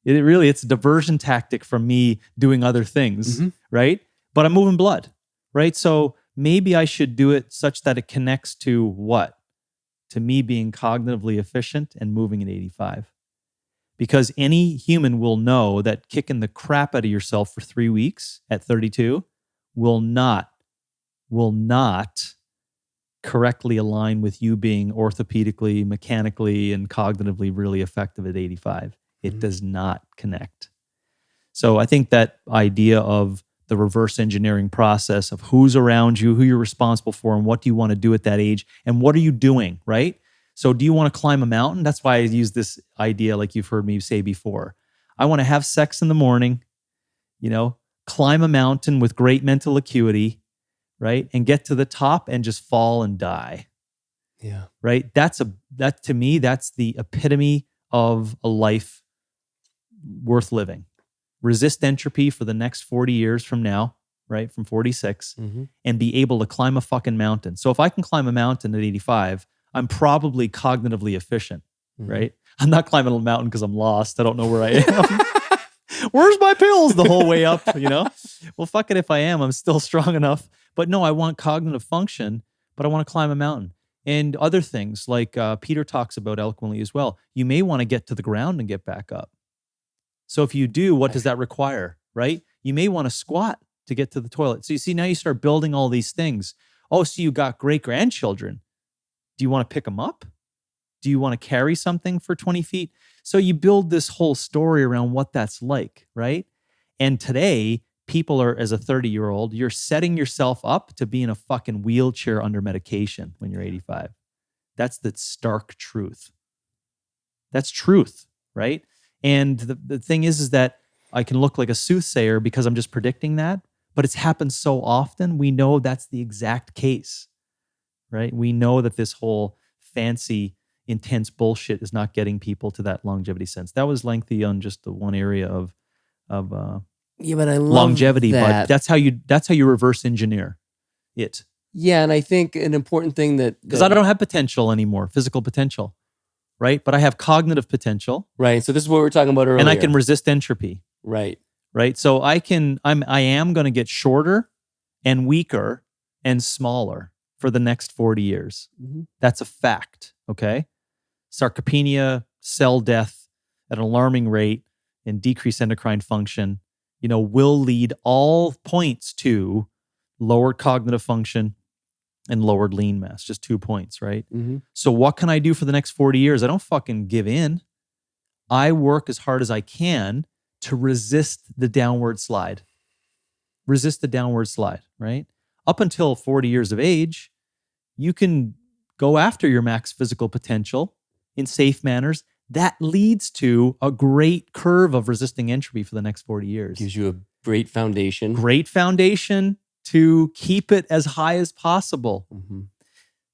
It's a diversion tactic from me doing other things, right? But I'm moving blood, right? So maybe I should do it such that it connects to what? to me being cognitively efficient and moving at 85. Because any human will know that kicking the crap out of yourself for 3 weeks at 32 will not correctly align with you being orthopedically, mechanically, and cognitively really effective at 85. It does not connect. So I think that idea of the reverse engineering process of who's around you, who you're responsible for, and what do you want to do at that age, and what are you doing, right? So do you want to climb a mountain? That's why I use this idea like you've heard me say before. I want to have sex in the morning, climb a mountain with great mental acuity, right? And get to the top and just fall and die. Yeah. Right? That to me, that's the epitome of a life worth living. Resist entropy for the next 40 years from now, right? From 46, and be able to climb a fucking mountain. So if I can climb a mountain at 85, I'm probably cognitively efficient, right? I'm not climbing a mountain because I'm lost. I don't know where I am. Where's my pills the whole way up, Well, fuck it if I am. I'm still strong enough. But no, I want cognitive function, but I want to climb a mountain. And other things like Peter talks about eloquently as well. You may want to get to the ground and get back up. So if you do, what does that require, right? You may want to squat to get to the toilet. So you see, now you start building all these things. Oh, so you got great-grandchildren. Do you want to pick them up? Do you want to carry something for 20 feet? So you build this whole story around what that's like, right? And today, people are, as a 30-year-old, you're setting yourself up to be in a fucking wheelchair under medication when you're 85. That's the stark truth. That's truth, right? And the thing is that I can look like a soothsayer because I'm just predicting that, but it's happened so often, we know that's the exact case, right? We know that this whole fancy, intense bullshit is not getting people to that longevity sense. That was lengthy on just the one area of yeah, but I love longevity, that. but that's how you reverse engineer it. Yeah, and I think an important thing because I don't have potential anymore, physical potential. Right? But I have cognitive potential. Right. So this is what we were talking about earlier. And I can resist entropy. Right. Right? So I am going to get shorter and weaker and smaller for the next 40 years. That's a fact. Okay? Sarcopenia, cell death at an alarming rate, and decreased endocrine function, will lead all points to lower cognitive function and lowered lean mass, just 2 points, right? So what can I do for the next 40 years? I don't fucking give in. I work as hard as I can to resist the downward slide. Resist the downward slide, right? Up until 40 years of age, you can go after your max physical potential in safe manners. That leads to a great curve of resisting entropy for the next 40 years. Gives you a great foundation. Great foundation to keep it as high as possible.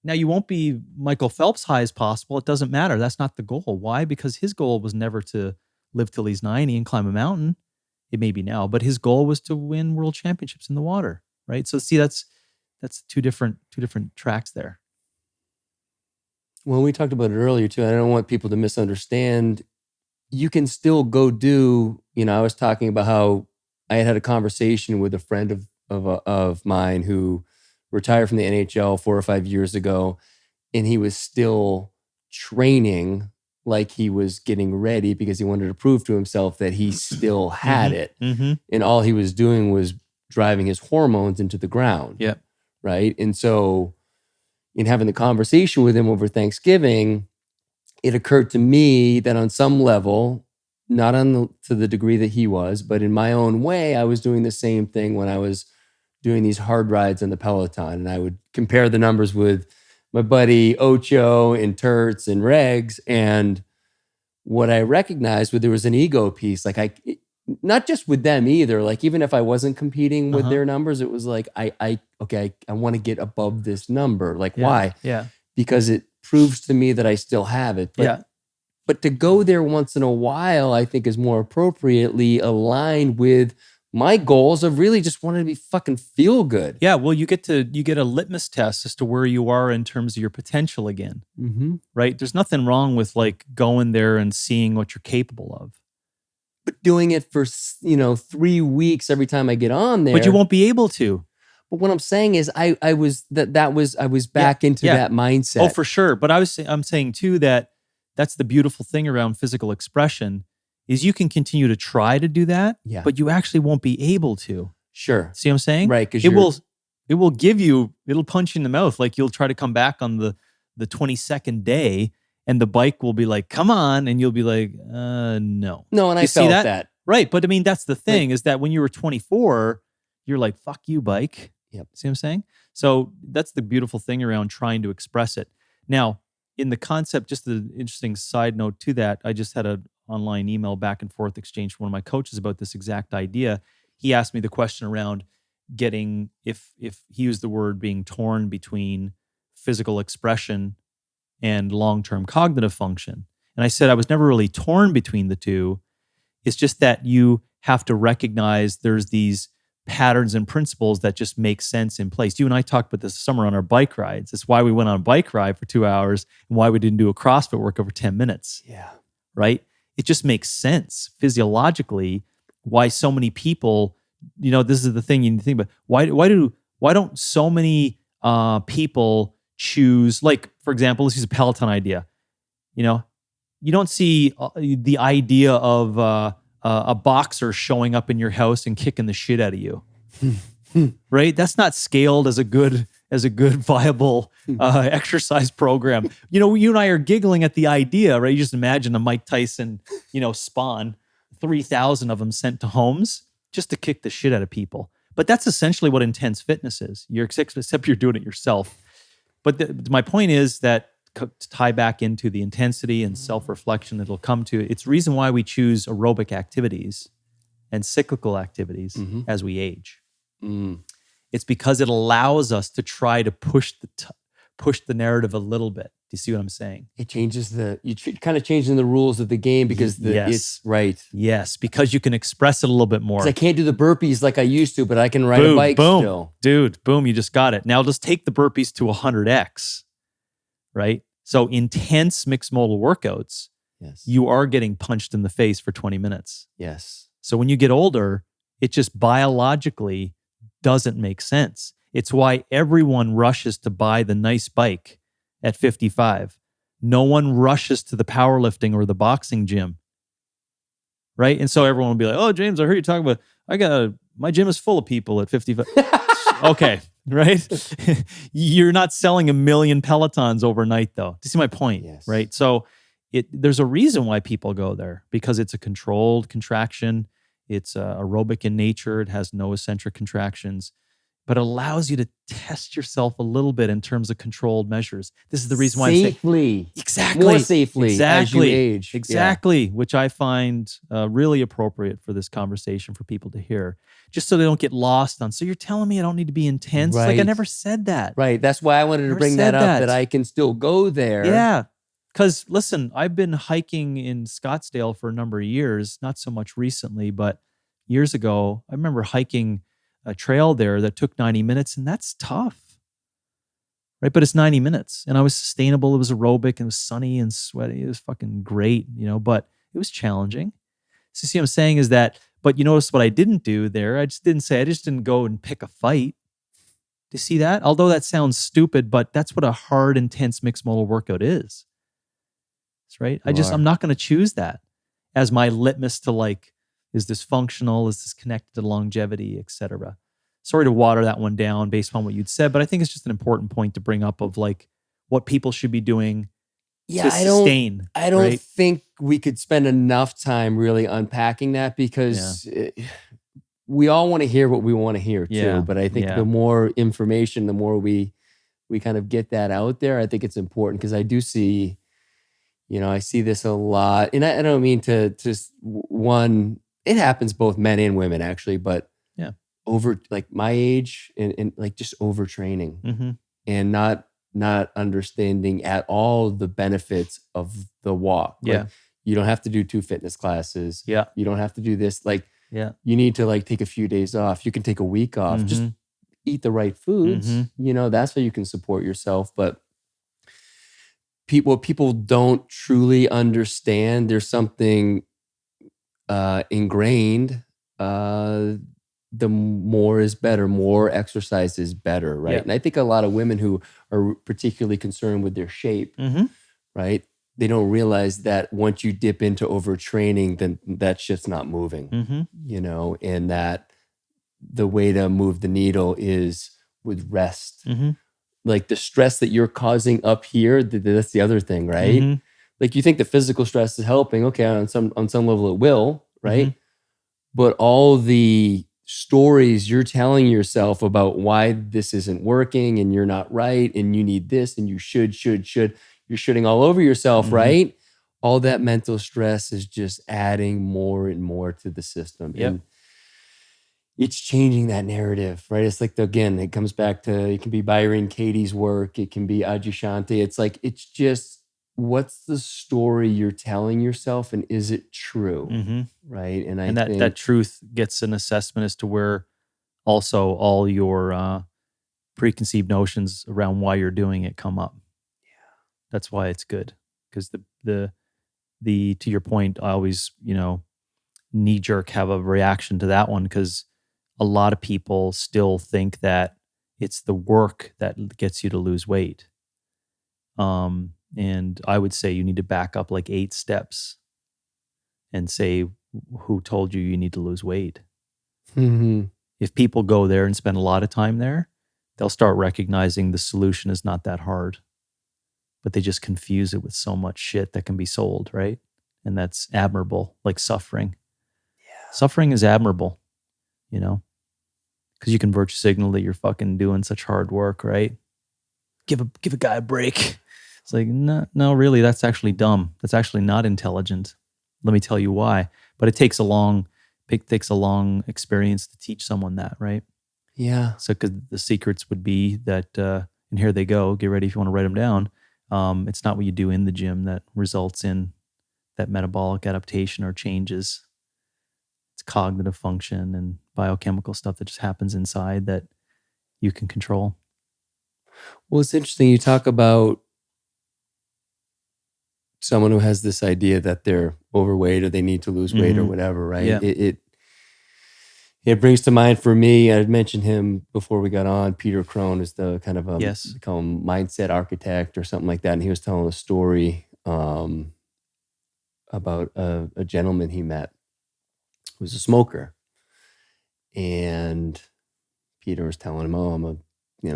Now, you won't be Michael Phelps high as possible. It doesn't matter. That's not the goal. Why? Because his goal was never to live till he's 90 and climb a mountain. It may be now, but his goal was to win world championships in the water, right? So see, that's two different tracks there. Well, we talked about it earlier too. I don't want people to misunderstand. You can still go do, I was talking about how I had a conversation with a friend of mine who retired from the NHL 4 or 5 years ago, and he was still training like he was getting ready because he wanted to prove to himself that he still had it. And all he was doing was driving his hormones into the ground. Yep. Right. And so in having the conversation with him over Thanksgiving, it occurred to me that on some level, not to the degree that he was, but in my own way, I was doing the same thing when I was doing these hard rides on the Peloton. And I would compare the numbers with my buddy Ocho and Turts and Regs. And what I recognized was there was an ego piece. Like not just with them either. Like even if I wasn't competing with their numbers, it was like, I want to get above this number. Like why? Yeah. Because it proves to me that I still have it. But to go there once in a while, I think is more appropriately aligned with my goals of really just wanting to be fucking feel good. Yeah, well, you get a litmus test as to where you are in terms of your potential again, right? There's nothing wrong with like going there and seeing what you're capable of. But doing it for 3 weeks every time I get on there. But you won't be able to. But what I'm saying is I was back into Yeah. that mindset. Oh, for sure. But I'm saying too that that's the beautiful thing around physical expression is you can continue to try to do that, Yeah. but you actually won't be able to. Sure. See what I'm saying? Right. Because it'll punch you in the mouth. Like you'll try to come back on the 22nd day and the bike will be like, come on. And you'll be like, no. No, and I felt that. Right. But I mean, that's the thing is that when you were 24, you're like, fuck you, bike. Yep. See what I'm saying? So that's the beautiful thing around trying to express it. Now, in the concept, just an interesting side note to that, I just had an online email back and forth exchange from one of my coaches about this exact idea. He asked me the question around getting, if he used the word being torn between physical expression and long-term cognitive function. And I said I was never really torn between the two. It's just that you have to recognize there's these patterns and principles that just make sense in place. You and I talked about this summer on our bike rides. It's why we went on a bike ride for 2 hours and why we didn't do a CrossFit work over 10 minutes. Yeah. Right? It just makes sense physiologically why so many people, this is the thing you need to think about. Why don't so many people choose, like, for example, let's use a Peloton idea. You don't see the idea of a boxer showing up in your house and kicking the shit out of you, right? That's not scaled as a good viable exercise program. You and I are giggling at the idea, right? You just imagine a Mike Tyson, spawn, 3,000 of them sent to homes just to kick the shit out of people. But that's essentially what intense fitness is. Except you're doing it yourself. But my point is that to tie back into the intensity and self-reflection that'll come to, it's the reason why we choose aerobic activities and cyclical activities as we age. It's because it allows us to try to push the narrative a little bit. Do you see what I'm saying? It changes kind of changing the rules of the game because it's right. Yes, because you can express it a little bit more. I can't do the burpees like I used to, but I can ride a bike still. Dude, boom, you just got it. Now just take the burpees to 100x. Right? So intense mixed modal workouts, yes, you are getting punched in the face for 20 minutes. Yes. So when you get older, it just biologically doesn't make sense. It's why everyone rushes to buy the nice bike at 55. No one rushes to the powerlifting or the boxing gym. Right? And so everyone will be like, oh, James, I heard you talking about, my gym is full of people at 55. Okay. Right? You're not selling 1 million Pelotons overnight, though. Do you see my point? Yes. Right? So there's a reason why people go there, because it's a controlled contraction. It's aerobic in nature. It has no eccentric contractions, but it allows you to test yourself a little bit in terms of controlled measures. This is the reason why safely, exactly more safely as you age. Exactly, which I find really appropriate for this conversation for people to hear, just so they don't get lost on. So you're telling me I don't need to be intense? Right. Like I never said that. Right. That's why I wanted to bring that up, that I can still go there. Yeah. Because listen, I've been hiking in Scottsdale for a number of years, not so much recently, but years ago, I remember hiking a trail there that took 90 minutes, and that's tough, right? But it's 90 minutes, and I was sustainable. It was aerobic, and it was sunny and sweaty. It was fucking great, but it was challenging. So see what I'm saying is that, but you notice what I didn't do there? I just didn't go and pick a fight. Do you see that? Although that sounds stupid, but that's what a hard, intense mixed modal workout is. That's right. I'm not going to choose that as my litmus to like, is this functional? Is this connected to longevity, et cetera? Sorry to water that one down based on what you'd said, but I think it's just an important point to bring up of like what people should be doing to sustain. I don't think we could spend enough time really unpacking that, because we all want to hear what we want to hear too. But I think the more information, the more we kind of get that out there. I think it's important, because I do see, I see this a lot, and I don't mean to one. It happens both men and women actually, but over like my age and like just overtraining and not understanding at all the benefits of the walk. Like, you don't have to do 2 fitness classes. Yeah. You don't have to do this. Like, you need to like take a few days off. You can take a week off. Just eat the right foods. That's how you can support yourself. But what people don't truly understand, there's something ingrained the more is better, more exercise is better, right? Yeah. And I think a lot of women who are particularly concerned with their shape, right? They don't realize that once you dip into overtraining, then that shit's not moving, you know, and that the way to move the needle is with rest. Like the stress that you're causing up here, that's the other thing, right? Like you think the physical stress is helping, okay, on some level it will, right? But all the stories you're telling yourself about why this isn't working and you're not right and you need this and you should, you're shitting all over yourself, right? All that mental stress is just adding more and more to the system. And it's changing that narrative, right? It's like, again, it comes back to, it can be Byron Katie's work. It can be Adyashanti. It's like, it's just, what's the story you're telling yourself and is it true? Right. And I think that truth gets an assessment as to where also all your preconceived notions around why you're doing it come up. That's why it's good. Because the to your point, I always, knee jerk have a reaction to that one because a lot of people still think that it's the work that gets you to lose weight. And I would say you need to back up like 8 steps and say, who told you need to lose weight? If people go there and spend a lot of time there, they'll start recognizing the solution is not that hard, but they just confuse it with so much shit that can be sold, right? And that's admirable, like suffering. Suffering is admirable, because you can virtue signal that you're fucking doing such hard work, right? Give a guy a break. It's like, no, really, that's actually dumb. That's actually not intelligent. Let me tell you why. But it takes a long experience to teach someone that, right? Yeah. So, because the secrets would be that, and here they go. Get ready if you want to write them down. It's not what you do in the gym that results in that metabolic adaptation or changes. It's cognitive function and biochemical stuff that just happens inside that you can control. Well, it's interesting. You talk about someone who has this idea that they're overweight or they need to lose weight or whatever, right? Yeah. It brings to mind for me, I had mentioned him before we got on, Peter Crone is the kind of they call him mindset architect or something like that. And he was telling a story about a gentleman he met who was a smoker. And Peter was telling him, I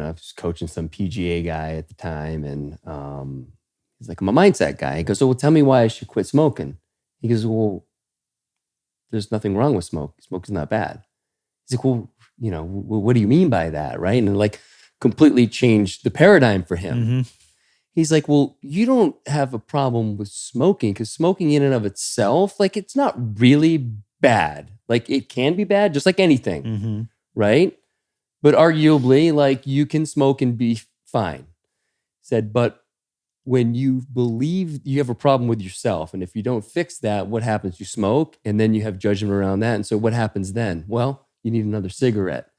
was coaching some PGA guy at the time. And he's like, I'm a mindset guy. He goes, well, tell me why I should quit smoking. He goes, well, there's nothing wrong with smoke. Smoke is not bad. He's like, well, what do you mean by that, right? And like completely changed the paradigm for him. He's like, well, you don't have a problem with smoking because smoking in and of itself, like it's not really bad. Like it can be bad, just like anything, right? But arguably, like you can smoke and be fine. Said, but when you believe you have a problem with yourself, and if you don't fix that, what happens? You smoke, and then you have judgment around that. And so what happens then? Well, you need another cigarette.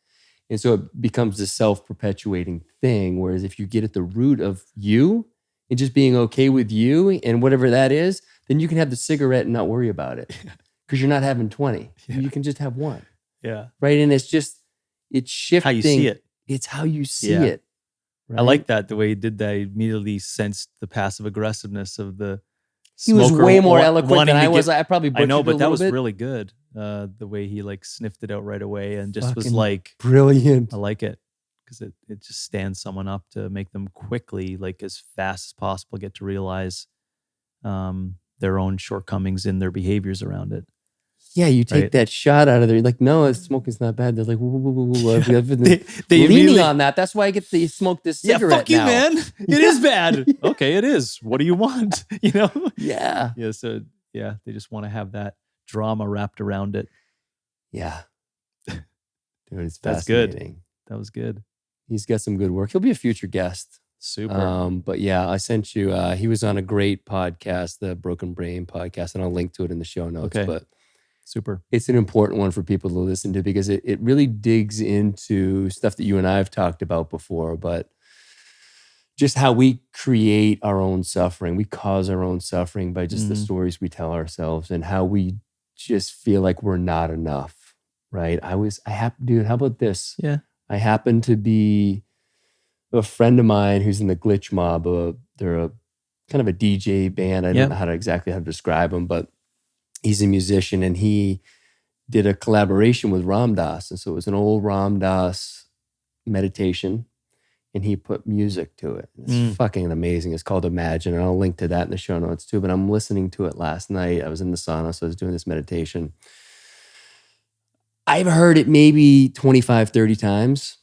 And so it becomes this self-perpetuating thing, whereas if you get at the root of you and just being okay with you and whatever that is, then you can have the cigarette and not worry about it because you're not having 20. You can just have one. Yeah. Right? And it's shifting. How you see it. It's how you see it. Right? I like that, the way he did that. He immediately sensed the passive aggressiveness of the He was smoker way more eloquent than I was. I probably butchered know, but it a that little was bit. really good. The way he like sniffed it out right away and just was Fucking like, brilliant. I like it because it just stands someone up to make them quickly, like as fast as possible, get to realize their own shortcomings in their behaviors around it. Yeah, you take that shot out of there. You're like, no, smoking's not bad. They're like, whoa. I've been they leaning on that. That's why I get to smoke this cigarette. Yeah, fuck you, now. man. It is bad. Okay, it is. What do you want? Yeah. Yeah. So they just want to have that drama wrapped around it. Yeah. Dude, it's That's fascinating. good. That was good. He's got some good work. He'll be a future guest. Super. But yeah, I sent you, he was on a great podcast, the Broken Brain podcast, and I'll link to it in the show notes. Okay. But super. It's an important one for people to listen to because it really digs into stuff that you and I have talked about before, but just how we create our own suffering. We cause our own suffering by just the stories we tell ourselves and how we just feel like we're not enough. right? Dude, how about this? Yeah. I happen to be a friend of mine who's in the Glitch Mob. They're a kind of a DJ band. I don't know how to describe them, but he's a musician, and he did a collaboration with Ram Dass. And so it was an old Ram Dass meditation, and he put music to it. It's fucking amazing. It's called Imagine, and I'll link to that in the show notes too. But I'm listening to it last night. I was in the sauna, so I was doing this meditation. I've heard it maybe 25, 30 times.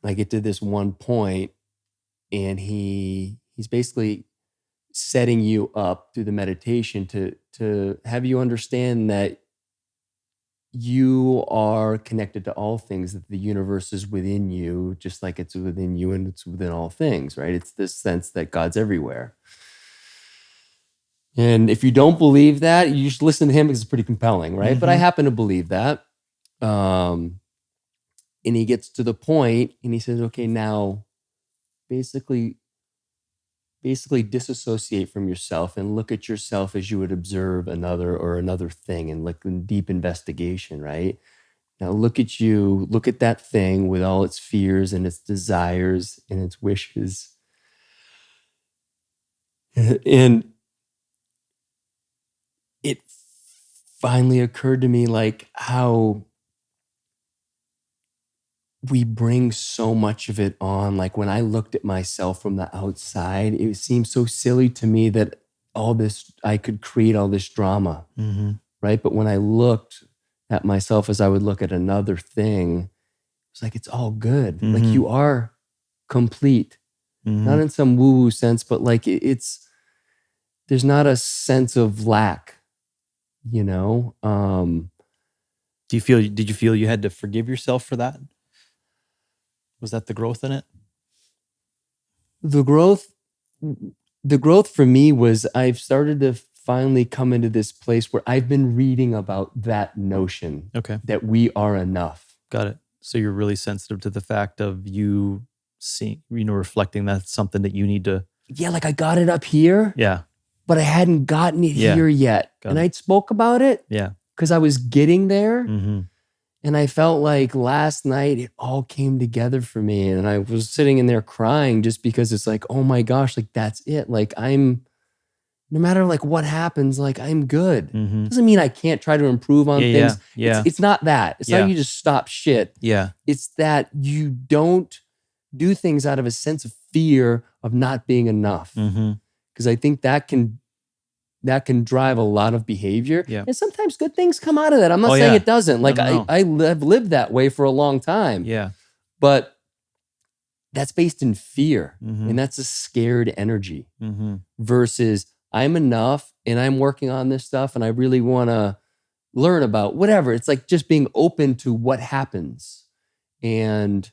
I get to this one point, and he's basically setting you up through the meditation to have you understand that you are connected to all things, that the universe is within you, just like it's within you and it's within all things, right? It's this sense that God's everywhere. And if you don't believe that, you should listen to him because it's pretty compelling, right? But I happen to believe that. And he gets to the point and he says, okay, now basically disassociate from yourself and look at yourself as you would observe another thing, and like in deep investigation, right? Now look at you, look at that thing with all its fears and its desires and its wishes. And it finally occurred to me like how we bring so much of it on. Like when I looked at myself from the outside, it seemed so silly to me that I could create all this drama, right? But when I looked at myself as I would look at another thing, it's like, it's all good. Like you are complete, not in some woo-woo sense, but like there's not a sense of lack, you know? Did you feel you had to forgive yourself for that? Was that the growth in it? The growth for me was I've started to finally come into this place where I've been reading about that notion that we are enough. Got it. So you're really sensitive to the fact of you seeing, reflecting that's something that you need to. Yeah, like I got it up here. Yeah. But I hadn't gotten it here yet. And I spoke about it. Yeah. Because I was getting there. And I felt like last night it all came together for me. And I was sitting in there crying just because it's like, oh my gosh, like that's it. Like no matter like what happens, like I'm good. Doesn't mean I can't try to improve on things. Yeah. It's not that. It's not you just stop shit. Yeah. It's that you don't do things out of a sense of fear of not being enough. Because I think that can drive a lot of behavior. Yeah. And sometimes good things come out of that. I'm not saying it doesn't. Like I have lived that way for a long time. Yeah. But that's based in fear. And that's a scared energy versus I'm enough and I'm working on this stuff and I really want to learn about whatever. It's like just being open to what happens. And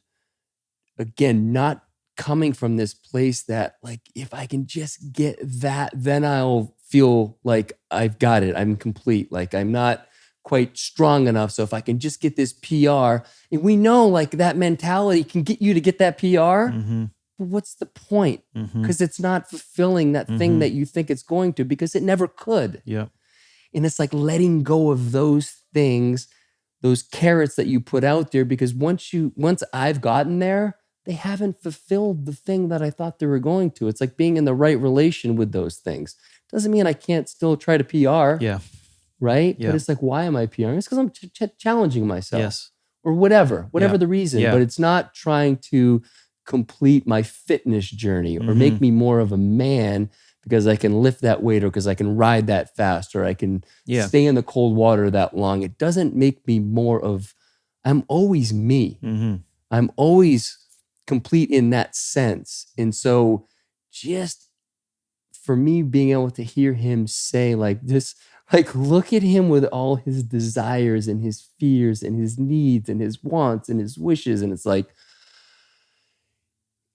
again, not coming from this place that like, if I can just get that, then I'll feel like I've got it. I'm complete. Like I'm not quite strong enough. So if I can just get this PR, and we know like that mentality can get you to get that PR, but what's the point? Because it's not fulfilling that thing that you think it's going to, because it never could. Yeah. And it's like letting go of those things, those carrots that you put out there, because once I've gotten there, they haven't fulfilled the thing that I thought they were going to. It's like being in the right relation with those things. Doesn't mean I can't still try to PR. Yeah. Right? Yeah. But it's like, why am I PRing? It's because I'm challenging myself. Yes. Or whatever the reason. Yeah. But it's not trying to complete my fitness journey or make me more of a man because I can lift that weight or because I can ride that fast or I can stay in the cold water that long. It doesn't make me more of, I'm always me. I'm always complete in that sense. And so just for me being able to hear him say like this, like look at him with all his desires and his fears and his needs and his wants and his wishes. And it's like,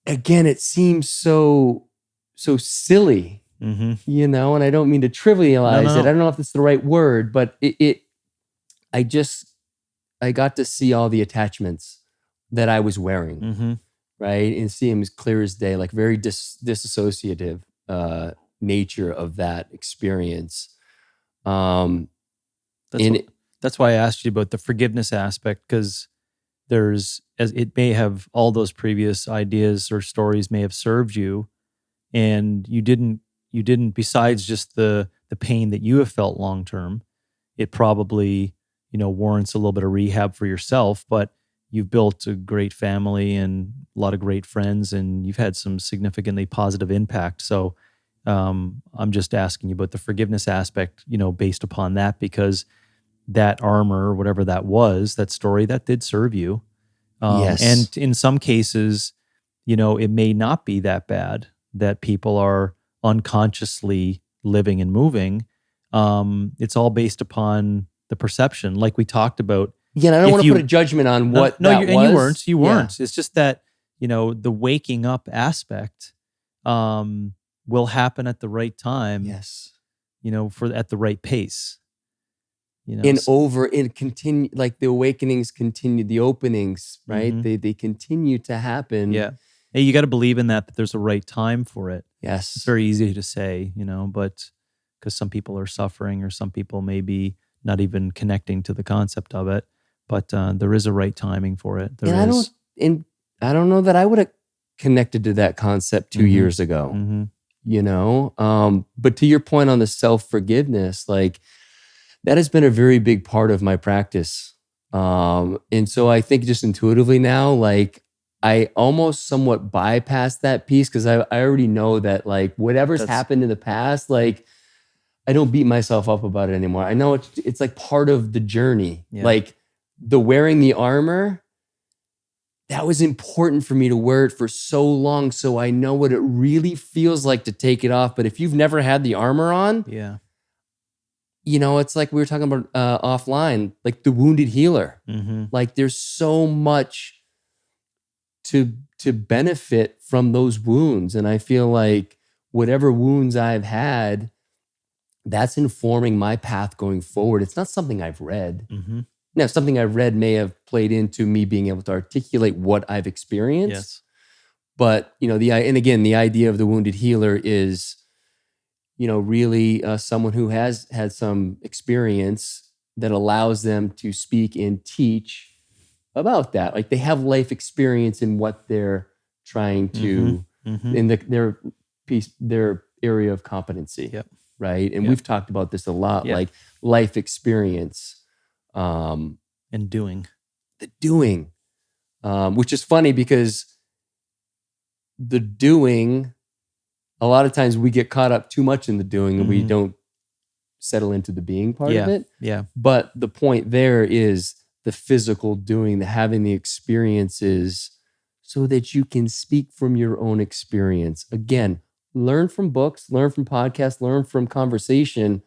again, it seems so silly, you know, and I don't mean to trivialize it. I don't know if it's the right word, but I got to see all the attachments that I was wearing, right? And see him as clear as day, like very disassociative nature of that experience. That's That's why I asked you about the forgiveness aspect, because as it may have, all those previous ideas or stories may have served you, and you didn't, besides just the pain that you have felt long term, it probably, warrants a little bit of rehab for yourself, but you've built a great family and a lot of great friends, and you've had some significantly positive impact. So I'm just asking you about the forgiveness aspect, based upon that, because that armor, whatever that was, that story, that did serve you. Yes. And in some cases, it may not be that bad, that people are unconsciously living and moving. It's all based upon the perception, like we talked about. Yeah, and I don't want to put a judgment on what that was. And you weren't. Yeah. It's just that, the waking up aspect will happen at the right time. Yes. At the right pace. Continue, like the awakenings continue, the openings, right? Mm-hmm. They continue to happen. Yeah. Hey, you got to believe in that there's a right time for it. Yes. It's very easy to say, but because some people are suffering, or some people may be not even connecting to the concept of it, but there is a right timing for it. I don't know that I would have connected to that concept 2 years ago, but to your point on the self-forgiveness, like, that has been a very big part of my practice. And so I think just intuitively now, like, I almost somewhat bypass that piece, because I already know that, like, whatever's happened in the past, like, I don't beat myself up about it anymore. I know it's like part of the journey. Yeah. Like, the wearing the armor, that was important for me to wear it for so long, so I know what it really feels like to take it off. But if you've never had the armor on, yeah, it's like we were talking about offline, like the wounded healer. Mm-hmm. Like, there's so much to benefit from those wounds. And I feel like whatever wounds I've had, that's informing my path going forward. It's not something I've read. Mm-hmm. Now, something I've read may have played into me being able to articulate what I've experienced. Yes. But, the idea of the wounded healer is, really someone who has had some experience that allows them to speak and teach about that. Like, they have life experience in what they're trying to, in their area of competency. Yep. Right. And we've talked about this a lot, like life experience. And doing. The doing, which is funny, because the doing, a lot of times we get caught up too much in the doing, and we don't settle into the being part of it. Yeah. But the point there is the physical doing, the having the experiences, so that you can speak from your own experience. Again, learn from books, learn from podcasts, learn from conversation.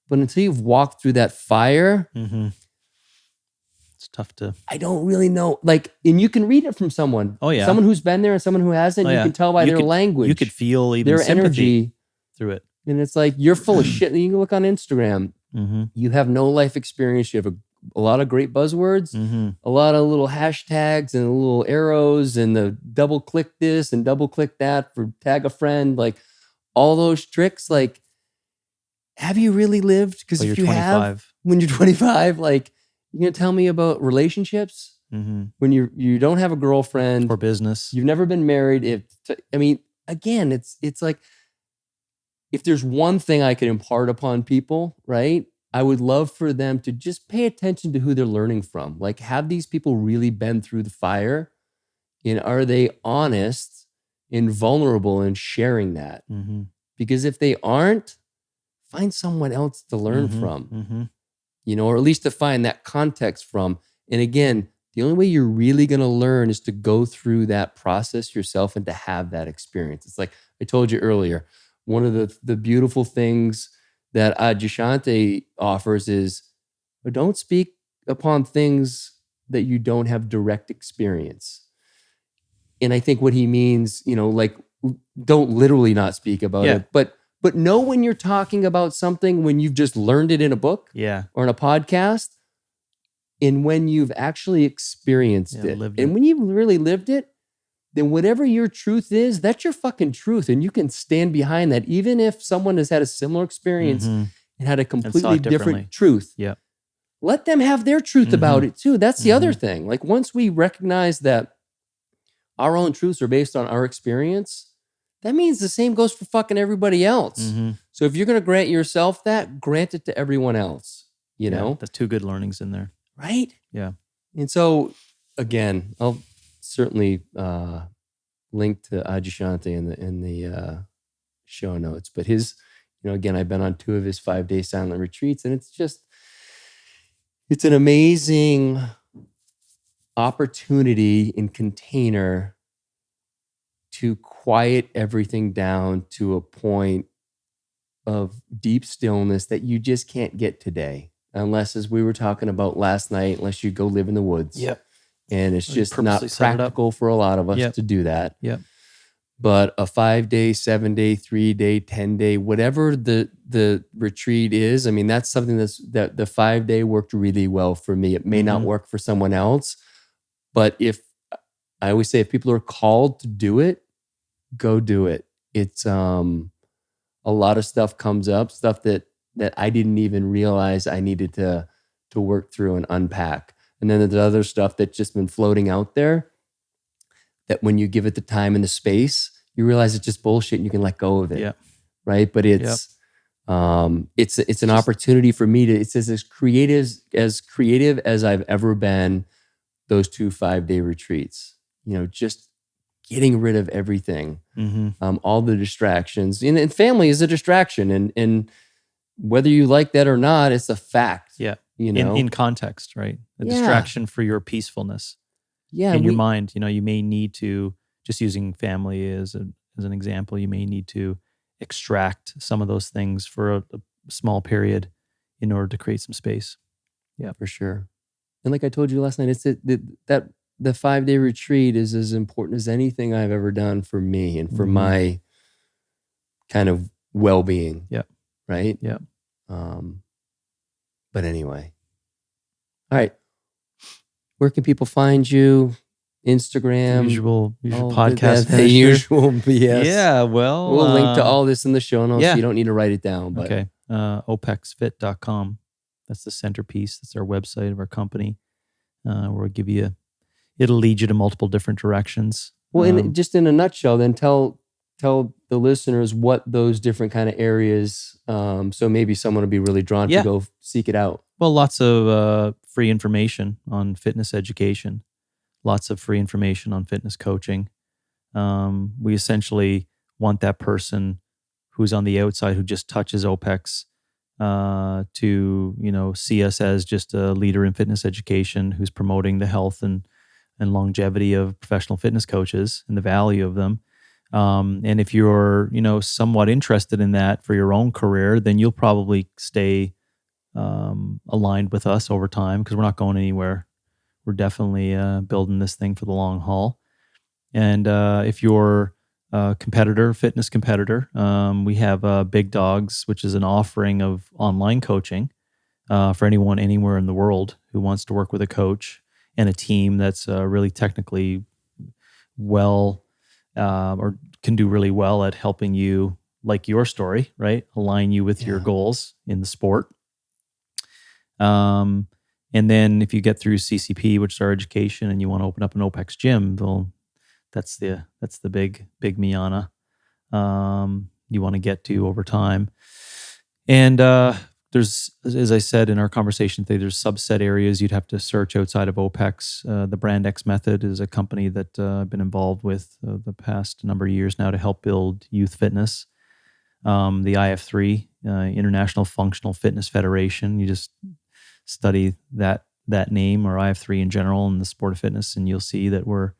But until you've walked through that fire, it's tough to... I don't really know. Like, and you can read it from someone. Oh, yeah. Someone who's been there and someone who hasn't. You can tell by their language. You could feel even their sympathy energy through it. And it's like, you're full of shit. You can look on Instagram. You have no life experience. You have a lot of great buzzwords, a lot of little hashtags and little arrows, and the double click this and double click that for tag a friend. Like, all those tricks. Like, have you really lived? Because if you 25. Have, when you're 25, like, you're going to tell me about relationships when you don't have a girlfriend or business. You've never been married. Again, it's like, if there's one thing I could impart upon people, right? I would love for them to just pay attention to who they're learning from. Like, have these people really been through the fire? And are they honest and vulnerable in sharing that? Because if they aren't, find someone else to learn from. Or at least to find that context from. And again, the only way you're really going to learn is to go through that process yourself and to have that experience. It's like I told you earlier, one of the beautiful things that Adyashanti offers is, don't speak upon things that you don't have direct experience. And I think what he means, like, don't literally not speak about it, but know when you're talking about something, when you've just learned it in a book or in a podcast, and when you've actually experienced it. And when you've really lived it, then whatever your truth is, that's your fucking truth. And you can stand behind that, even if someone has had a similar experience and had a completely different truth. Yeah. let them have their truth about it too. That's the other thing. Like once we recognize that our own truths are based on our experience, that means the same goes for fucking everybody else. So if you're going to grant yourself that, grant it to everyone else, you know? That's two good learnings in there. Right? Yeah. And so again, I'll certainly link to Adyashanti in the show notes, but his, again, I've been on 2 of his 5-day silent retreats, and it's an amazing opportunity and container to quiet everything down to a point of deep stillness that you just can't get today, unless, as we were talking about last night, unless you go live in the woods. Yep. And it's just not practical for a lot of us to do that. Yep. But a 5-day, 7-day, 3-day, 10-day, whatever the retreat is, I mean, that's something that the 5-day worked really well for me. It may not work for someone else, but I always say, if people are called to do it, go do it. It's a lot of stuff comes up, stuff that I didn't even realize I needed to work through and unpack. And then there's other stuff that's just been floating out there that when you give it the time and the space, you realize it's just bullshit and you can let go of it. Yeah. Right. But it's an opportunity for me to, it's as creative as I've ever been, those 2 5-day retreats, just getting rid of everything, all the distractions, and family is a distraction, and whether you like that or not, it's a fact. Yeah. In context, right? A distraction for your peacefulness. Yeah. In your mind, you may need to, just using family as an example, you may need to extract some of those things for a small period in order to create some space. Yeah, for sure. And like I told you last night, it's that the 5-day retreat is as important as anything I've ever done for me and for my kind of well-being. Yeah. Right? Yeah. But anyway. All right. Where can people find you? Instagram? Usual podcast. The usual BS. Yeah, well. We'll link to all this in the show notes. So you don't need to write it down. But. Okay. Opexfit.com. That's the centerpiece. That's our website of our company. It'll lead you to multiple different directions. Well, just in a nutshell, then tell the listeners what those different kind of areas, so maybe someone will be really drawn to go seek it out. Well, lots of free information on fitness education, lots of free information on fitness coaching. We essentially want that person who's on the outside, who just touches Opex, to see us as just a leader in fitness education who's promoting the health and longevity of professional fitness coaches and the value of them. And if you're, somewhat interested in that for your own career, then you'll probably stay aligned with us over time, because we're not going anywhere. We're definitely building this thing for the long haul. And if you're a fitness competitor, we have Big Dogs, which is an offering of online coaching for anyone anywhere in the world who wants to work with a coach and a team that's really technically well, or can do really well at helping you, like your story, right? Align you with your goals in the sport. And then if you get through CCP, which is our education, and you want to open up an Opex gym, that's the big Miana you want to get to over time. And there's, as I said in our conversation today, there's subset areas you'd have to search outside of Opex. The Brand X Method is a company that I've been involved with the past number of years now to help build youth fitness. The IF3, International Functional Fitness Federation, you just study that name, or IF3 in general, in the sport of fitness, and you'll see that we're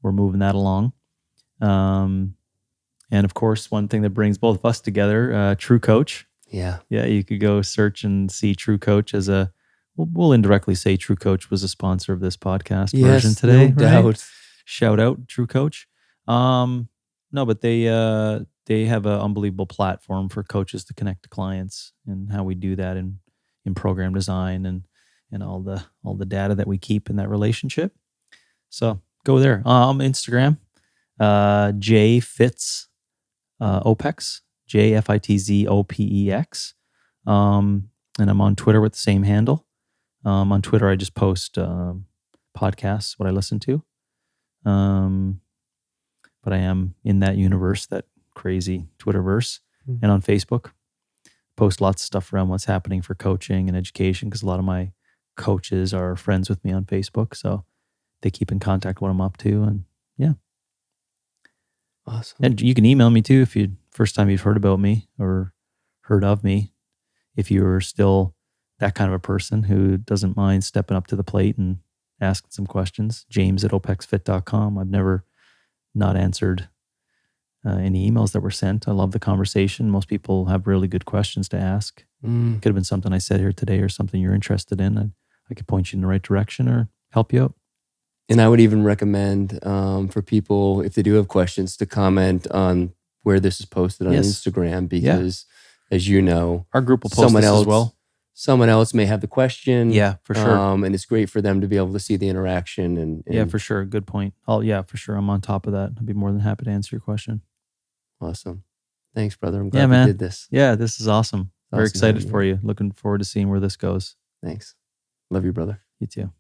moving that along. And of course, one thing that brings both of us together, True Coach. Yeah, you could go search and see True Coach as we'll indirectly say True Coach was a sponsor of this podcast version today. No doubt. Right? Shout out True Coach. No, but they have an unbelievable platform for coaches to connect to clients, and how we do that in program design and all the data that we keep in that relationship. So go there. Instagram, JFitz Opex, JFITZOPEX. And I'm on Twitter with the same handle. On Twitter, I just post podcasts, what I listen to. But I am in that universe, that crazy Twitterverse. Mm. And on Facebook, post lots of stuff around what's happening for coaching and education, because a lot of my coaches are friends with me on Facebook. So they keep in contact what I'm up to. And yeah. Awesome. And you can email me too if first time you've heard about me or heard of me. If you're still that kind of a person who doesn't mind stepping up to the plate and asking some questions, james@opexfit.com. I've never not answered any emails that were sent. I love the conversation. Most people have really good questions to ask. Could have been something I said here today or something you're interested in. I could point you in the right direction or help you out. And I would even recommend for people, if they do have questions, to comment on where this is posted on Instagram, because as you know, our group will post this as well. Someone else may have the question. Yeah, for sure. And it's great for them to be able to see the interaction. And yeah, for sure. Good point. Yeah, for sure. I'm on top of that. I'd be more than happy to answer your question. Awesome. Thanks, brother. I'm glad we did this. Yeah, this is awesome. Very Awesome excited for you. Looking forward to seeing where this goes. Thanks. Love you, brother. You too.